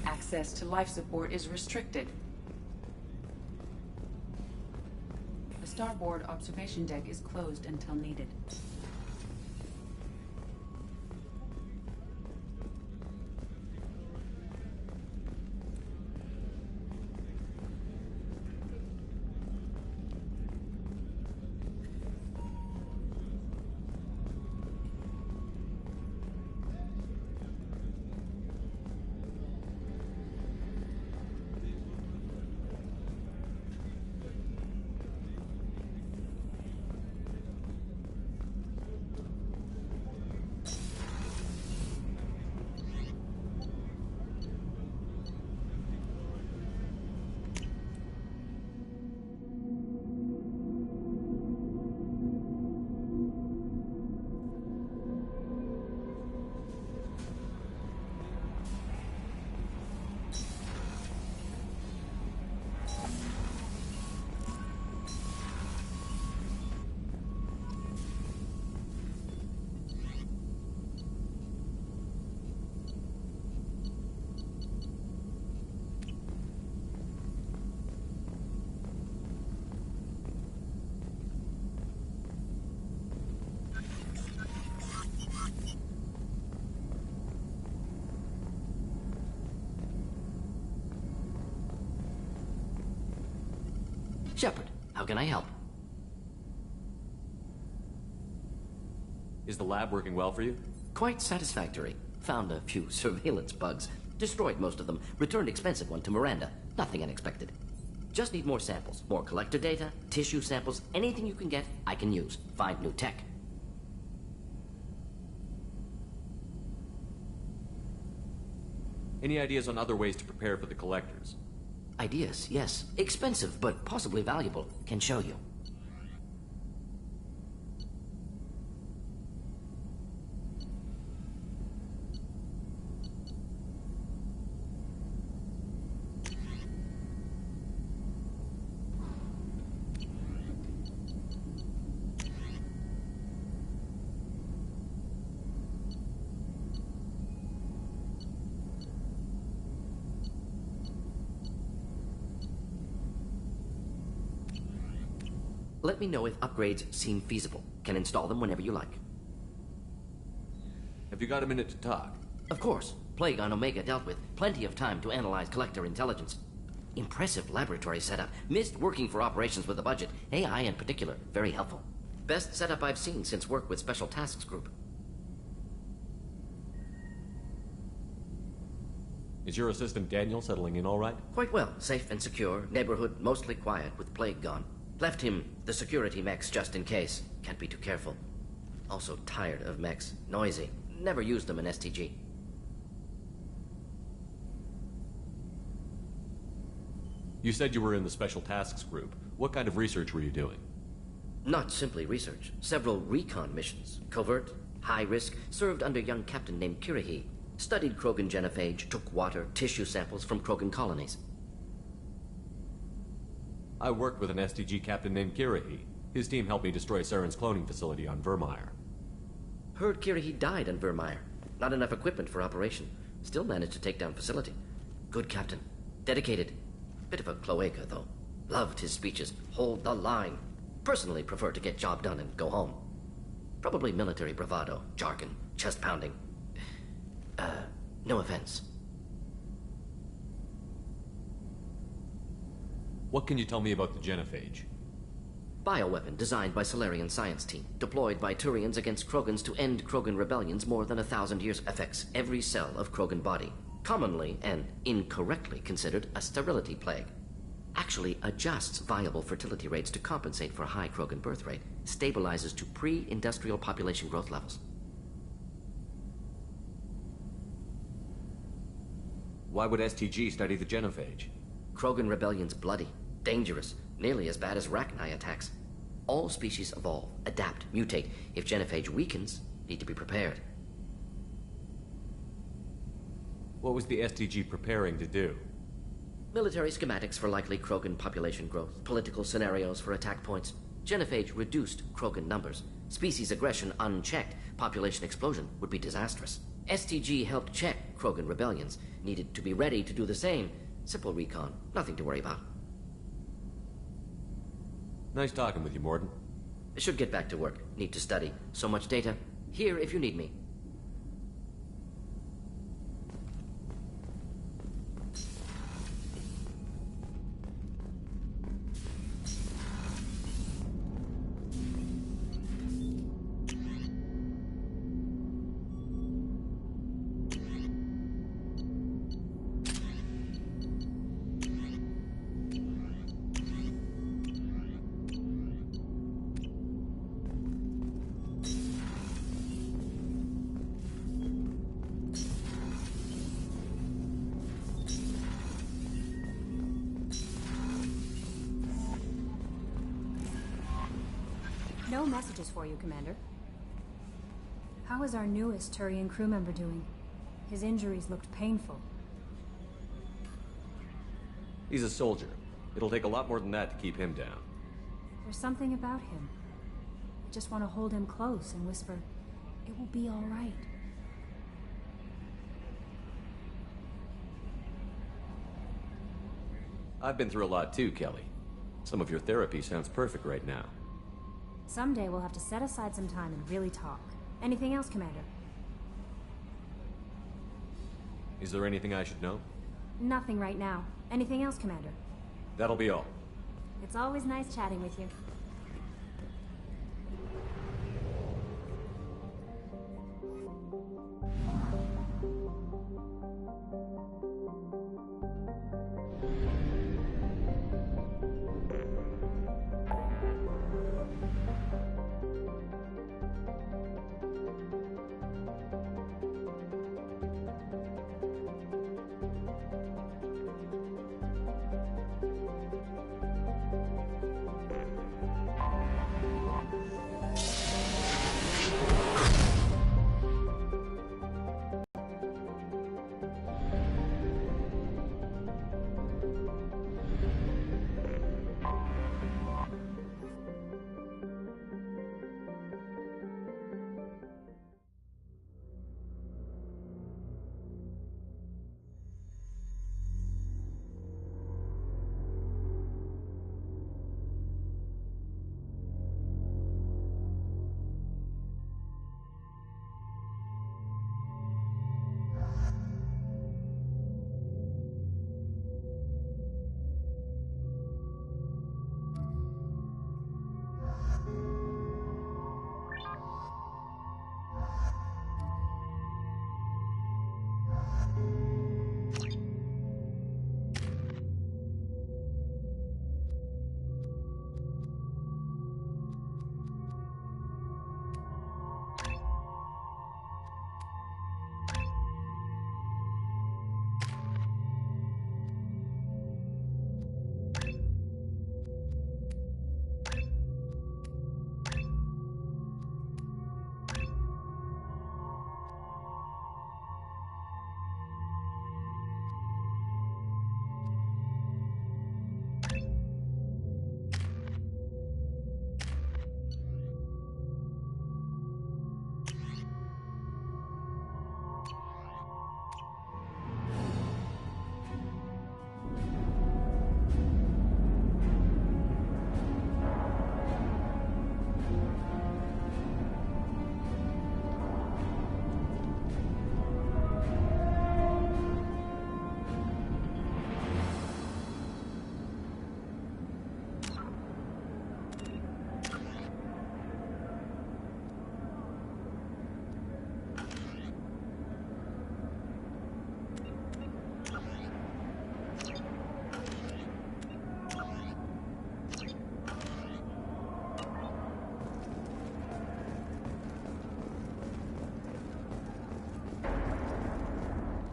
Access to life support is restricted. The starboard observation deck is closed until needed. Shepard, how can I help? Is the lab working well for you? Quite satisfactory. Found a few surveillance bugs. Destroyed most of them. Returned expensive one to Miranda. Nothing unexpected. Just need more samples. More collector data, tissue samples, anything you can get, I can use. Find new tech. Any ideas on other ways to prepare for the collectors? Ideas, yes. Expensive, but possibly valuable. Can show you. Let me know if upgrades seem feasible. Can install them whenever you like. Have you got a minute to talk? Of course. Plague on Omega dealt with. Plenty of time to analyze collector intelligence. Impressive laboratory setup. Missed working for operations with a budget. AI in particular. Very helpful. Best setup I've seen since work with Special Tasks Group. Is your assistant Daniel settling in all right? Quite well. Safe and secure. Neighborhood mostly quiet with Plague gone. Left him the security mechs just in case. Can't be too careful. Also tired of mechs. Noisy. Never used them in STG. You said you were in the Special Tasks Group. What kind of research were you doing? Not simply research. Several recon missions. Covert, high risk, served under a young captain named Kirihi. Studied Krogan genophage, took water, tissue samples from Krogan colonies. I worked with an STG captain named Kirihi. His team helped me destroy Saren's cloning facility on Vermeer. Heard Kirihi died on Vermeer. Not enough equipment for operation. Still managed to take down facility. Good captain. Dedicated. Bit of a cloaca, though. Loved his speeches. Hold the line. Personally prefer to get job done and go home. Probably military bravado, jargon, chest pounding. No offense. What can you tell me about the genophage? Bioweapon designed by Solarian science team. Deployed by Turians against Krogans to end Krogan rebellions more than 1,000 years. Affects every cell of Krogan body. Commonly and incorrectly considered a sterility plague. Actually adjusts viable fertility rates to compensate for a high Krogan birth rate. Stabilizes to pre-industrial population growth levels. Why would STG study the genophage? Krogan rebellion's bloody, dangerous, nearly as bad as Rachni attacks. All species evolve, adapt, mutate. If genophage weakens, need to be prepared. What was the STG preparing to do? Military schematics for likely Krogan population growth, political scenarios for attack points. Genophage reduced Krogan numbers. Species aggression unchecked, population explosion would be disastrous. STG helped check Krogan rebellions, needed to be ready to do the same. Simple recon, nothing to worry about. Nice talking with you, Morden. Should get back to work, need to study. So much data. Here if you need me. No messages for you, Commander. How is our newest Turian crew member doing? His injuries looked painful. He's a soldier. It'll take a lot more than that to keep him down. There's something about him. I just want to hold him close and whisper, "It will be all right." I've been through a lot too, Kelly. Some of your therapy sounds perfect right now. Someday we'll have to set aside some time and really talk. Anything else, Commander? Is there anything I should know? Nothing right now. Anything else, Commander? That'll be all. It's always nice chatting with you.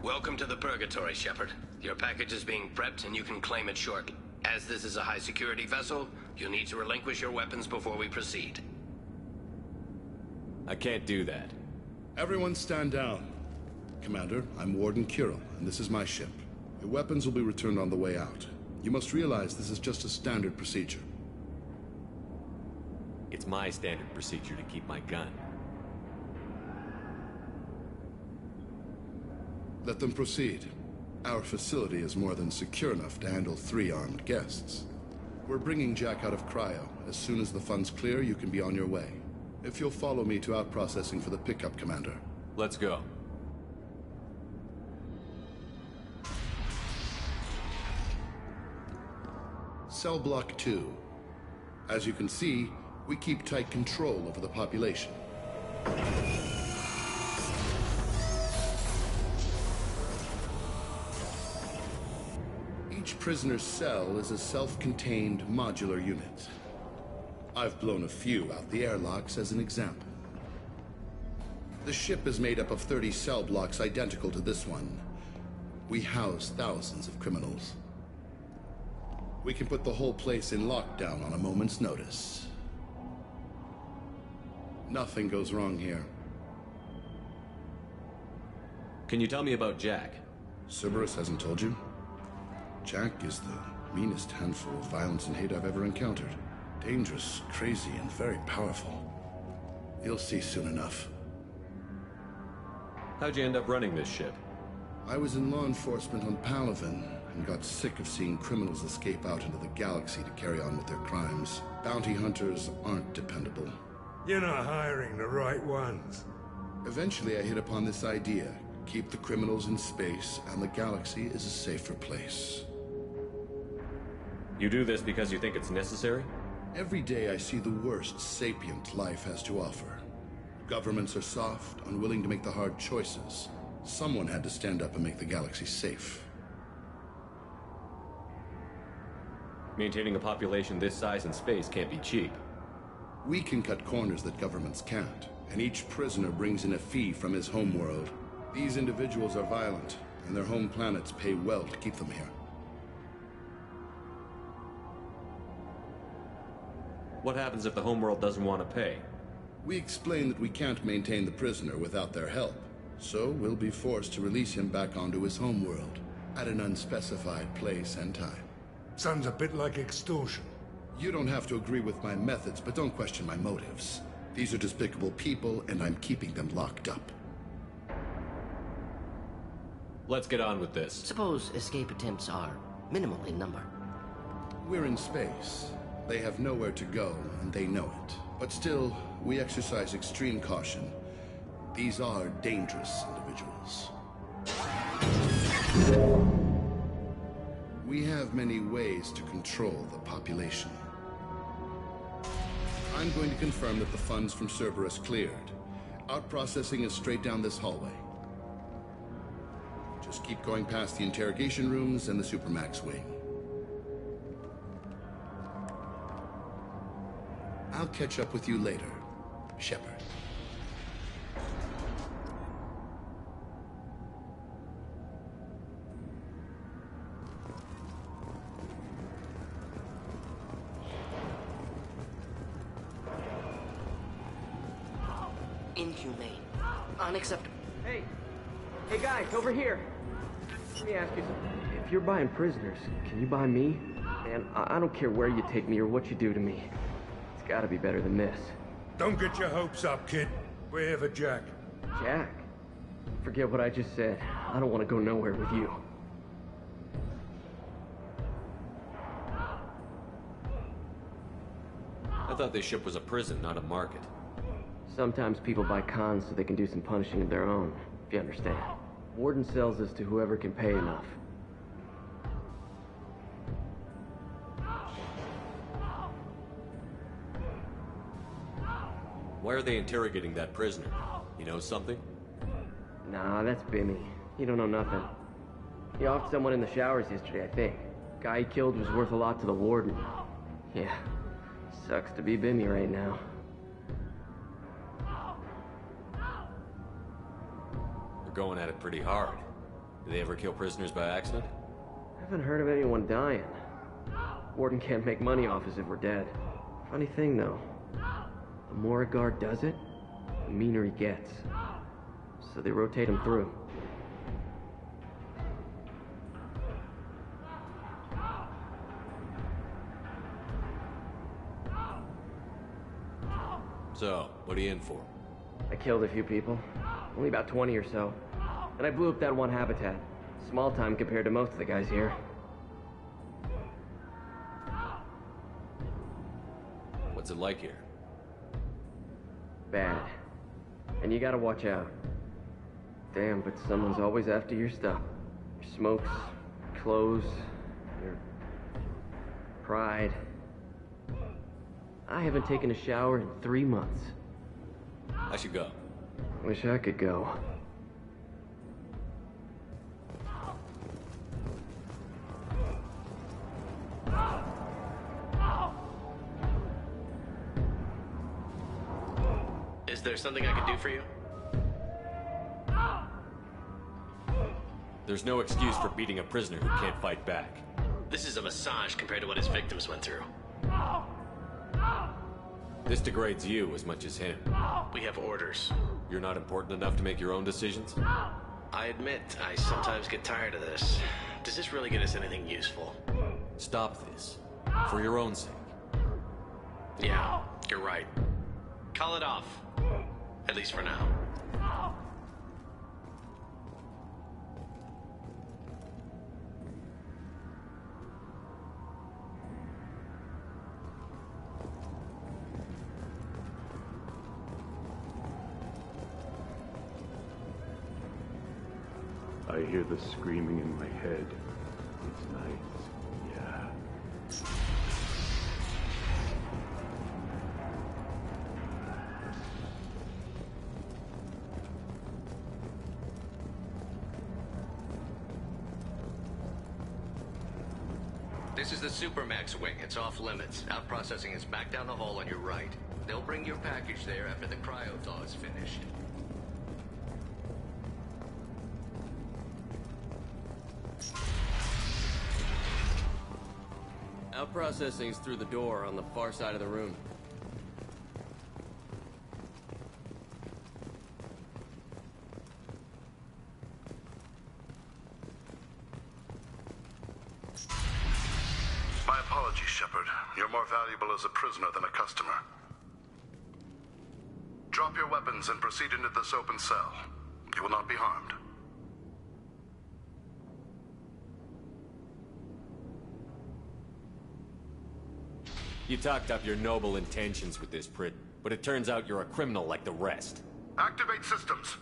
Welcome to the Purgatory, Shepard. Your package is being prepped and you can claim it shortly. As this is a high-security vessel, you'll need to relinquish your weapons before we proceed. I can't do that. Everyone stand down. Commander, I'm Warden Kirill, and this is my ship. Your weapons will be returned on the way out. You must realize this is just a standard procedure. It's my standard procedure to keep my gun. Let them proceed. Our facility is more than secure enough to handle 3 armed guests. We're bringing Jack out of cryo. As soon as the funds clear, you can be on your way. If you'll follow me to out-processing for the pickup, Commander. Let's go. Cell Block 2. As you can see, we keep tight control over the population. Each prisoner's cell is a self-contained modular unit. I've blown a few out the airlocks as an example. The ship is made up of 30 cell blocks identical to this one. We house thousands of criminals. We can put the whole place in lockdown on a moment's notice. Nothing goes wrong here. Can you tell me about Jack? Cerberus hasn't told you? Jack is the meanest handful of violence and hate I've ever encountered. Dangerous, crazy, and very powerful. You'll see soon enough. How'd you end up running this ship? I was in law enforcement on Palaven, and got sick of seeing criminals escape out into the galaxy to carry on with their crimes. Bounty hunters aren't dependable. You're not hiring the right ones. Eventually I hit upon this idea. Keep the criminals in space, and the galaxy is a safer place. You do this because you think it's necessary? Every day I see the worst sapient life has to offer. Governments are soft, unwilling to make the hard choices. Someone had to stand up and make the galaxy safe. Maintaining a population this size in space can't be cheap. We can cut corners that governments can't, and each prisoner brings in a fee from his homeworld. These individuals are violent, and their home planets pay well to keep them here. What happens if the homeworld doesn't want to pay? We explain that we can't maintain the prisoner without their help, so we'll be forced to release him back onto his homeworld, at an unspecified place and time. Sounds a bit like extortion. You don't have to agree with my methods, but don't question my motives. These are despicable people, and I'm keeping them locked up. Let's get on with this. Suppose escape attempts are minimal in number. We're in space. They have nowhere to go, and they know it. But still, we exercise extreme caution. These are dangerous individuals. We have many ways to control the population. I'm going to confirm that the funds from Cerberus cleared. Out-processing is straight down this hallway. Just keep going past the interrogation rooms and the Supermax wing. I'll catch up with you later, Shepard. Inhumane. Unacceptable. Hey! Hey guys, over here! Let me ask you something. If you're buying prisoners, can you buy me? Man, I don't care where you take me or what you do to me. It's gotta be better than this. Don't get your hopes up, kid. We're here for Jack. Jack? Forget what I just said. I don't want to go nowhere with you. I thought this ship was a prison, not a market. Sometimes people buy cons so they can do some punishing of their own, if you understand. Warden sells this to whoever can pay enough. Why are they interrogating that prisoner? You know something? Nah, that's Bimmy. He don't know nothing. He offed someone in the showers yesterday, I think. Guy he killed was worth a lot to the warden. Yeah, sucks to be Bimmy right now. They're going at it pretty hard. Do they ever kill prisoners by accident? I haven't heard of anyone dying. Warden can't make money off us if we're dead. Funny thing, though. The more a guard does it, the meaner he gets. So they rotate him through. So, what are you in for? I killed a few people. Only about 20 or so. And I blew up that one habitat. Small time compared to most of the guys here. What's it like here? Bad. And you gotta watch out. Damn, but someone's always after your stuff. Your smokes, your clothes, your pride. I haven't taken a shower in 3 months. I should go. Wish I could go. Is there something I can do for you? There's no excuse for beating a prisoner who can't fight back. This is a massage compared to what his victims went through. This degrades you as much as him. We have orders. You're not important enough to make your own decisions? I admit, I sometimes get tired of this. Does this really get us anything useful? Stop this. For your own sake. Yeah, you're right. Call it off. At least for now. I hear the screaming in my head. It's nice, yeah. This is the Supermax wing. It's off limits. Out processing is back down the hall on your right. They'll bring your package there after the cryo thaw is finished. Out processing's through the door on the far side of the room. My apologies, Shepard. You're more valuable as a prisoner than a customer. Drop your weapons and proceed into this open cell. You will not be harmed. You talked up your noble intentions with this Prit, but it turns out you're a criminal like the rest. Activate systems.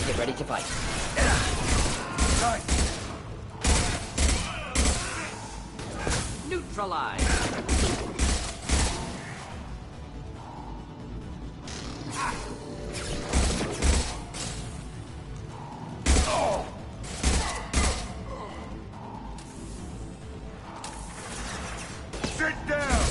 Get ready to fight. Neutralize. Sit down!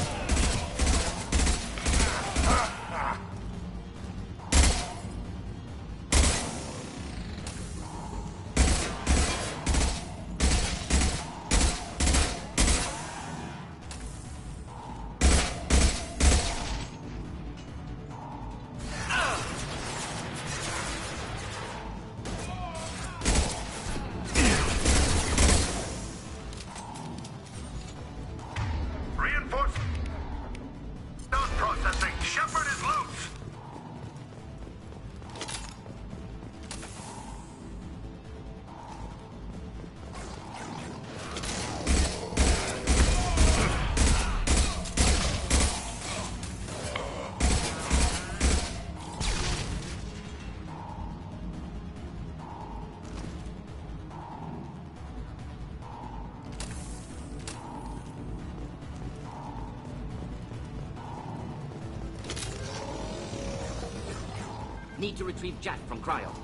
Need to retrieve Jack from cryo.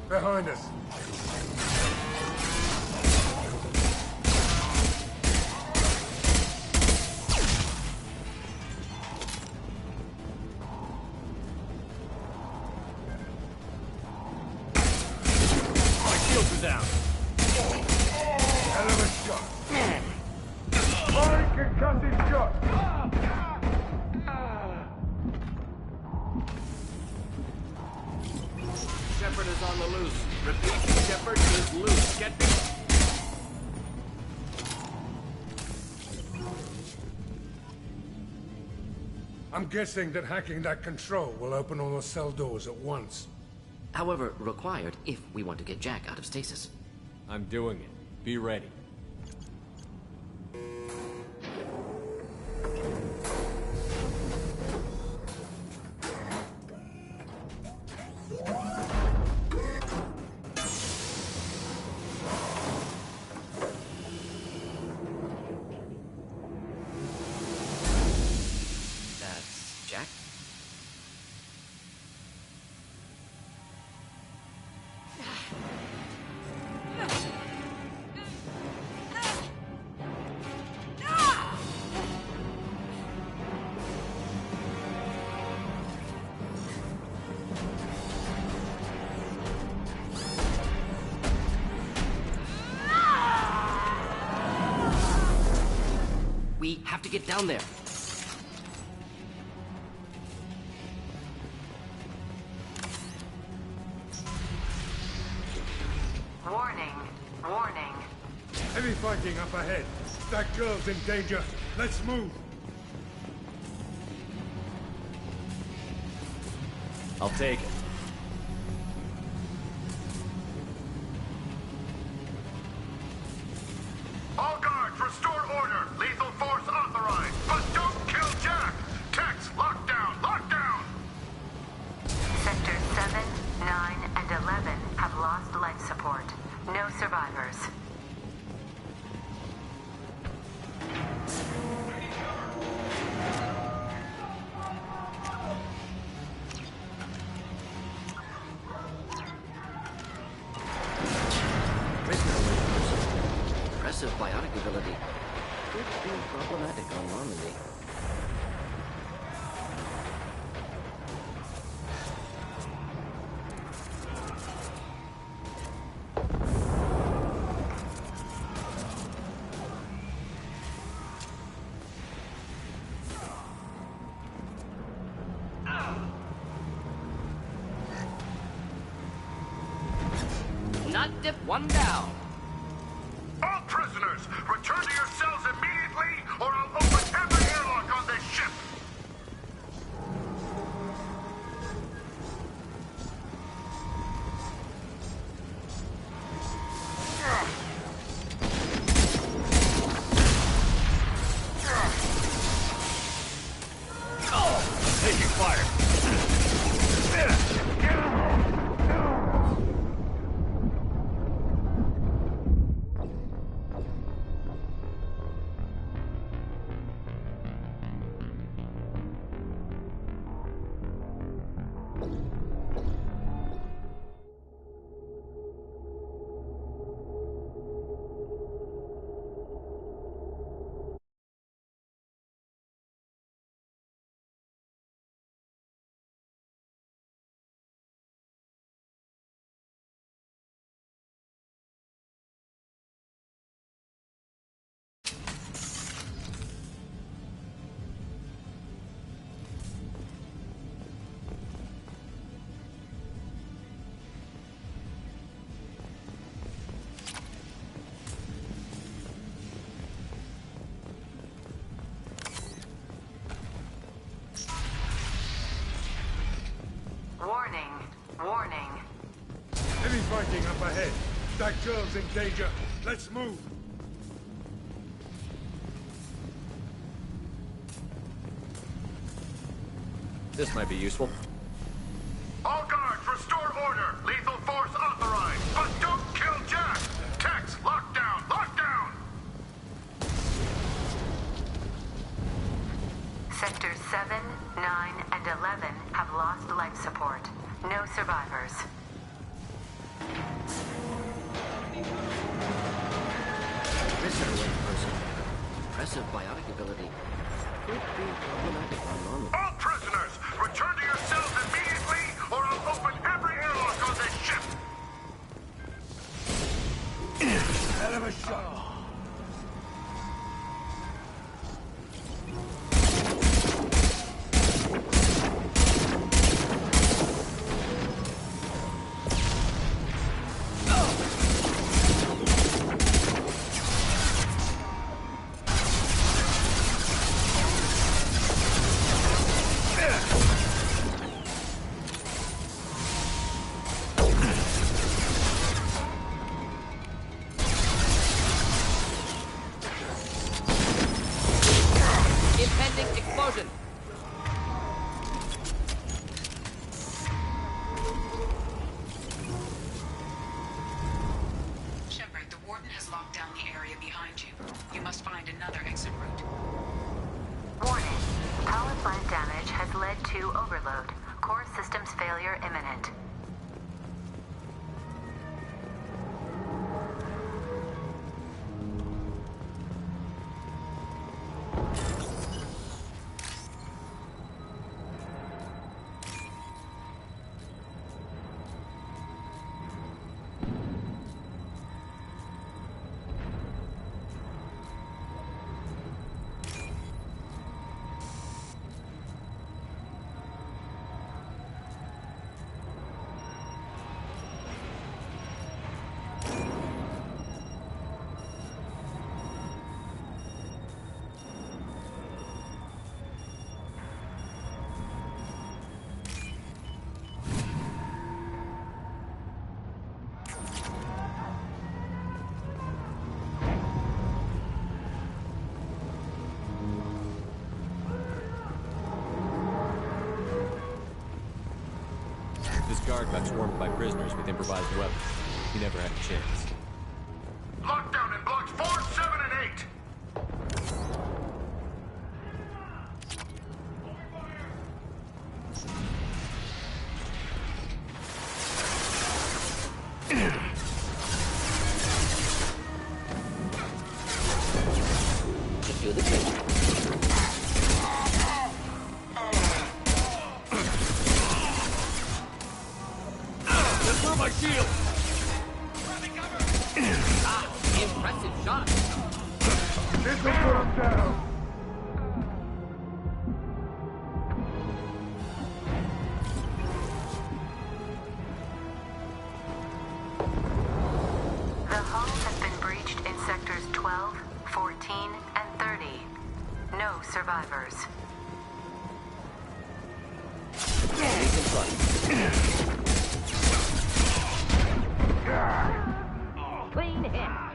Behind us. I'm guessing that hacking that control will open all the cell doors at once. However, required if we want to get Jack out of stasis. I'm doing it. Be ready. That's Jack? We have to get down there. Warning. Warning. Heavy fighting up ahead. That girl's in danger. Let's move. I'll take it. All guards, restore order. Lethal force authorized. But don't kill Jack. Tex, lockdown, lockdown. Sectors 7, 9, and 11 have lost life support. No survivors. Impressive biotic ability. Could be problematic on Normandy. Not dip, one down. All prisoners, return to your cells immediately, or I'll open every airlock on this ship. Taking fire. Warning. Warning. Heavy fighting up ahead. That girl's in danger. Let's move. This might be useful. All guards, restore order. Lethal force authorized. But don't kill Jack. Tex, lockdown, lockdown. Sectors 7, 9, and 11 have lost life support. No survivors. Impressive biotic ability. Could be problematic on Normandy. All prisoners, return to your cells immediately, or I'll open every airlock on this ship. Hell of a shot. area behind you. You must find another exit route. Warning. Power plant damage has led to overload. Core systems failure imminent. This guard got swarmed by prisoners with improvised weapons. He never had a chance. Lockdown in blocks 4, 7, and 8. Should do the trick. My shield! Impressive shot. This will put him down! The hull has been breached in sectors 12, 14, and 30. No survivors. Clean hit.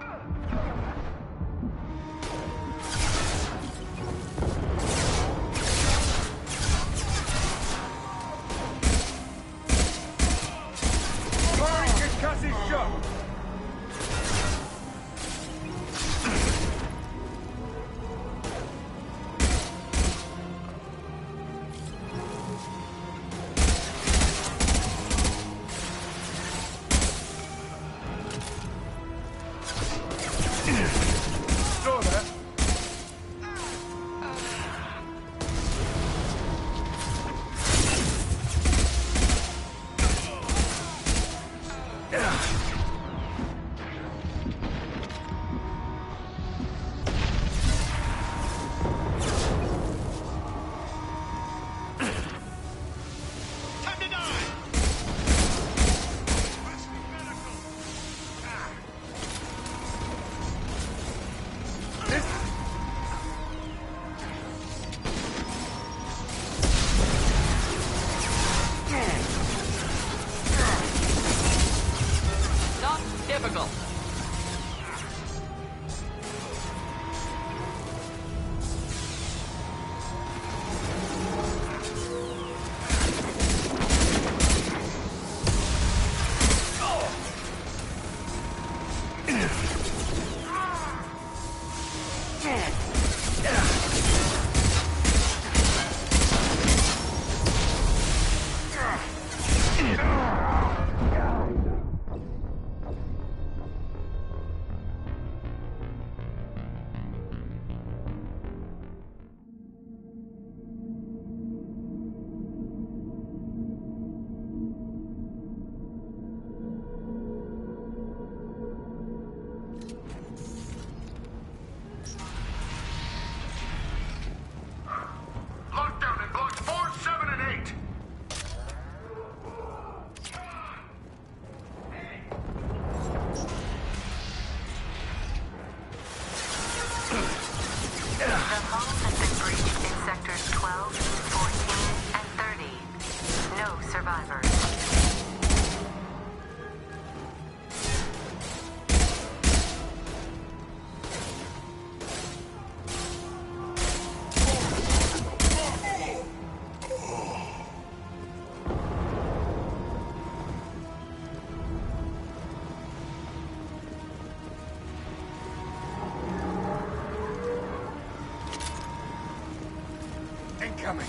Incoming!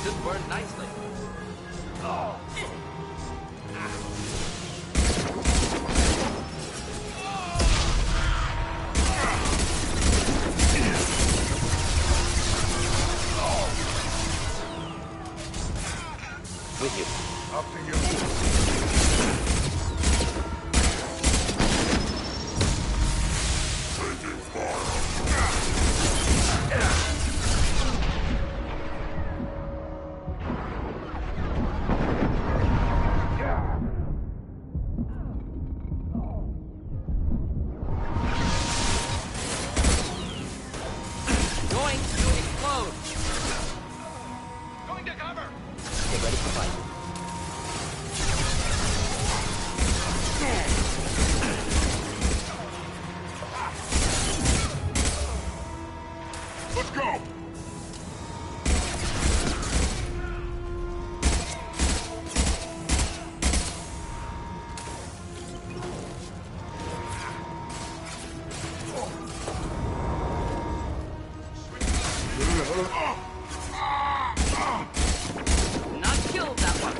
Just burned nicely. With you. Up to you. Going to explode. Going to cover! Get ready for fight. Let's go! Not killed that one.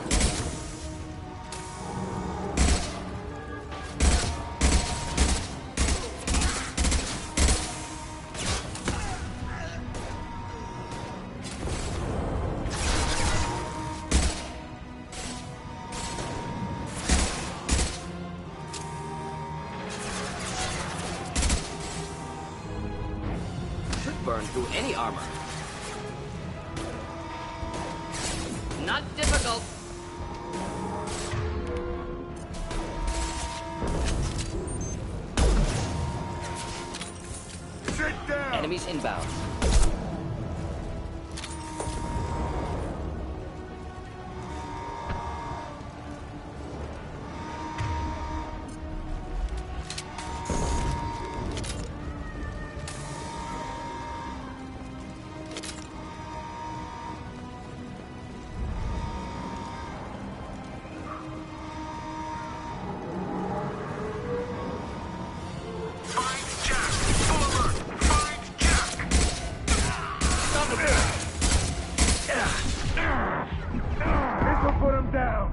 Should burn through any armor. Not difficult. Sit down! Enemies inbound. Find Jack! Forward! Find Jack! This'll put him down!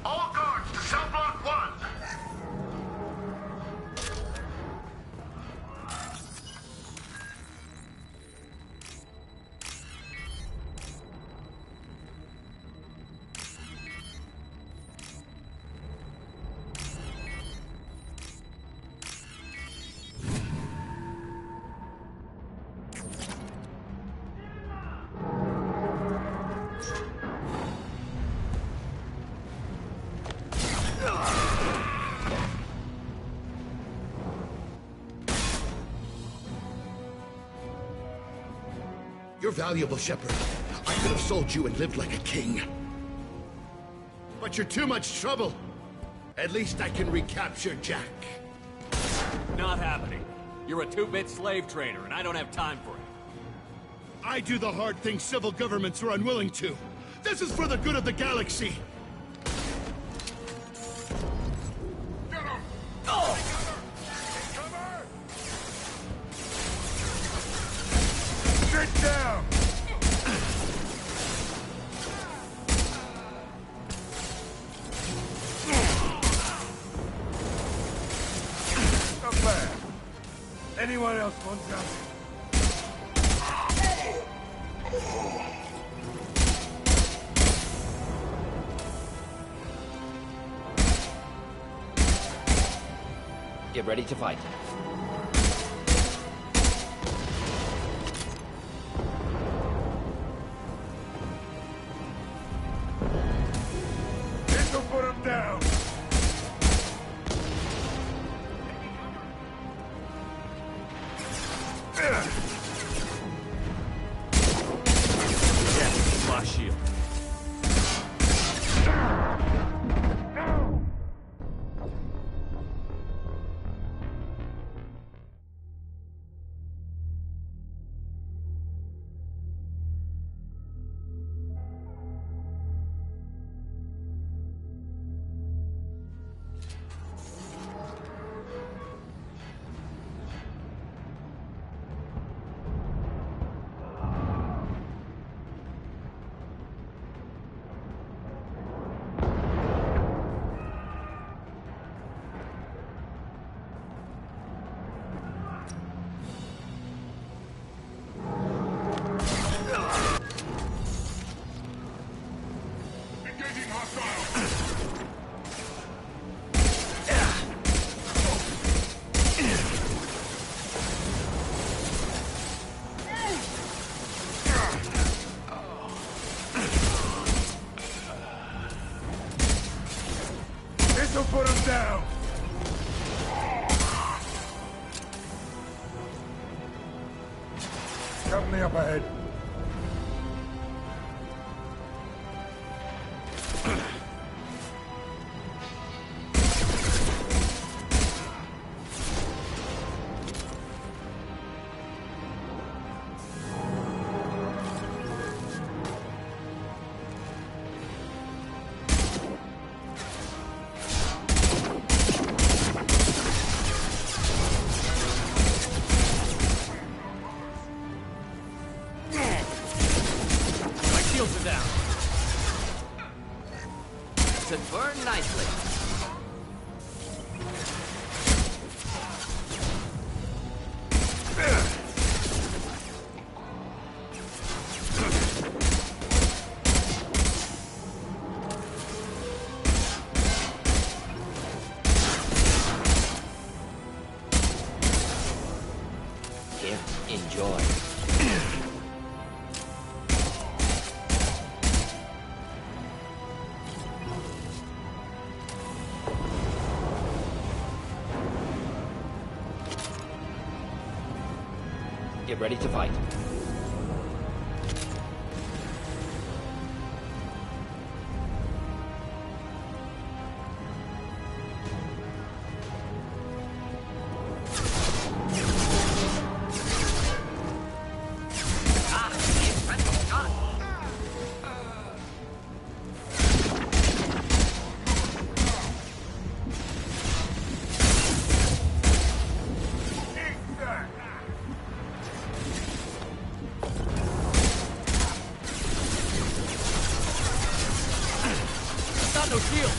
All guards to cell block 1! You're valuable, Shepard. I could have sold you and lived like a king. But you're too much trouble. At least I can recapture Jack. Not happening. You're a two-bit slave trader, and I don't have time for it. I do the hard things civil governments are unwilling to. This is for the good of the galaxy. Get him! Oh! Cover! Sit down! Not bad. Anyone else want something? Get ready to fight. This'll put him down! Yeah, my shield. This'll put him down! Company up ahead. Should burn nicely. Here, enjoy. Get ready to fight. No shield.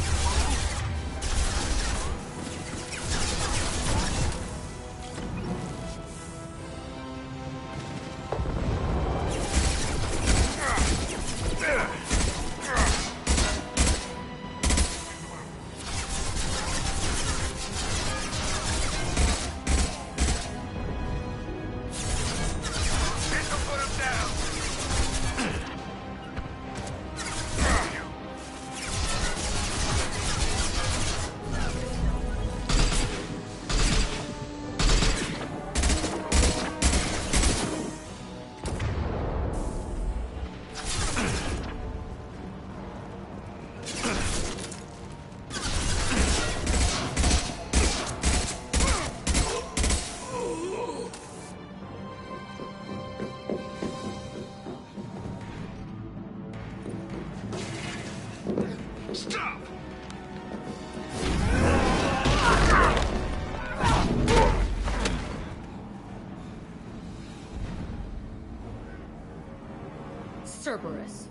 Stop! Cerberus.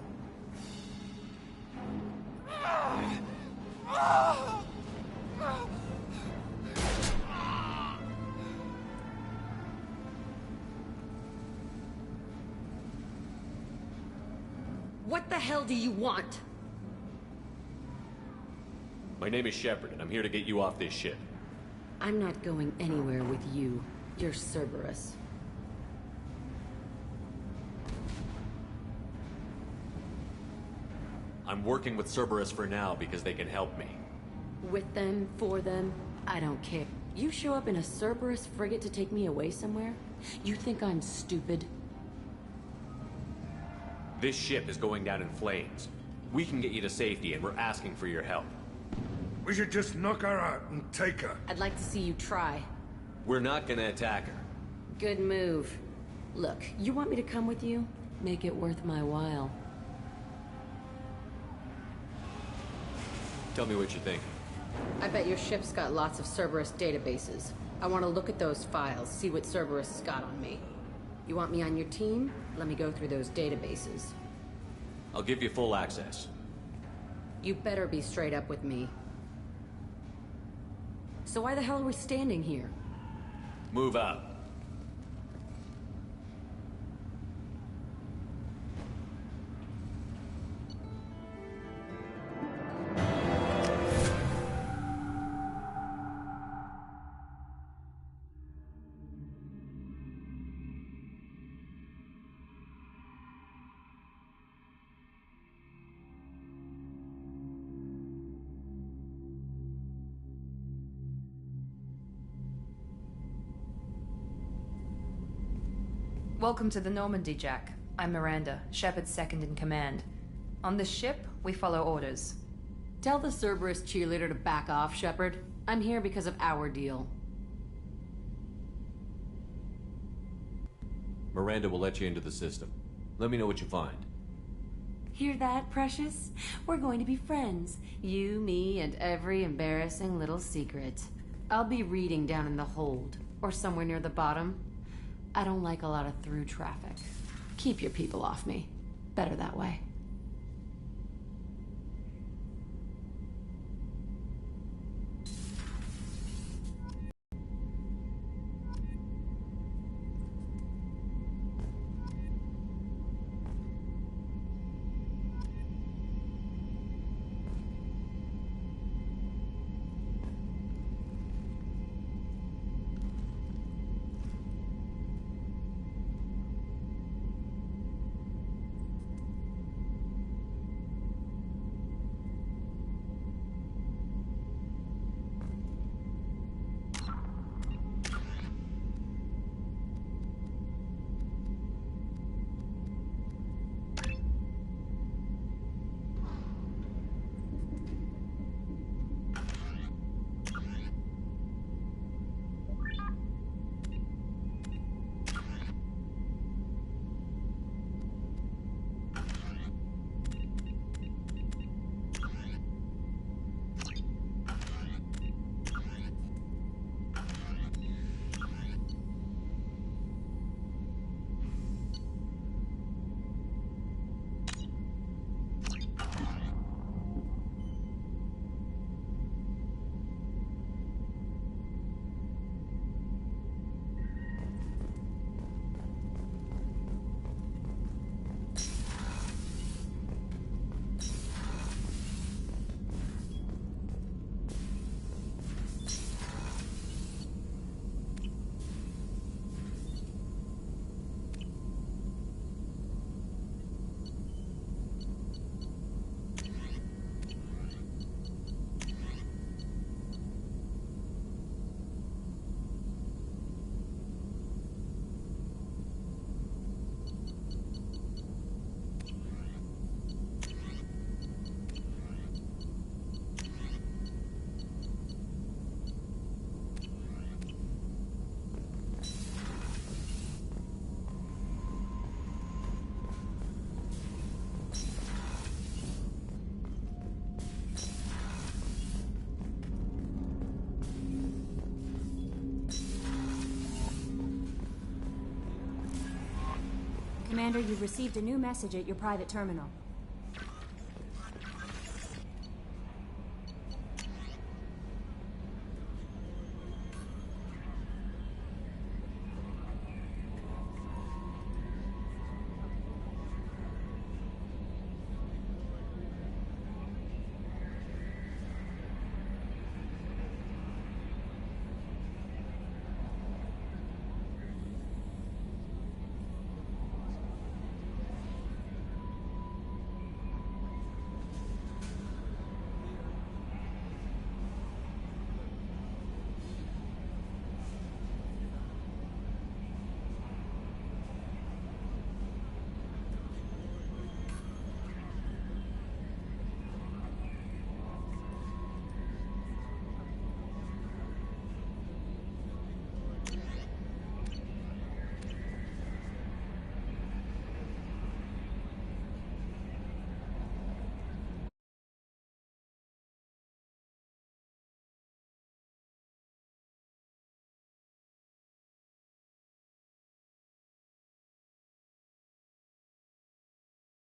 What the hell do you want? My name is Shepard, and I'm here to get you off this ship. I'm not going anywhere with you. You're Cerberus. I'm working with Cerberus for now because they can help me. With them, for them, I don't care. You show up in a Cerberus frigate to take me away somewhere? You think I'm stupid? This ship is going down in flames. We can get you to safety, and we're asking for your help. We should just knock her out and take her. I'd like to see you try. We're not gonna attack her. Good move. Look, you want me to come with you? Make it worth my while. Tell me what you think. I bet your ship's got lots of Cerberus databases. I want to look at those files, see what Cerberus has got on me. You want me on your team? Let me go through those databases. I'll give you full access. You better be straight up with me. So why the hell are we standing here? Move out. Welcome to the Normandy, Jack. I'm Miranda, Shepard's second in command. On this ship, we follow orders. Tell the Cerberus cheerleader to back off, Shepard. I'm here because of our deal. Miranda will let you into the system. Let me know what you find. Hear that, Precious? We're going to be friends. You, me, and every embarrassing little secret. I'll be reading down in the hold, or somewhere near the bottom. I don't like a lot of through traffic. Keep your people off me. Better that way. Commander, you've received a new message at your private terminal.